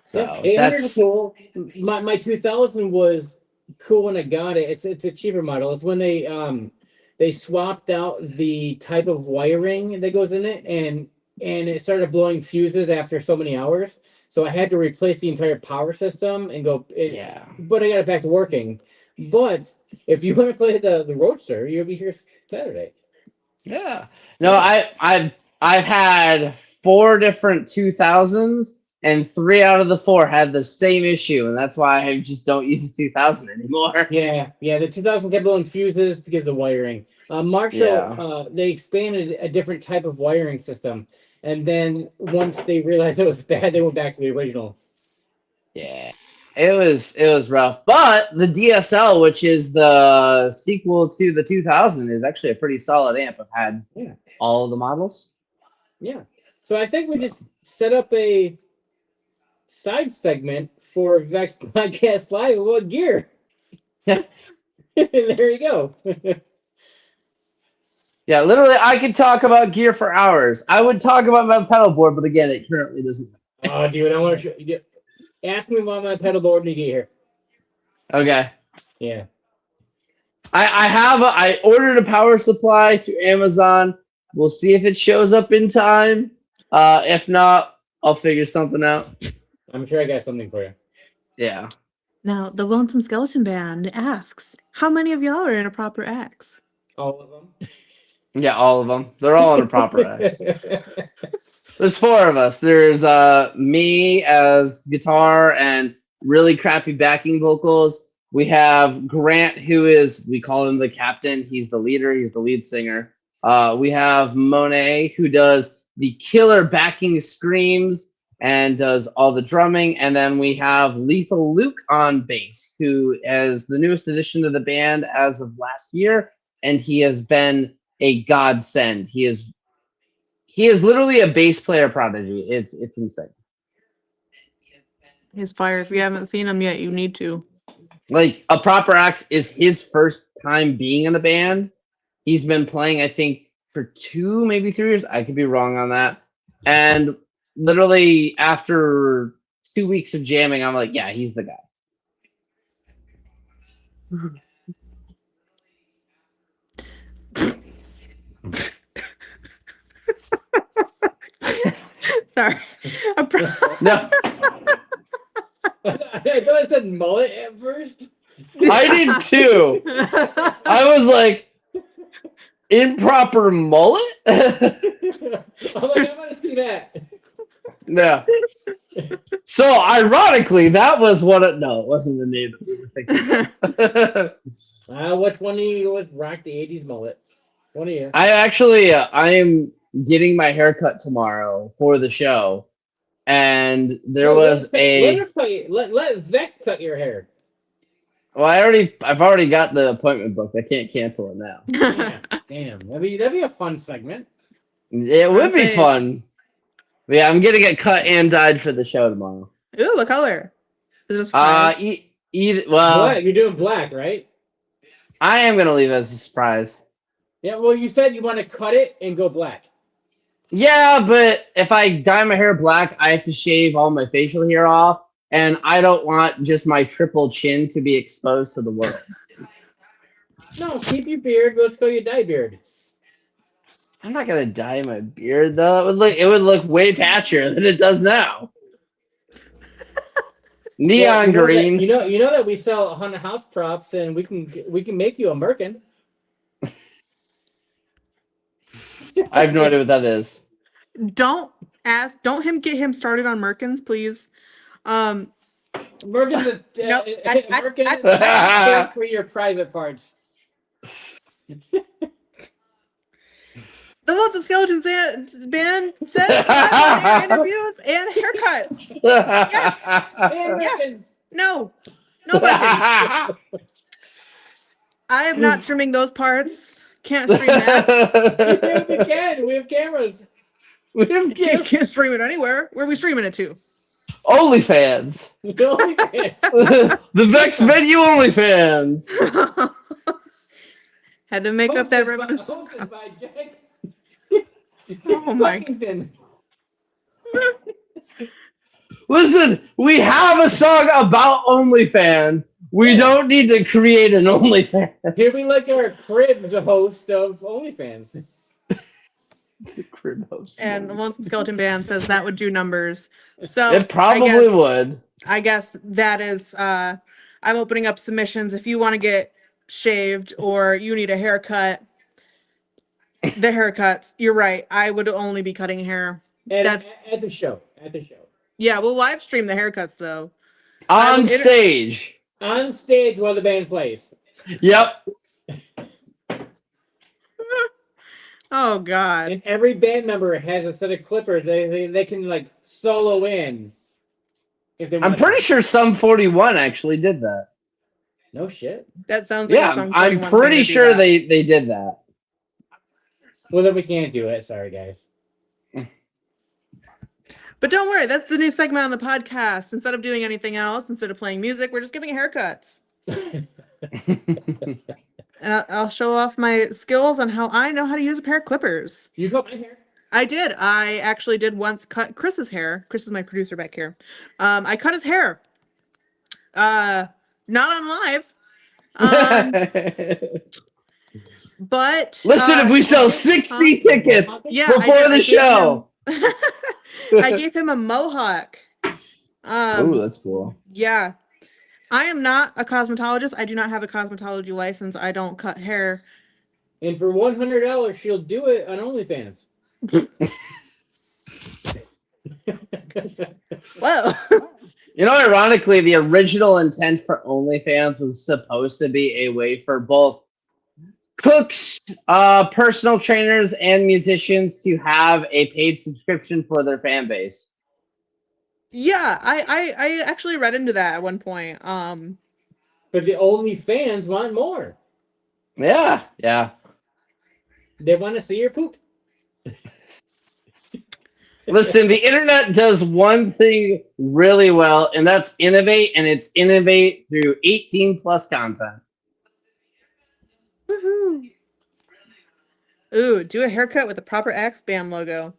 So yeah, 800 is cool. My 2000 was cool when I got it. It's a cheaper model. It's when they swapped out the type of wiring that goes in it, and it started blowing fuses after so many hours. So I had to replace the entire power system and go. But I got it back to working. But if you want to play the Roadster, you'll be here Saturday. Yeah. No, I've had 4 different 2000s, and 3 out of the 4 had the same issue, and that's why I just don't use the 2000 anymore. Yeah, the 2000 kept blowing fuses because of the wiring. Marshall, they expanded a different type of wiring system, and then once they realized it was bad, they went back to the original. Yeah, it was rough. But the DSL, which is the sequel to the 2000, is actually a pretty solid amp. I've had all of the models. Yeah, so I think we just set up a side segment for Vexed Podcast Live. What gear? Yeah. There you go. Yeah, literally, I could talk about gear for hours. I would talk about my pedal board, but again, it currently doesn't. Oh, dude, I want to show you. Ask me about my pedal board when you get here. Okay. Yeah. I ordered a power supply through Amazon. We'll see if it shows up in time. If not, I'll figure something out. I'm sure I got something for you. Yeah. Now, the Lonesome Skeleton Band asks, how many of y'all are in a proper X? All of them. Yeah, all of them. They're all in a proper X. There's 4 of us. There's me as guitar and really crappy backing vocals. We have Grant, who is, we call him the captain. He's the leader. He's the lead singer. We have Monet, who does the killer backing screams and does all the drumming. And then we have Lethal Luke on bass, who is the newest addition to the band as of last year. And he has been a godsend. He is literally a bass player prodigy. It's insane. He's fire. If you haven't seen him yet, you need to. Like, A Proper Axe is his first time being in the band. He's been playing, I think, for 2, maybe 3 years. I could be wrong on that. And literally after 2 weeks of jamming, I'm like, yeah, he's the guy. Sorry. No. I thought I said mullet at first. I did too. I was like, improper mullet? I'm like, I want to see that. Yeah. So ironically, that was what it. No, it wasn't the name that we were thinking. Which one of you was rock the 80s mullet? One of you. I actually, I am getting my haircut tomorrow for the show, and there was let Vex cut your hair. Well, I've already got the appointment booked. I can't cancel it now. Damn, that'd be a fun segment. It would be fun. But yeah, I'm gonna get cut and dyed for the show tomorrow. Ooh, what color? Is it a surprise? Black. You're doing black, right? I am gonna leave it as a surprise. Yeah, well, you said you want to cut it and go black. Yeah, but if I dye my hair black, I have to shave all my facial hair off, and I don't want just my triple chin to be exposed to the world. No, keep your beard. Let's go your dye beard. I'm not gonna dye my beard though. It would look way patchier than it does now. Neon you know green. That, you know that we sell haunted house props, and we can make you a merkin. I have no idea what that is. Don't get him started on Merkins, please. Merkins, No, Merkins for your private parts. The Lots of Skeletons Band says live on interviews and haircuts. Yes. And yeah. No Merkins. I am not trimming those parts. Can't stream that. We can. We have cameras. Can't stream it anywhere. Where are we streaming it to? OnlyFans. The Vexed venue OnlyFans. Had to make up that reference. Hosted by Jack. Oh my. Listen, we have a song about OnlyFans. We don't need to create an OnlyFans. Here we like our Cribs host of OnlyFans. The crib host. And the Lonesome Skeleton Band says that would do numbers. So It probably would. I guess that is I'm opening up submissions. If you want to get shaved or you need a haircut, the haircuts, you're right. I would only be cutting hair. That's at the show. At the show. Yeah, we'll live stream the haircuts though. On stage. On stage while the band plays. Yep. Oh God. And every band member has a set of clippers they can like solo in. If they I'm pretty sure Sum 41 actually did that. No shit. That sounds like Yeah, I'm pretty sure they did that. Well, then we can't do it. Sorry, guys. But don't worry, that's the new segment on the podcast. Instead of doing anything else, instead of playing music, we're just giving haircuts. And I'll show off my skills on how I know how to use a pair of clippers. You cut my hair? I did. I actually did once cut Chris's hair. Chris is my producer back here. I cut his hair. Not on live. But listen, if we sell 60 tickets before the show. I gave him a mohawk. Oh, that's cool. Yeah. I am not a cosmetologist. I do not have a cosmetology license. I don't cut hair. And for $100, she'll do it on OnlyFans. Whoa. You know, ironically, the original intent for OnlyFans was supposed to be a way for both cooks, personal trainers, and musicians to have a paid subscription for their fan base. Yeah, I actually read into that at one point. But the OnlyFans want more. Yeah. They want to see your poop. Listen, the internet does one thing really well, and that's innovate, and it's innovate through 18+ content. Woohoo! Ooh, do a haircut with a proper ArdennesBand logo.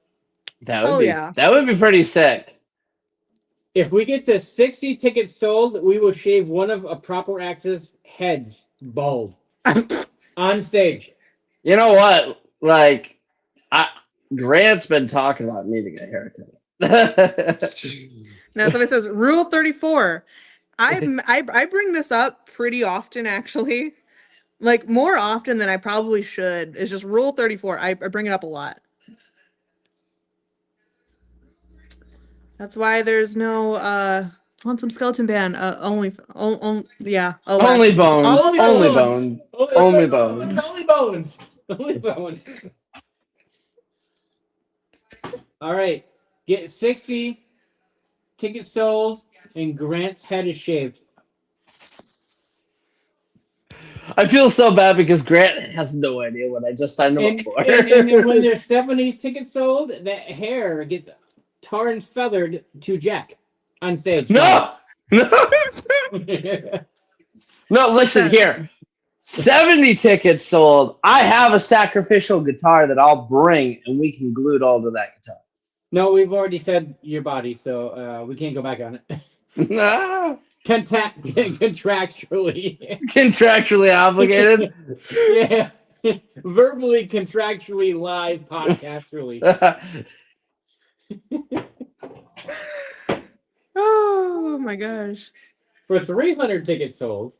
That would be pretty sick. If we get to 60 tickets sold, we will shave one of a Proper Axe's heads bald on stage. You know what? Like, Grant's been talking about needing a haircut. Now somebody says Rule 34. I bring this up pretty often, actually. Like more often than I probably should. It's just Rule 34. I bring it up a lot. That's why there's no Lonesome Skeleton Band. Only bones. Only bones. All right, get 60 tickets sold, and Grant's head is shaved. I feel so bad because Grant has no idea what I just signed him up for. And then when there's 70 tickets sold, that hair gets tar and feathered to Jack on stage. No, listen here. 70 tickets sold. I have a sacrificial guitar that I'll bring, and we can glue it all to that guitar. No, we've already said your body, so we can't go back on it. No. Contractually. Contractually obligated? Yeah. Verbally, contractually, live, podcasturally. Oh my gosh. For 300 tickets sold.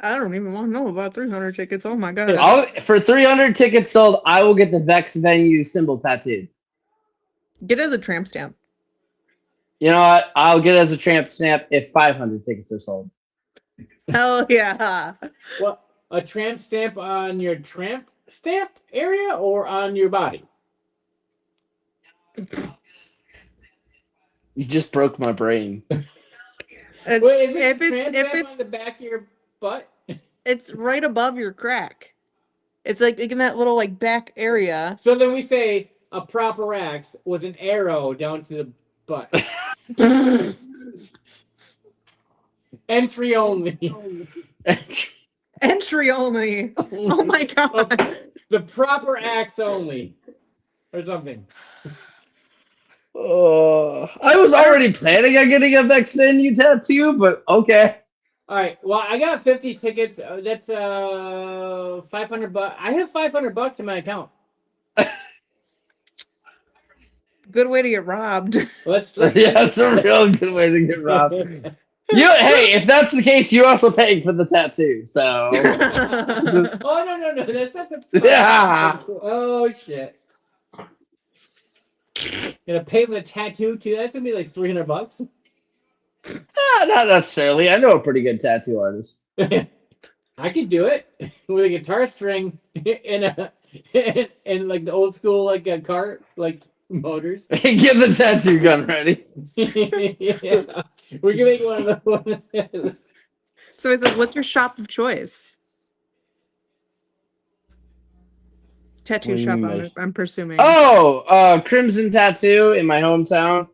I don't even want to know about 300 tickets. Oh my god. For 300 tickets sold, I will get the Vexed venue symbol tattooed. Get it as a tramp stamp. You know what? I'll get it as a tramp stamp if 500 tickets are sold. Hell yeah. What? A tramp stamp on your tramp stamp area or on your body? You just broke my brain. Wait, is it if it's on the back of your butt? It's right above your crack. It's like in that little like back area. So then we say a proper axe with an arrow down to the butt. Entry only. Entry only. Oh my god. The proper axe only. Or something. I was already planning on getting a Vexed venue tattoo, but okay. All right. Well, I got 50 tickets. That's $500. I have $500 in my account. Good way to get robbed. Let's yeah, it's a real good way to get robbed. Hey, if that's the case, you're also paying for the tattoo. So. Oh no! That's not the. Yeah. Oh shit. Gonna pay for the tattoo too? That's gonna be like $300. Not necessarily. I know a pretty good tattoo artist. I could do it with a guitar string and like the old school like a cart like motors. Get the tattoo gun ready. Yeah. We can make one of those. So it says, what's your shop of choice? Tattoo shop, I'm presuming. Oh, Crimson Tattoo in my hometown.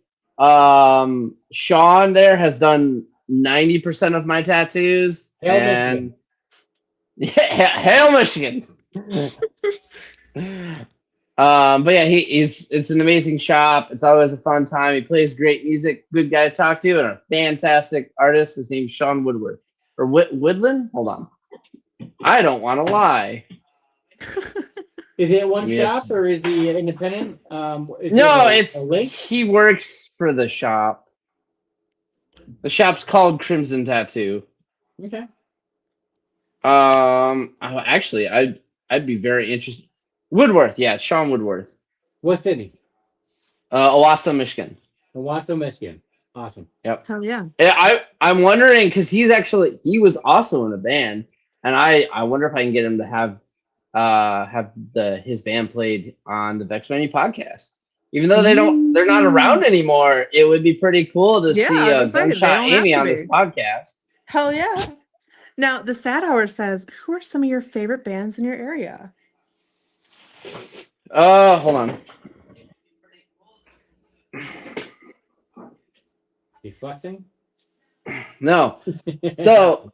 Sean there has done 90% of my tattoos. Hail Michigan. Yeah, Hail Michigan. But yeah, it's an amazing shop. It's always a fun time. He plays great music, good guy to talk to, and a fantastic artist. His name's Sean Woodward. Or Woodland? Hold on. I don't want to lie. Is it one shop or is he independent? He works for the shop. The shop's called Crimson Tattoo. Okay. Actually, I'd be very interested. Woodworth, yeah, Sean Woodworth. What city? Owasso, Michigan. Owasso, Michigan. Awesome. Yep. Hell yeah. I'm wondering because he was also in a band, and I wonder if I can get him to have his band played on the Vexed Venue podcast. Even though they're not around anymore, it would be pretty cool to see Gunshot Amy on this podcast. Hell yeah. Now, the Sad Hour says, who are some of your favorite bands in your area? Hold on. You flexing? No. So,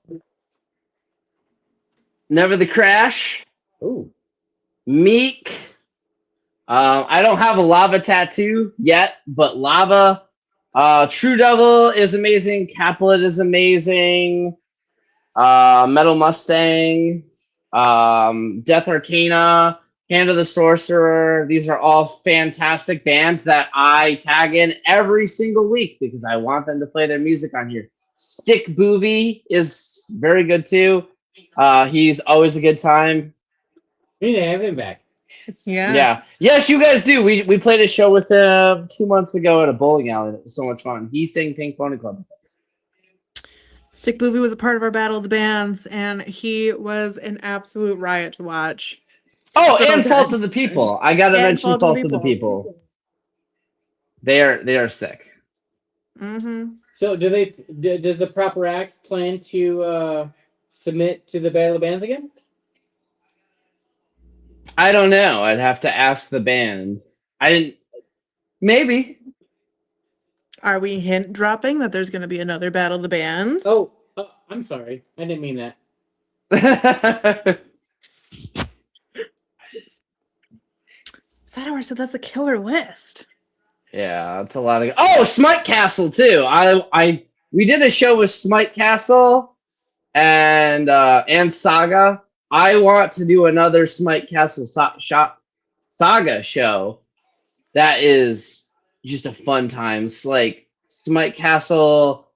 Never the Crash. Ooh. Meek. I don't have a Lava tattoo yet, but Lava. True Devil is amazing. Capulet is amazing. Metal Mustang. Death Arcana. Hand of the Sorcerer. These are all fantastic bands that I tag in every single week because I want them to play their music on here. Stick Boovie is very good too. He's always a good time. We need to have him back. Yeah. Yeah. Yes, you guys do. We played a show with him 2 months ago at a bowling alley. It was so much fun. He sang Pink Pony Club with us. Stick Boovie was a part of our Battle of the Bands, and he was an absolute riot to watch. Oh, So and good. Fault of the People. I gotta mention Fault of the People. They are sick. Mm-hmm. So does the Proper Acts plan to submit to the Battle of Bands again? I don't know. I'd have to ask the band. Maybe. Are we hint dropping that there's going to be another Battle of the Bands? Oh, I'm sorry. I didn't mean that. Sadowar said that's a killer list. Yeah, it's a lot of. Smite Castle too. We did a show with Smite Castle and Saga. I want to do another Smite Castle Saga show. That is just a fun time. It's like Smite Castle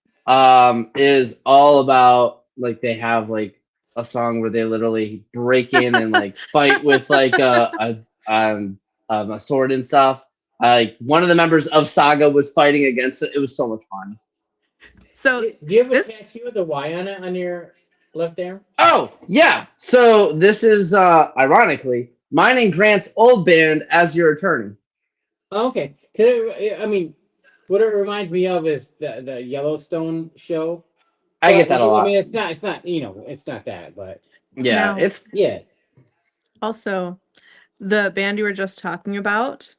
is all about like they have like a song where they literally break in and like fight with like a sword and stuff. Like one of the members of Saga was fighting against it. It was so much fun. So do you have a tattoo with a Y on it on your left arm? Oh yeah. So this is ironically mine and Grant's old band as your attorney. Oh, okay. 'Cause I mean, what it reminds me of is the Yellowstone show. I get that a lot. I mean, it's not it's not that, but yeah, Now- it's yeah. Also, the band you were just talking about,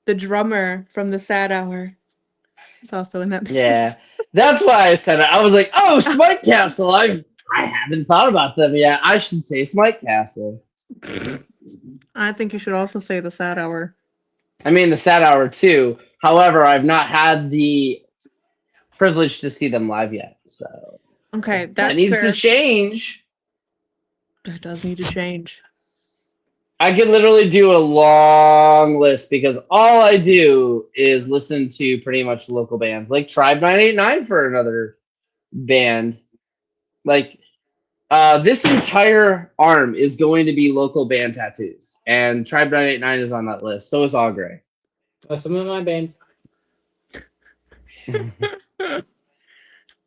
the drummer from the Sad Hour is also in that band. Yeah, that's why I said it. I was like, oh, Smite Castle. I haven't thought about them yet. I should say Smite Castle. I think you should also say the Sad Hour. I mean, the Sad Hour too. However, I've not had the privilege to see them live yet. So Okay, that's that needs fair. to change. That does need to change. I could literally do a long list because all I do is listen to pretty much local bands, like Tribe 989 for another band. Like this entire arm is going to be local band tattoos, and Tribe 989 is on that list. So is All Gray. Some of my bands.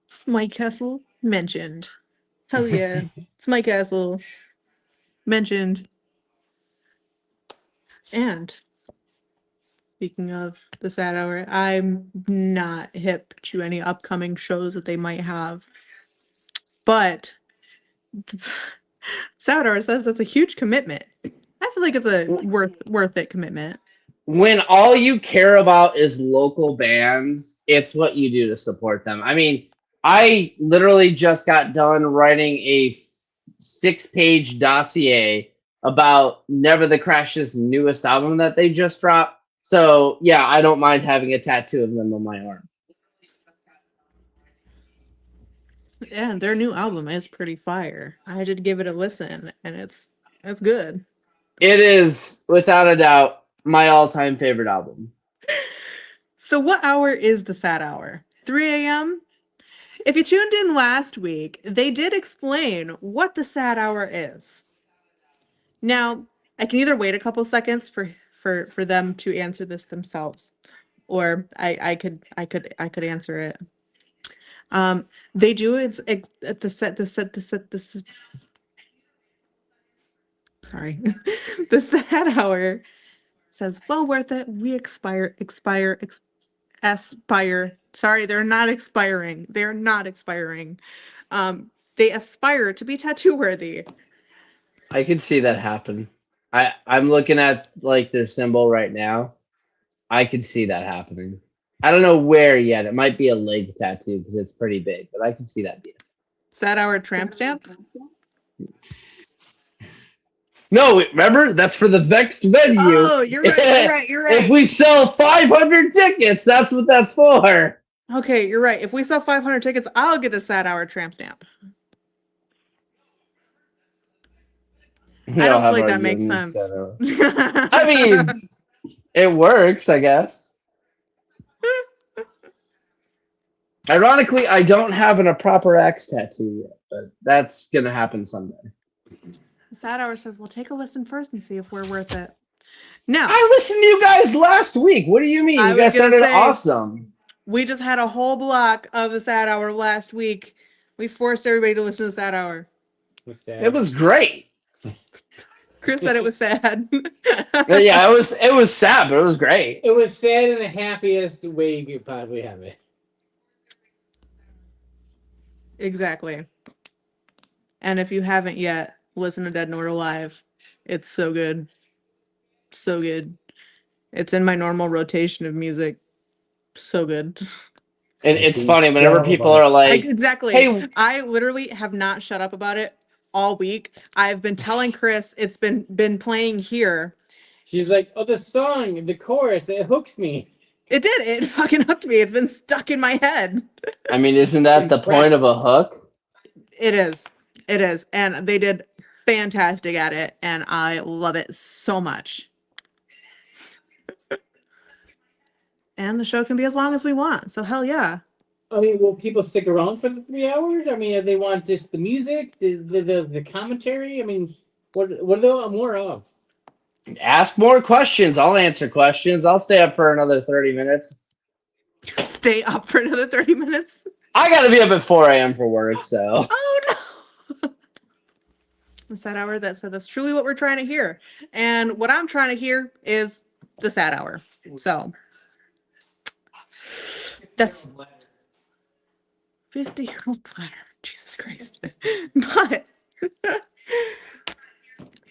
Smite Castle mentioned. Hell yeah. Smite Castle mentioned. And speaking of the Sad Hour, I'm not hip to any upcoming shows that they might have. But Sad Hour says that's a huge commitment. I feel like it's a worth it commitment. When all you care about is local bands, it's what you do to support them. I mean, I literally just got done writing a 6-page dossier about Never the Crash's newest album that they just dropped. So yeah, I don't mind having a tattoo of them on my arm. Yeah, their new album is pretty fire. I did give it a listen, and it's good. It is, without a doubt, my all-time favorite album. So what hour is the Sad Hour? 3 a.m.? If you tuned in last week, they did explain what the Sad Hour is. Now, I can either wait a couple seconds for them to answer this themselves, or I could answer it. They do it's sorry. The Sad Hour says, well worth it. We aspire. Sorry, they're not expiring. They're not expiring. They aspire to be tattoo worthy. I could see that happen. I'm looking at like their symbol right now. I could see that happening. I don't know where yet. It might be a leg tattoo because it's pretty big, but I can see that being. Sad Hour tramp stamp? No, remember? That's for the Vexed venue. Oh, you're right. If we sell 500 tickets, that's what that's for. Okay, you're right. If we sell 500 tickets, I'll get a Sad Hour tramp stamp. I don't feel like that makes sense. I mean, it works, I guess. Ironically, I don't have a proper axe tattoo yet, but that's gonna happen someday. Sad Hour says, "We'll take a listen first and see if we're worth it." Now, I listened to you guys last week. What do you mean? You guys sounded awesome. We just had a whole block of the Sad Hour last week. We forced everybody to listen to the Sad Hour. It was great. Chris said it was sad. Yeah, it was sad, but it was great. It was sad in the happiest way you could possibly have it. Exactly. And if you haven't yet, listen to Dead Nor Alive. It's so good. So good. It's in my normal rotation of music. So good. And it's funny whenever people are like, exactly. Hey, I literally have not shut up about it all week. I've been telling Chris it's been playing here. She's like, oh, the song, the chorus, it hooks me. It did. It fucking hooked me. It's been stuck in my head. I mean, isn't that the point of a hook? It is. It is. And they did fantastic at it. And I love it so much. And the show can be as long as we want. So hell yeah. I mean, will people stick around for the 3 hours? I mean, if they want just the music, the commentary. I mean, what do they want more of? Ask more questions. I'll answer questions. I'll stay up for another 30 minutes. Stay up for another 30 minutes? I gotta be up at 4 a.m. for work, so. Oh no! The sad hour that said that's truly what we're trying to hear. And what I'm trying to hear is the sad hour. So that's 50-year-old platter. Jesus Christ. But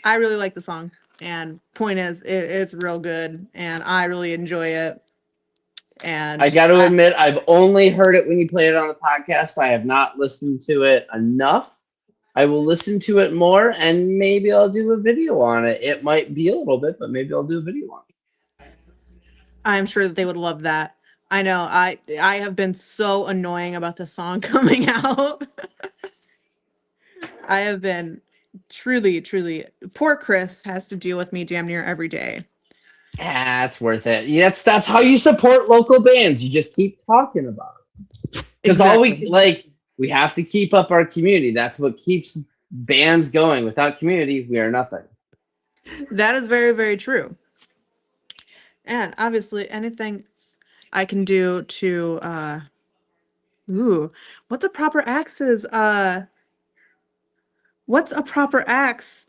I really like the song. And point is, it's real good. And I really enjoy it. And I got to admit, I've only heard it when you play it on the podcast. I have not listened to it enough. I will listen to it more, and maybe I'll do a video on it. It might be a little bit, but maybe I'll do a video on it. I'm sure that they would love that. I know. I have been so annoying about the song coming out. I have been truly. Poor Chris has to deal with me damn near every day. That's worth it. Yeah, that's how you support local bands. You just keep talking about it. Because all we have to keep up our community. That's what keeps bands going. Without community, we are nothing. That is very, very true. And obviously anything I can do to what's a proper axe's what's a proper axe?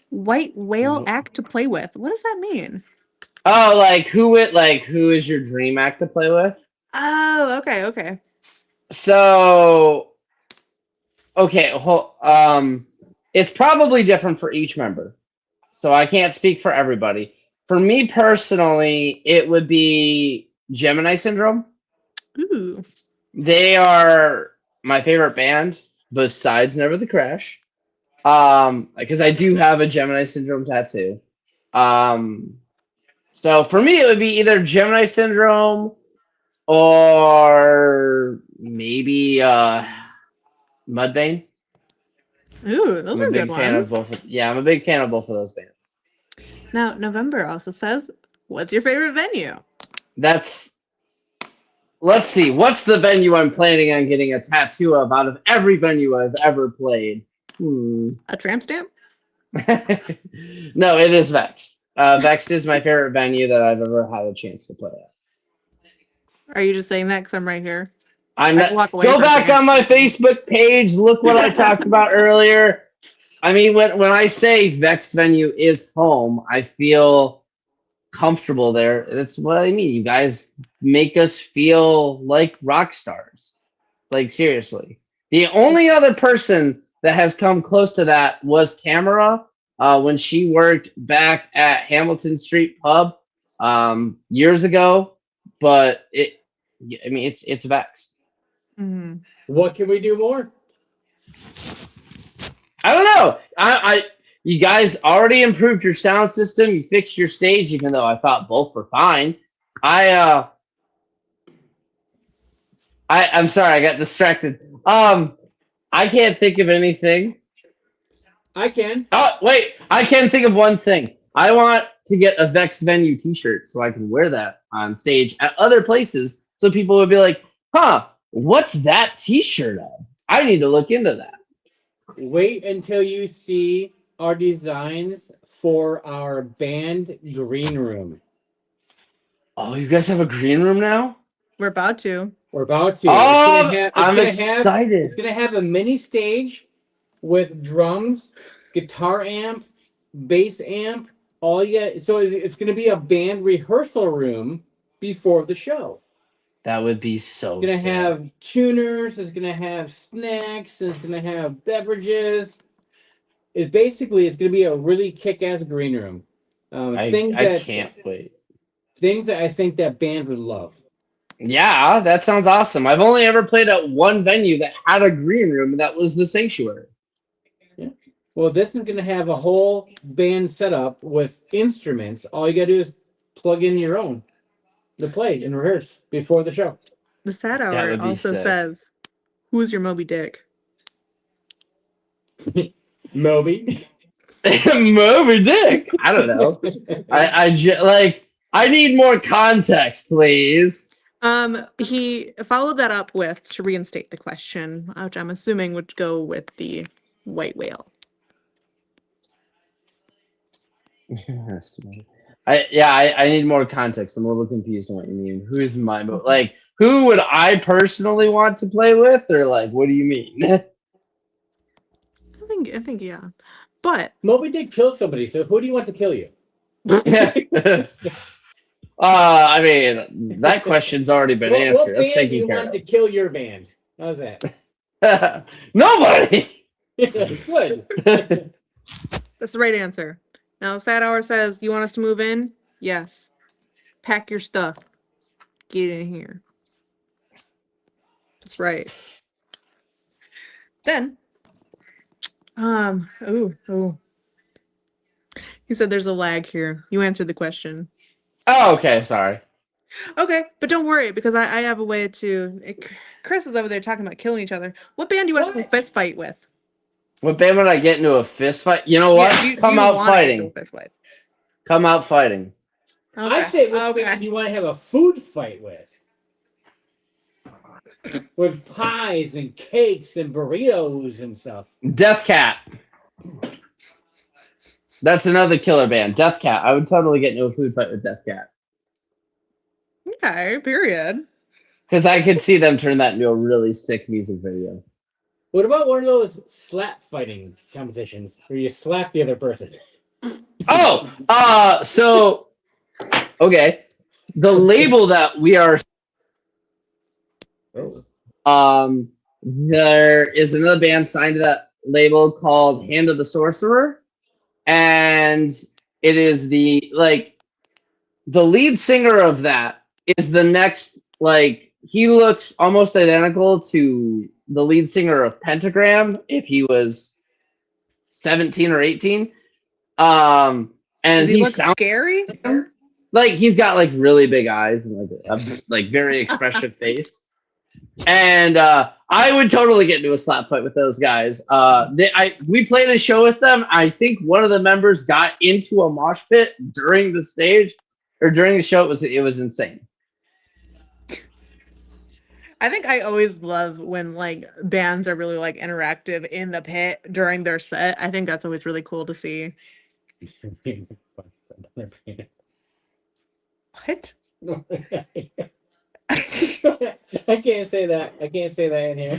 White whale act to play with. What does that mean? Oh, who is your dream act to play with? Oh, okay. So, okay, it's probably different for each member. So I can't speak for everybody. For me personally, it would be Gemini Syndrome. Ooh. They are my favorite band, besides Never the Crash. Because I do have a Gemini Syndrome tattoo. So for me, it would be either Gemini Syndrome or maybe Mudvayne. Ooh, those are good ones. I'm a big fan of both of those bands. Now, November also says, what's your favorite venue? Let's see, what's the venue I'm planning on getting a tattoo of out of every venue I've ever played? A tramp stamp? No, it is Vexed. Vexed is my favorite venue that I've ever had a chance to play at. Are you just saying that because I'm right here? Go back on my Facebook page. Look what I talked about earlier. I mean, when I say Vexed venue is home, I feel comfortable there. That's what I mean. You guys make us feel like rock stars. Like, seriously. The only other person that has come close to that was Tamara when she worked back at Hamilton Street Pub years ago. But it's Vexed. Mm-hmm. What can we do more? I don't know. You guys already improved your sound system. You fixed your stage, even though I thought both were fine. I'm sorry, I got distracted. I can't think of anything. I can. Oh, wait. I can think of one thing. I want to get a Vex venue t-shirt so I can wear that on stage at other places so people would be like, huh, what's that t-shirt of? I need to look into that. Wait until you see our designs for our band green room. Oh, you guys have a green room now? We're about to. Oh, I'm excited. It's going to have a mini stage with drums, guitar amp, bass amp. So it's going to be a band rehearsal room before the show. That would be so It's going to have tuners. It's going to have snacks. It's going to have beverages. It's going to be a really kick-ass green room. I can't wait. Things that I think that band would love. Yeah, that sounds awesome. I've only ever played at one venue that had a green room, and that was the Sanctuary. Yeah. Well, this is going to have a whole band setup with instruments. All you got to do is plug in your own to play and rehearse before the show. The sad hour also says, who's your Moby Dick? Moby? Moby Dick? I don't know. I need more context, please. He followed that up with to reinstate the question, which I'm assuming would go with the white whale. I need more context. I'm a little confused on what you mean. Who's my like? Who would I personally want to play with, or like, what do you mean? I think, yeah. But Moby did kill somebody, so who do you want to kill you? I mean, that question's already been answered. That's What band do taken you care want of. to kill your band? How's that? Nobody. Good. That's the right answer. Now, Sad Hour says, "You want us to move in?" Yes. Pack your stuff. Get in here. That's right. Then, ooh. He said there's a lag here. You answered the question. Oh, okay. Sorry. Okay, but don't worry because I have a way to. Chris is over there talking about killing each other. What band do you want to have a fist fight with? What band would I get into a fist fight? You know what? Come out fighting. Come out fighting. Okay. I say which band you want to have a food fight with. With pies and cakes and burritos and stuff. Death Cat. That's another killer band. Death Cat. I would totally get into a food fight with Death Cat. Okay, period. Because I could see them turn that into a really sick music video. What about one of those slap fighting competitions where you slap the other person? So okay. The label that we are there is another band signed to that label called Hand of the Sorcerer, and it is the lead singer of that is the next, like, he looks almost identical to the lead singer of Pentagram if he was 17 or 18. And Does he look sounds scary? like he's got like really big eyes and like very expressive face. And I would totally get into a slap fight with those guys. We played a show with them. I think one of the members got into a mosh pit during the stage or during the show. It was insane. I think I always love when like bands are really like interactive in the pit during their set. I think that's always really cool to see. What? I can't say that. I can't say that in here.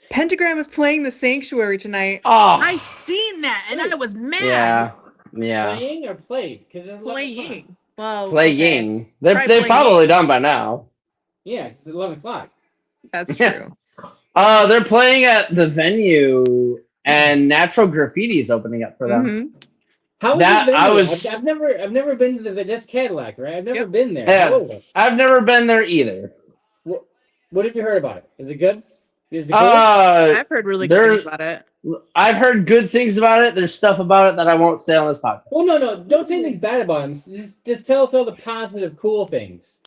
Pentagram is playing the Sanctuary tonight. Oh. I seen that and I was mad. Yeah. Playing or played? Playing. Well, playing. Okay. They're probably done by now. Yeah, it's 11 o'clock. That's true. They're playing at the venue, and Natural Graffiti is opening up for them. Mm-hmm. How that was I was. I've never been to that's Cadillac, right? I've never been there. Yeah, I've never been there either. What have you heard about it? Is it good? Is it good? I've heard really good things about it. I've heard good things about it. There's stuff about it that I won't say on this podcast. Well, no, don't say anything bad about them. Just tell us all the positive, cool things.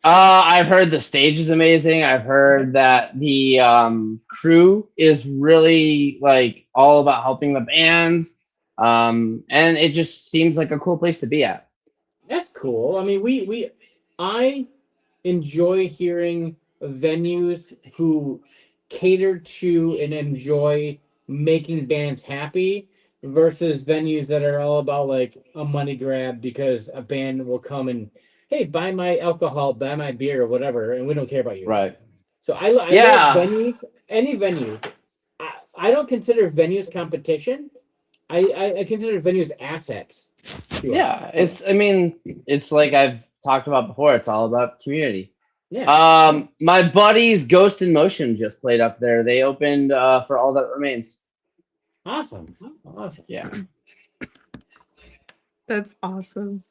I've heard the stage is amazing. I've heard that the crew is really like all about helping the bands. And it just seems like a cool place to be at. That's cool. I mean, I enjoy hearing venues who cater to and enjoy making bands happy versus venues that are all about like a money grab because a band will come and, hey, buy my alcohol, buy my beer or whatever, and we don't care about you. Right. So I love venues, any venue. I don't consider venues competition. I consider venues assets. Yeah, it's like I've talked about before. It's all about community. Yeah. My buddies Ghost in Motion just played up there. They opened for All That Remains. Awesome. Yeah. That's awesome.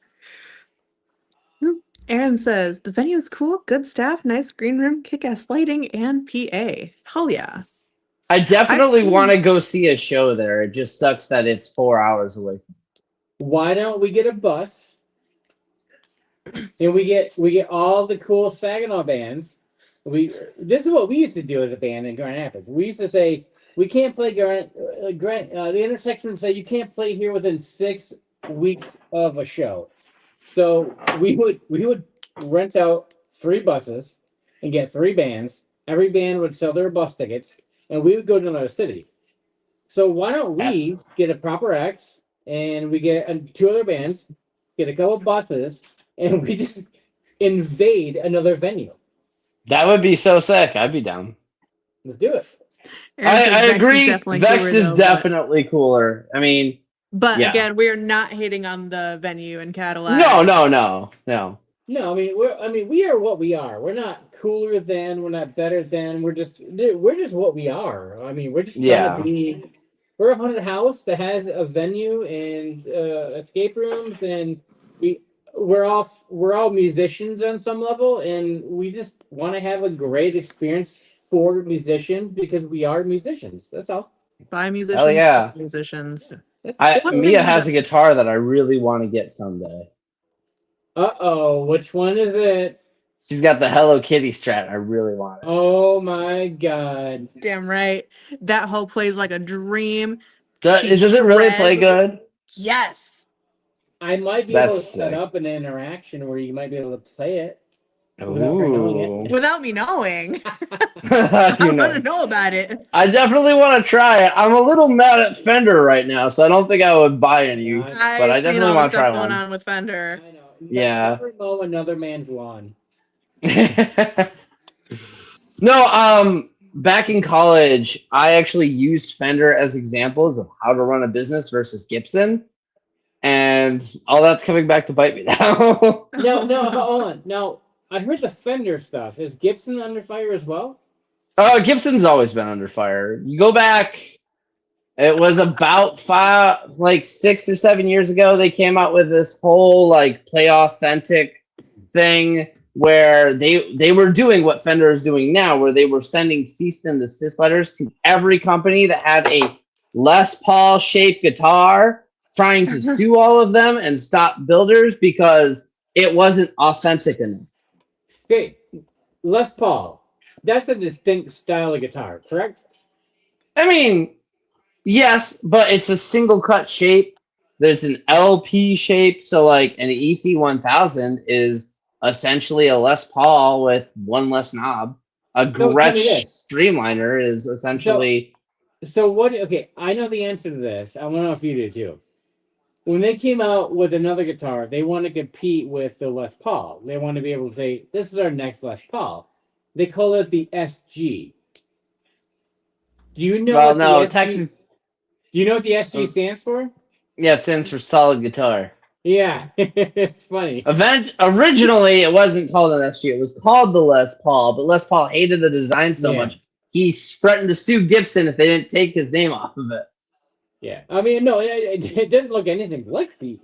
Aaron says the venue is cool, good staff, nice green room, kick-ass lighting, and PA. Hell yeah. I definitely want to go see a show there. It just sucks that it's 4 hours away. Why don't we get a bus? And we get all the cool Saginaw bands. This is what we used to do as a band in Grand Rapids. We used to say we can't play the intersection would say you can't play here within 6 weeks of a show. So we would rent out 3 buses and get 3 bands. Every band would sell their bus tickets, and we would go to another city. So why don't we get a proper X and we get 2 other bands, get a couple buses, and we just invade another venue? That would be so sick. I'd be down. Let's do it. I agree. Vexed is cooler, definitely cooler. I mean, but yeah. again, we're not hating on the venue in Cadillac. No. No, I mean, we are what we are. We're not cooler than. We're not better than. We're just what we are. I mean, we're just trying to be. We're a haunted house that has a venue and escape rooms, and we're all musicians on some level, and we just want to have a great experience for musicians because we are musicians. That's all. By musicians. Hell yeah. Musicians. Mia has a guitar that I really want to get someday. Which one is it? She's got the Hello Kitty Strat. I really want it. Oh my god. Damn right. That hoe plays like a dream. Does it really play good? Yes. I might be able to set up an interaction where you might be able to play it. Without me knowing. I want to know about it. I definitely want to try it. I'm a little mad at Fender right now, so I don't think I would buy any. But I definitely want to try one. Going on with Fender. I know. Yeah. Never mow another man's lawn. No, back in college, I actually used Fender as examples of how to run a business versus Gibson. And all that's coming back to bite me now. No, hold on. Now, I heard the Fender stuff. Is Gibson under fire as well? Gibson's always been under fire. You go back, it was about 6 or 7 years ago, they came out with this whole play authentic thing where they were doing what Fender is doing now, where they were sending cease and desist letters to every company that had a Les Paul shaped guitar, trying to sue all of them and stop builders because it wasn't authentic enough. Okay, Les Paul. That's a distinct style of guitar, correct? I mean, yes, but it's a single cut shape. There's an LP shape, so an EC1000 is essentially a Les Paul with one less knob. A Gretsch Streamliner is essentially. So what? Okay, I know the answer to this. I want to know if you do too. When they came out with another guitar, they want to compete with the Les Paul. They want to be able to say, "This is our next Les Paul." They call it the SG. Do you know? Well, no, technically. Do you know what the SG stands for? Yeah, it stands for solid guitar. Yeah, it's funny. Originally, it wasn't called an SG. It was called the Les Paul, but Les Paul hated the design so much, he threatened to sue Gibson if they didn't take his name off of it. Yeah, I mean, no, it doesn't look anything like the.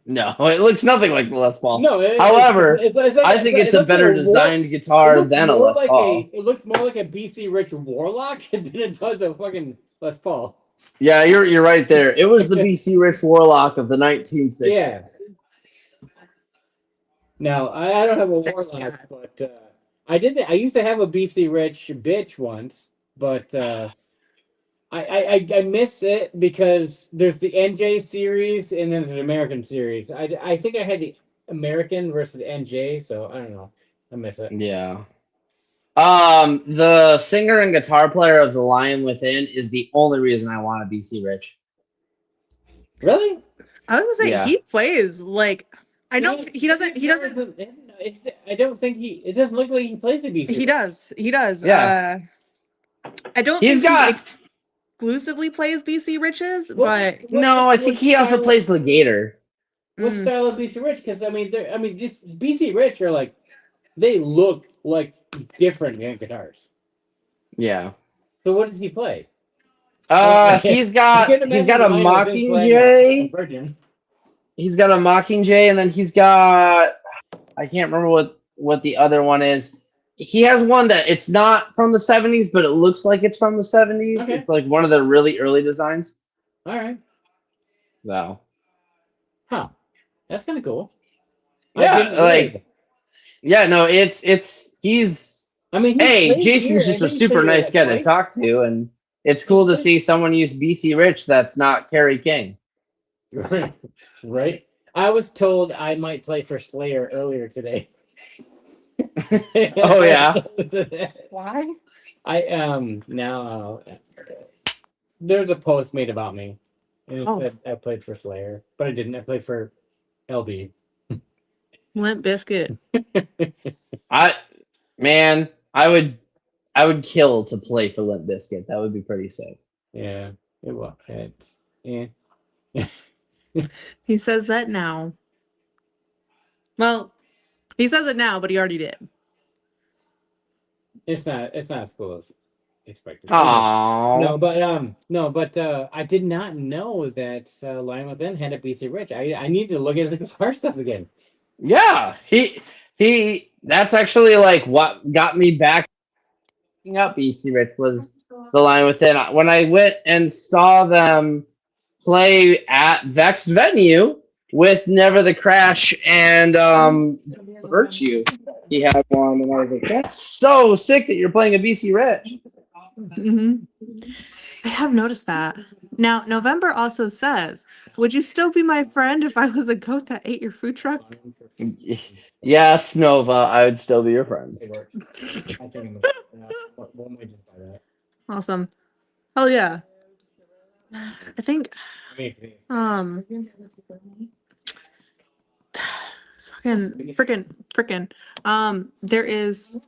No, it looks nothing like the Les Paul. No, however, I think it's a better designed guitar than a Les Paul. It looks more like a BC Rich Warlock than it does a fucking Les Paul. Yeah, you're right there. It was the BC Rich Warlock of the 1960s. Yeah. Now, I don't have a Warlock, but I used to have a BC Rich bitch once, but I miss it because there's the NJ series and then there's the American series. I think I had the American versus the NJ, so I don't know. I miss it. Yeah. The singer and guitar player of The Lion Within is the only reason I want a BC Rich. Really? I was gonna say he plays I know he doesn't. I don't think it doesn't look like he plays the BC. He does. He does. Yeah. I don't think he exclusively plays BC Riches, but no, I think he also plays the Gator. What style of BC Rich? Because just BC Rich are they look like different guitars. Yeah. So what does he play? He's got a Mockingjay. He's got a Mockingjay, and then he's got, I can't remember what the other one is. He has one that it's not from the 70s, but it looks like it's from the 70s. Okay. It's one of the really early designs. All right. So. Huh. That's kind of cool. Yeah, yeah, no, he's. I mean, Jason's just a super nice guy to talk to, and it's cool to see someone use BC Rich that's not Kerry King. Right. I was told I might play for Slayer earlier today. Oh yeah. Why? I now there's a post made about me, and it said I played for Slayer, but I didn't. I played for LB. Limp Biscuit. I would kill to play for Limp Bizkit. That would be pretty sick. Yeah, it was. It's He says that now. Well, he says it now, but he already did. It's not as cool as expected. Aww. No, but I did not know that Lion Within had a BC Rich. I need to look at the guitar stuff again. Yeah, he. That's actually like what got me back up BC Rich was the Line Within. When I went and saw them play at Vexed venue with Never the Crash and Virtue, he had one, and I was like, "That's so sick that you're playing a BC Rich." I have noticed that. Now, November also says, "Would you still be my friend if I was a goat that ate your food truck?" Yes, Nova, I would still be your friend. Awesome. Oh yeah. I think freaking there is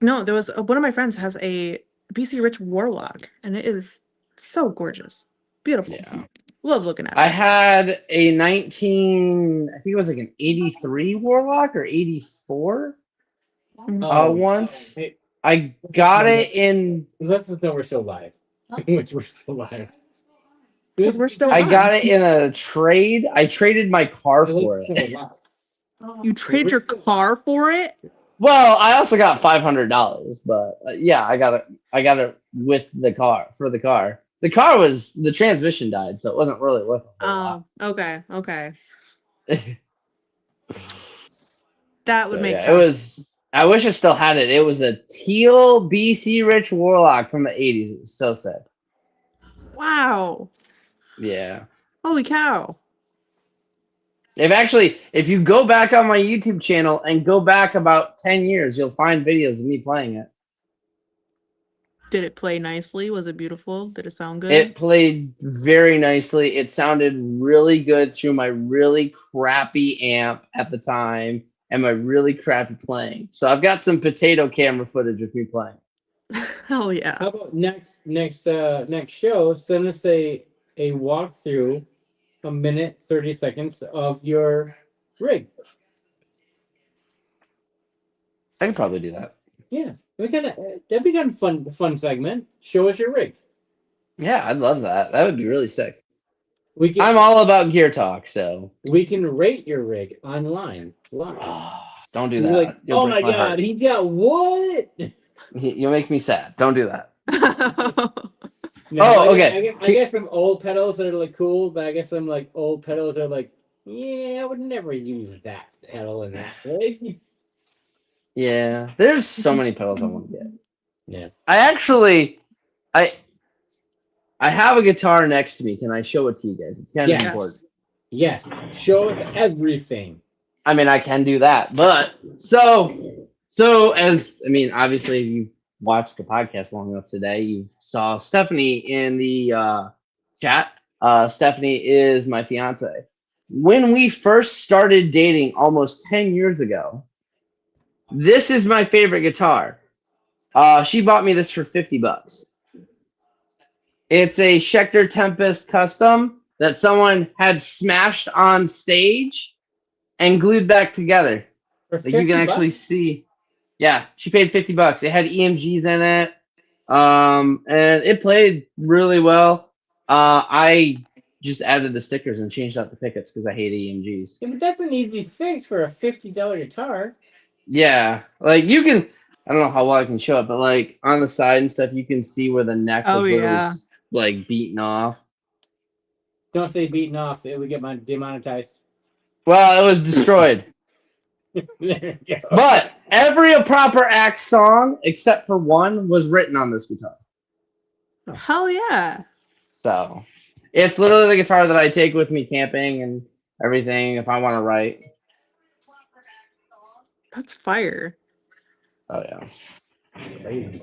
no, there was one of my friends has a BC Rich Warlock, and it is so gorgeous, beautiful. Yeah. Love looking at it. I had a I think it was like an 83 Warlock or 84 once. I got it in. Let's just know we're still live. Which we're still live. Because we're still I live. got it in a trade. I traded my car for it. You trade your car for it? Well, I also got $500, but yeah, I got it with the car for the car. The car was the transmission died, so it wasn't really worth it. Oh, okay. That would make sense. It was. I wish I still had it. It was a teal BC Rich Warlock from the 80s. It was so sad. Wow. Yeah. Holy cow. If you go back on my YouTube channel and go back about 10 years, you'll find videos of me playing it. Did it play nicely? Was it beautiful? Did it sound good? It played very nicely. It sounded really good through my really crappy amp at the time and my really crappy playing. So I've got some potato camera footage of me playing. Hell yeah. How about next show, send us a walkthrough, a minute, 30 seconds of your rig. I could probably do that. Yeah. That'd be kind of fun segment. Show us your rig. Yeah, I'd love that. That would be really sick. I'm all about gear talk, so we can rate your rig online. Live. Don't do that. Like, oh my god, heart. he got what? You'll make me sad. Don't do that. No, okay. I guess some old pedals that are like cool, but I guess some like old pedals are like, yeah, I would never use that pedal in that way. Yeah, there's so many pedals I want to get. Yeah. I have a guitar next to me. Can I show it to you guys? It's kind of important. Yes. Show us everything. I mean, I can do that, but obviously you watched the podcast long enough today. You saw Stephanie in the chat. Stephanie is my fiance. When we first started dating almost 10 years ago, this is my favorite guitar. She bought me this for $50. It's a Schecter Tempest Custom that someone had smashed on stage and glued back together. For Like you can actually see. Yeah, she paid $50. It had EMGs in it. And it played really well. I just added the stickers and changed out the pickups because I hate EMGs. Yeah, but that's an easy fix for a $50 guitar. Yeah, like you can. I don't know how well I can show it, but like on the side and stuff, you can see where the neck was literally like beaten off. Don't say beaten off; it would get demonetized. Well, it was destroyed. There you go. But every A Proper Act song, except for one, was written on this guitar. Hell yeah. So it's literally the guitar that I take with me camping and everything if I want to write. That's fire. Oh yeah. Crazy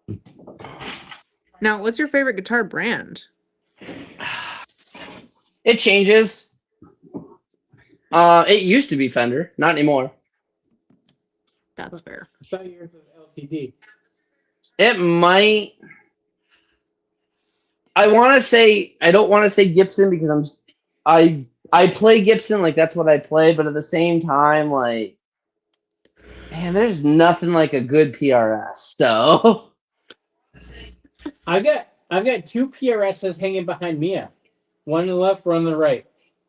fire. Now, what's your favorite guitar brand? It changes. It used to be Fender, not anymore. That's fair. I thought yours was LTD. It might. I don't want to say Gibson because I play Gibson, like that's what I play, but at the same time, like, man, there's nothing like a good PRS. So I've got two PRSs hanging behind Mia. One on the left, one on the right.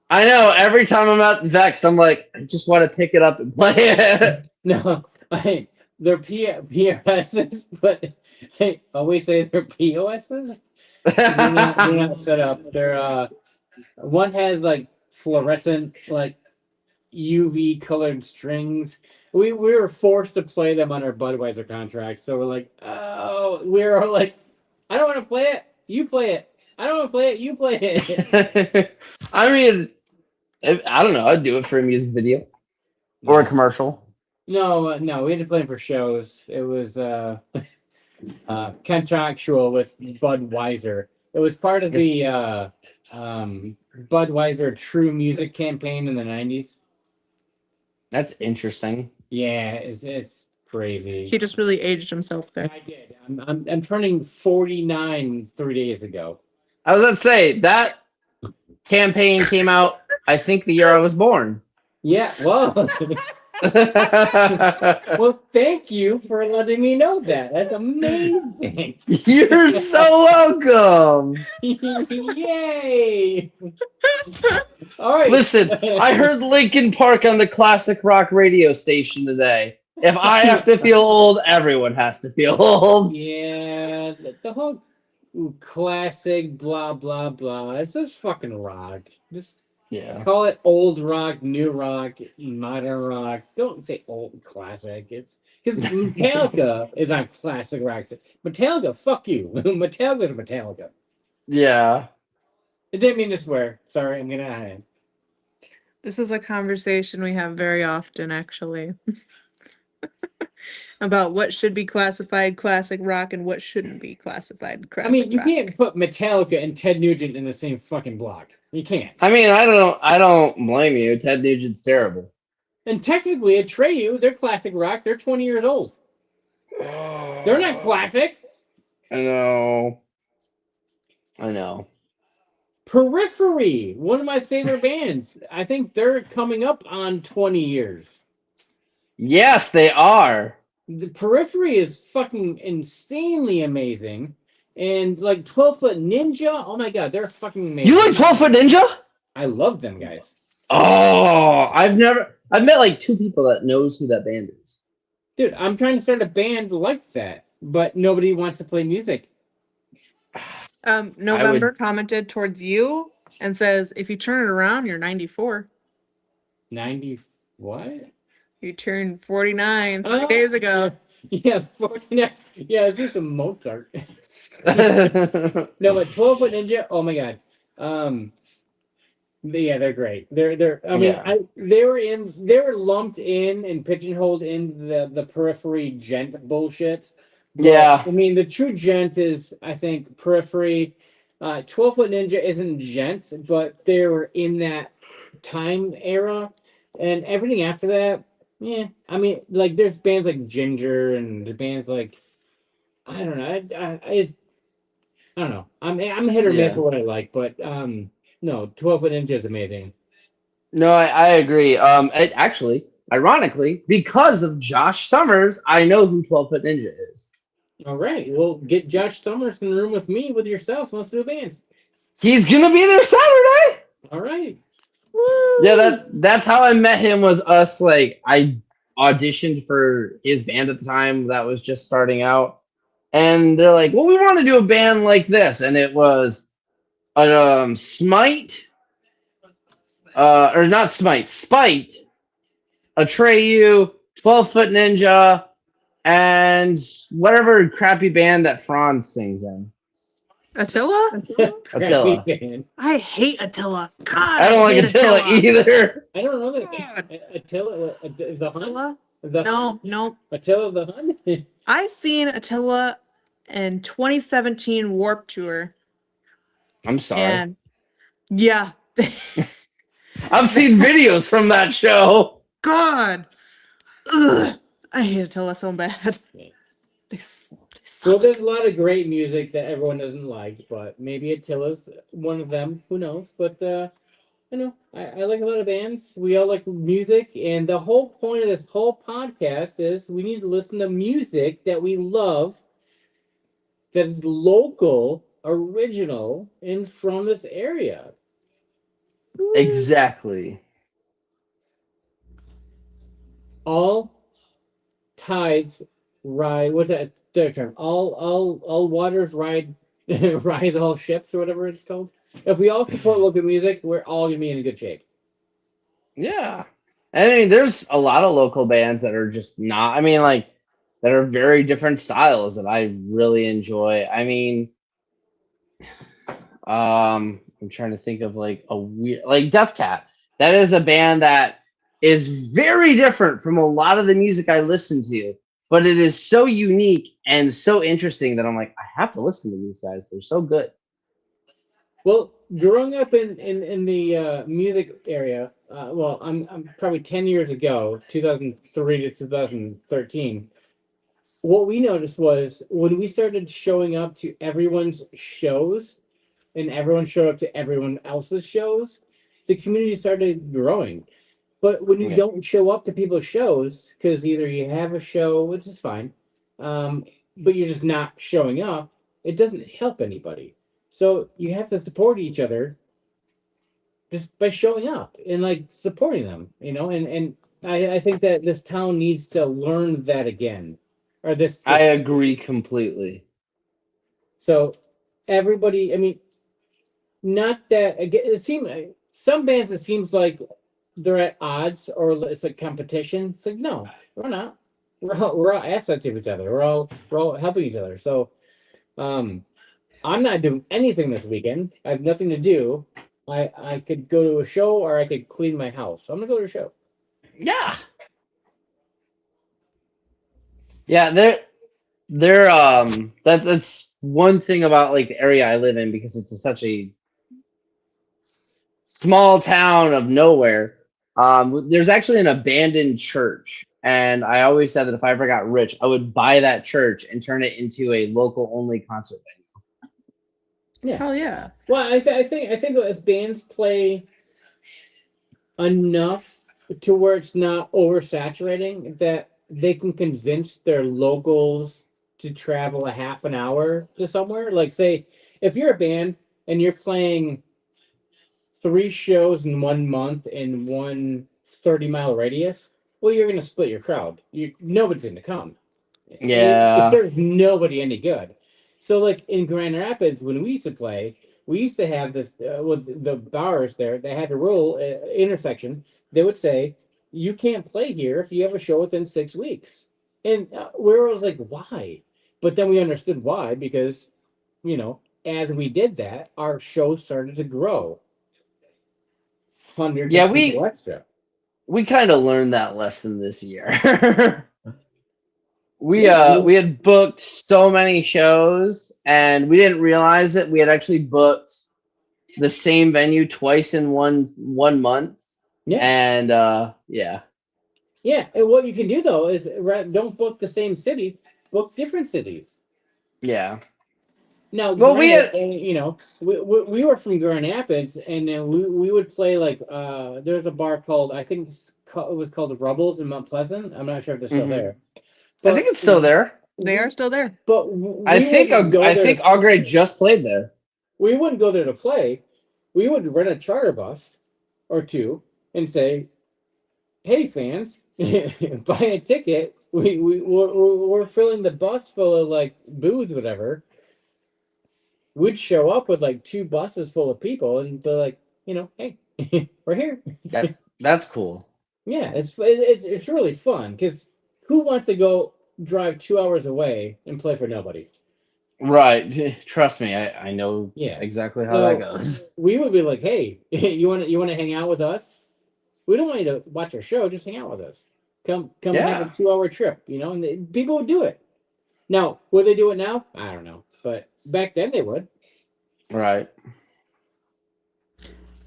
I know every time I'm at Vexed, I'm like, I just want to pick it up and play it. No, they're PRSs, but I always say they're POSs. They're not set up. They're one has like fluorescent, like UV colored strings. We were forced to play them on our Budweiser contract, so we're like, oh, we're all like, I don't want to play it. You play it. I don't want to play it. You play it. I mean, I don't know. I'd do it for a music video or a commercial. No, we had to play them for shows. It was contractual with Budweiser. It was part of the Budweiser True Music campaign in the 90s. That's interesting. Yeah, it's crazy. He just really aged himself there. I did. I'm turning 49 3 days ago. I was about to say that campaign came out, I think, the year I was born. Yeah, well. Well, thank you for letting me know that. That's amazing. You're so welcome. Yay! All right. Listen, I heard Linkin Park on the classic rock radio station today. If I have to feel old, everyone has to feel old. Yeah, the whole classic blah blah blah. It's just fucking rock. Just call it old rock, new rock, modern rock. Don't say old classic. It's because Metallica is on classic rock. Metallica, fuck you. Metallica's Metallica. Yeah. I didn't mean to swear. Sorry, I'm gonna. This is a conversation we have very often, actually. About what should be classified classic rock and what shouldn't be classified classic I mean, you rock. can't put Metallica and Ted Nugent in the same fucking block. You can't. I mean, I don't blame you. Ted Nugent's terrible. And technically, Atreyu, they're classic rock. They're 20 years old. They're not classic. I know. Periphery, one of my favorite bands. I think they're coming up on 20 years. Yes, they are. The Periphery is fucking insanely amazing. And like 12-Foot Ninja, oh my god, they're fucking amazing. You like 12-Foot Ninja? I love them guys. Oh, I've met like two people that knows who that band is. Dude, I'm trying to start a band like that, but nobody wants to play music. November commented towards you and says, if you turn it around, you're 94. 90 what? You turned 49 3 days ago. Yeah, 49. Yeah, it's just a Mozart. No, but 12-Foot Ninja, oh my god. Yeah, they're great. They're I mean, they were lumped in and pigeonholed in the Periphery gent bullshit. But, yeah. I mean, the true gent is, I think, Periphery. 12-Foot Ninja isn't gent, but they were in that time era. And everything after that, yeah. I mean, like, there's bands like Ginger and the bands like, I don't know. I don't know. I'm hit or miss for what I like, but no, 12-Foot Ninja is amazing. No, I agree. Actually, ironically, because of Josh Summers, I know who 12-Foot Ninja is. All right, well, get Josh Summers in the room with me, with yourself. Let's do a band. He's gonna be there Saturday. All right. Woo! Yeah, that's how I met him. Was us like I auditioned for his band at the time that was just starting out, and they're like, "Well, we want to do a band like this," and it was Smite, or not Smite, Spite, Atreyu, 12-Foot Ninja, and whatever crappy band that Franz sings in. Attila? Attila. Band. I hate Attila. God, I don't like hate Attila either. I don't know that Attila the Hun. Attila? The No. Attila the Hun. I seen Attila in 2017 Warped Tour. I'm sorry. And yeah. I've seen videos from that show. God. Ugh. I hate Attila so bad. Well, there's a lot of great music that everyone doesn't like, but maybe Attila's one of them. Who knows? But I like a lot of bands. We all like music, and the whole point of this whole podcast is we need to listen to music that we love, that is local, original, and from this area. Exactly. All tides ride. What's that? Their term. All waters ride rise all ships, or whatever it's called. If we all support local music, we're all gonna be in good shape. Yeah. I mean, there's a lot of local bands that are just not, that are very different styles that I really enjoy. I mean, I'm trying to think of like a weird, like Death Cat. That is a band that is very different from a lot of the music I listen to, but it is so unique and so interesting that I'm like, I have to listen to these guys. They're so good. Well, growing up in the music area, I'm probably 10 years ago, 2003 to 2013. What we noticed was when we started showing up to everyone's shows, and everyone showed up to everyone else's shows, the community started growing. But when you don't show up to people's shows, because either you have a show, which is fine, but you're just not showing up, it doesn't help anybody. So you have to support each other just by showing up and like supporting them, and I think that this town needs to learn that again. Or this I agree completely. So everybody, not that again, it seems some bands, it seems like they're at odds or it's a competition. It's like, no, we're not. We're all assets of each other. We're all helping each other. So I'm not doing anything this weekend. I have nothing to do. I could go to a show or I could clean my house. So I'm gonna go to a show. Yeah. Yeah, that's one thing about like the area I live in, because it's such a small town of nowhere. There's actually an abandoned church, and I always said that if I ever got rich, I would buy that church and turn it into a local only concert venue. Yeah. Oh yeah. Well, I think if bands play enough to where it's not oversaturating, that they can convince their locals to travel a half an hour to somewhere. Like, say, if you're a band and you're playing 3 shows in 1 month in one 30-mile radius, well, you're going to split your crowd. Nobody's going to come. Yeah. It serves nobody any good. So, like, in Grand Rapids, when we used to play, we used to have this, with the bars there, they had a rule, intersection. They would say, you can't play here if you have a show within 6 weeks. And we were always like, why? But then we understood why, because, as we did that, our show started to grow. Hundreds of people extra. We kind of learned that lesson this year. We had booked so many shows, and we didn't realize it. We had actually booked the same venue twice in one month. Yeah. And Yeah, and what you can do though is don't book the same city, book different cities. Yeah. Now, well, we were from Grand Rapids, and then we would play like there's a bar called, I think it was called the Rubbles in Mount Pleasant. I'm not sure if they're still there. But, I think it's still there. They are still there. But I think Augre just played there. We wouldn't go there to play. We would rent a charter bus or two and say, "Hey, fans, buy a ticket. We're filling the bus full of like booze, whatever." We'd show up with like 2 buses full of people and be like, "Hey, we're here." That's cool. Yeah, it's really fun, because who wants to go drive 2 hours away and play for nobody. Right. Trust me, I know Yeah. exactly how So, that goes. We would be like, hey, you want to hang out with us? We don't want you to watch our show. Just hang out with us. Come and have a 2-hour trip. And people would do it. Now, would they do it now? I don't know, but back then they would. Right.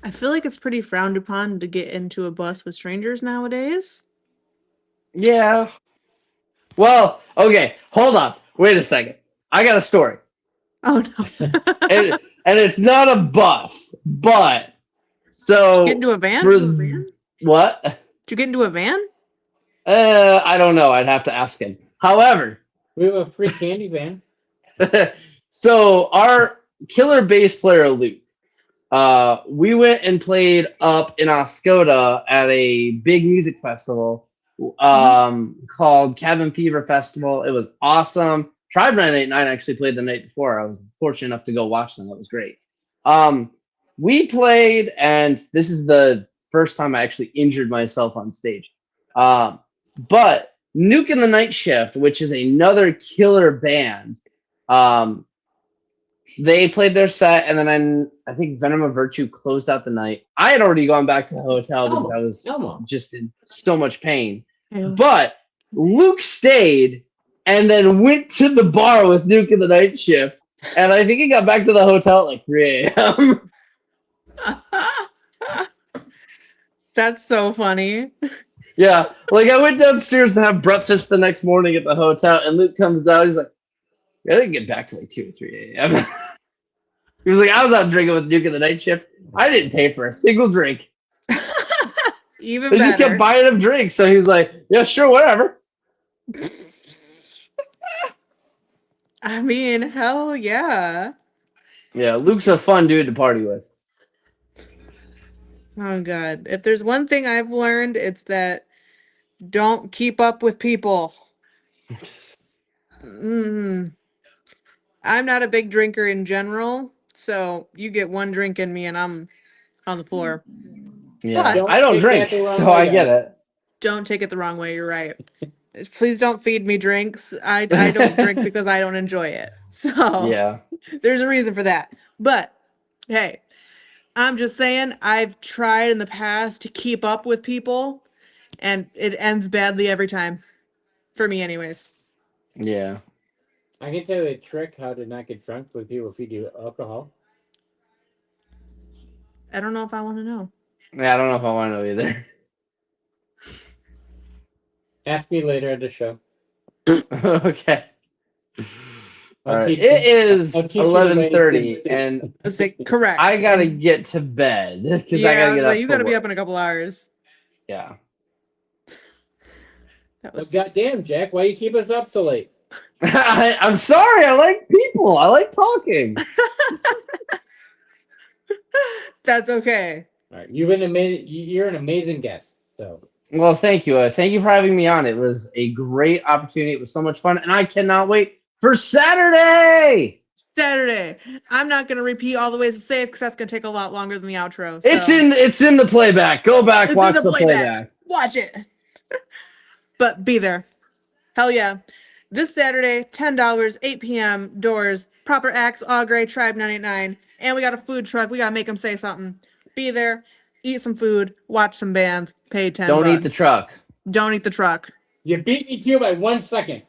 I feel like it's pretty frowned upon to get into a bus with strangers nowadays. Yeah. Well, okay, hold on. Wait a second. I got a story. Oh no. and it's not a bus, but so Did you get into a van? What? Did you get into a van? I don't know. I'd have to ask him. However, we have a free candy van. So our killer bass player Luke, we went and played up in Oscoda at a big music festival called Cabin Fever Festival. It was awesome. Tribe 989 actually played the night before. I was fortunate enough to go watch them. That was great. We played, and this is the first time I actually injured myself on stage. But Nuke in the Night Shift, which is another killer band, they played their set, and then I think Venom of Virtue closed out the night. I had already gone back to the hotel because I was just in so much pain. But Luke stayed and then went to the bar with Nuke in the Night Shift, and I think he got back to the hotel at like 3 a.m. That's so funny. Yeah, like I went downstairs to have breakfast the next morning at the hotel, and Luke comes out. He's like, I didn't get back to like 2 or 3 a.m. He was like, I was out drinking with Nuke in the Night Shift. I didn't pay for a single drink. Even They better. just kept buying him drinks, so he was like, yeah, sure, whatever. I mean, hell yeah. Yeah, Luke's a fun dude to party with. Oh god. If there's one thing I've learned, it's that don't keep up with people. I'm not a big drinker in general, so you get one drink in me and I'm on the floor. Yeah, But I don't drink, so I get it. Don't take it the wrong way, you're right. Please don't feed me drinks. I don't drink because I don't enjoy it. So Yeah. there's a reason for that. But hey, I'm just saying I've tried in the past to keep up with people and it ends badly every time. For me anyways. Yeah. I can tell you a trick how to not get drunk with people feed you alcohol. I don't know if I want to know. Yeah, I don't know if I want to know either. Ask me later at the show. Okay. All right. teach It you- is I'll teach you the way to 11:30, do and correct. I gotta get to bed because I gotta get up. You for gotta be work. up in a couple hours. Yeah. Well, goddamn, Jack, why you keep us up so late? I'm sorry. I like people. I like talking. That's okay. All right, you've been amazing. You're an amazing guest. So Well, thank you. Thank you for having me on. It was a great opportunity. It was so much fun, and I cannot wait for Saturday. I'm not gonna repeat all the ways to say it because that's gonna take a lot longer than the outro. It's in the playback. Go back, It's watch in the playback. Watch it. But be there. Hell yeah. This Saturday, $10, 8 p.m. doors. Proper acts, All Gray, Tribe 989. And we got a food truck. We gotta make them say something. Be there, eat some food, watch some bands, pay 10 Don't bucks. eat the truck. Don't eat the truck. you beat me to it by 1 second.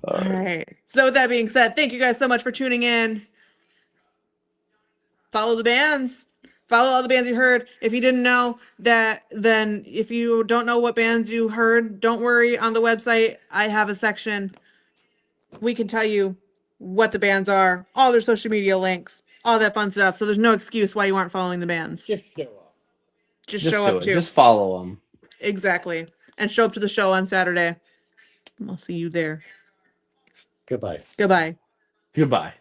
All right. So with that being said, thank you guys so much for tuning in. Follow the bands. Follow all the bands you heard. If you didn't know that, then if you don't know what bands you heard, don't worry. On the website, I have a section. We can tell you what the bands are, all their social media links, all that fun stuff. So there's no excuse why you aren't following the bands. Just show up. Just Just show do up it. too. Just follow them. Exactly. And show up to the show on Saturday. I'll see you there. Goodbye. Goodbye. Goodbye.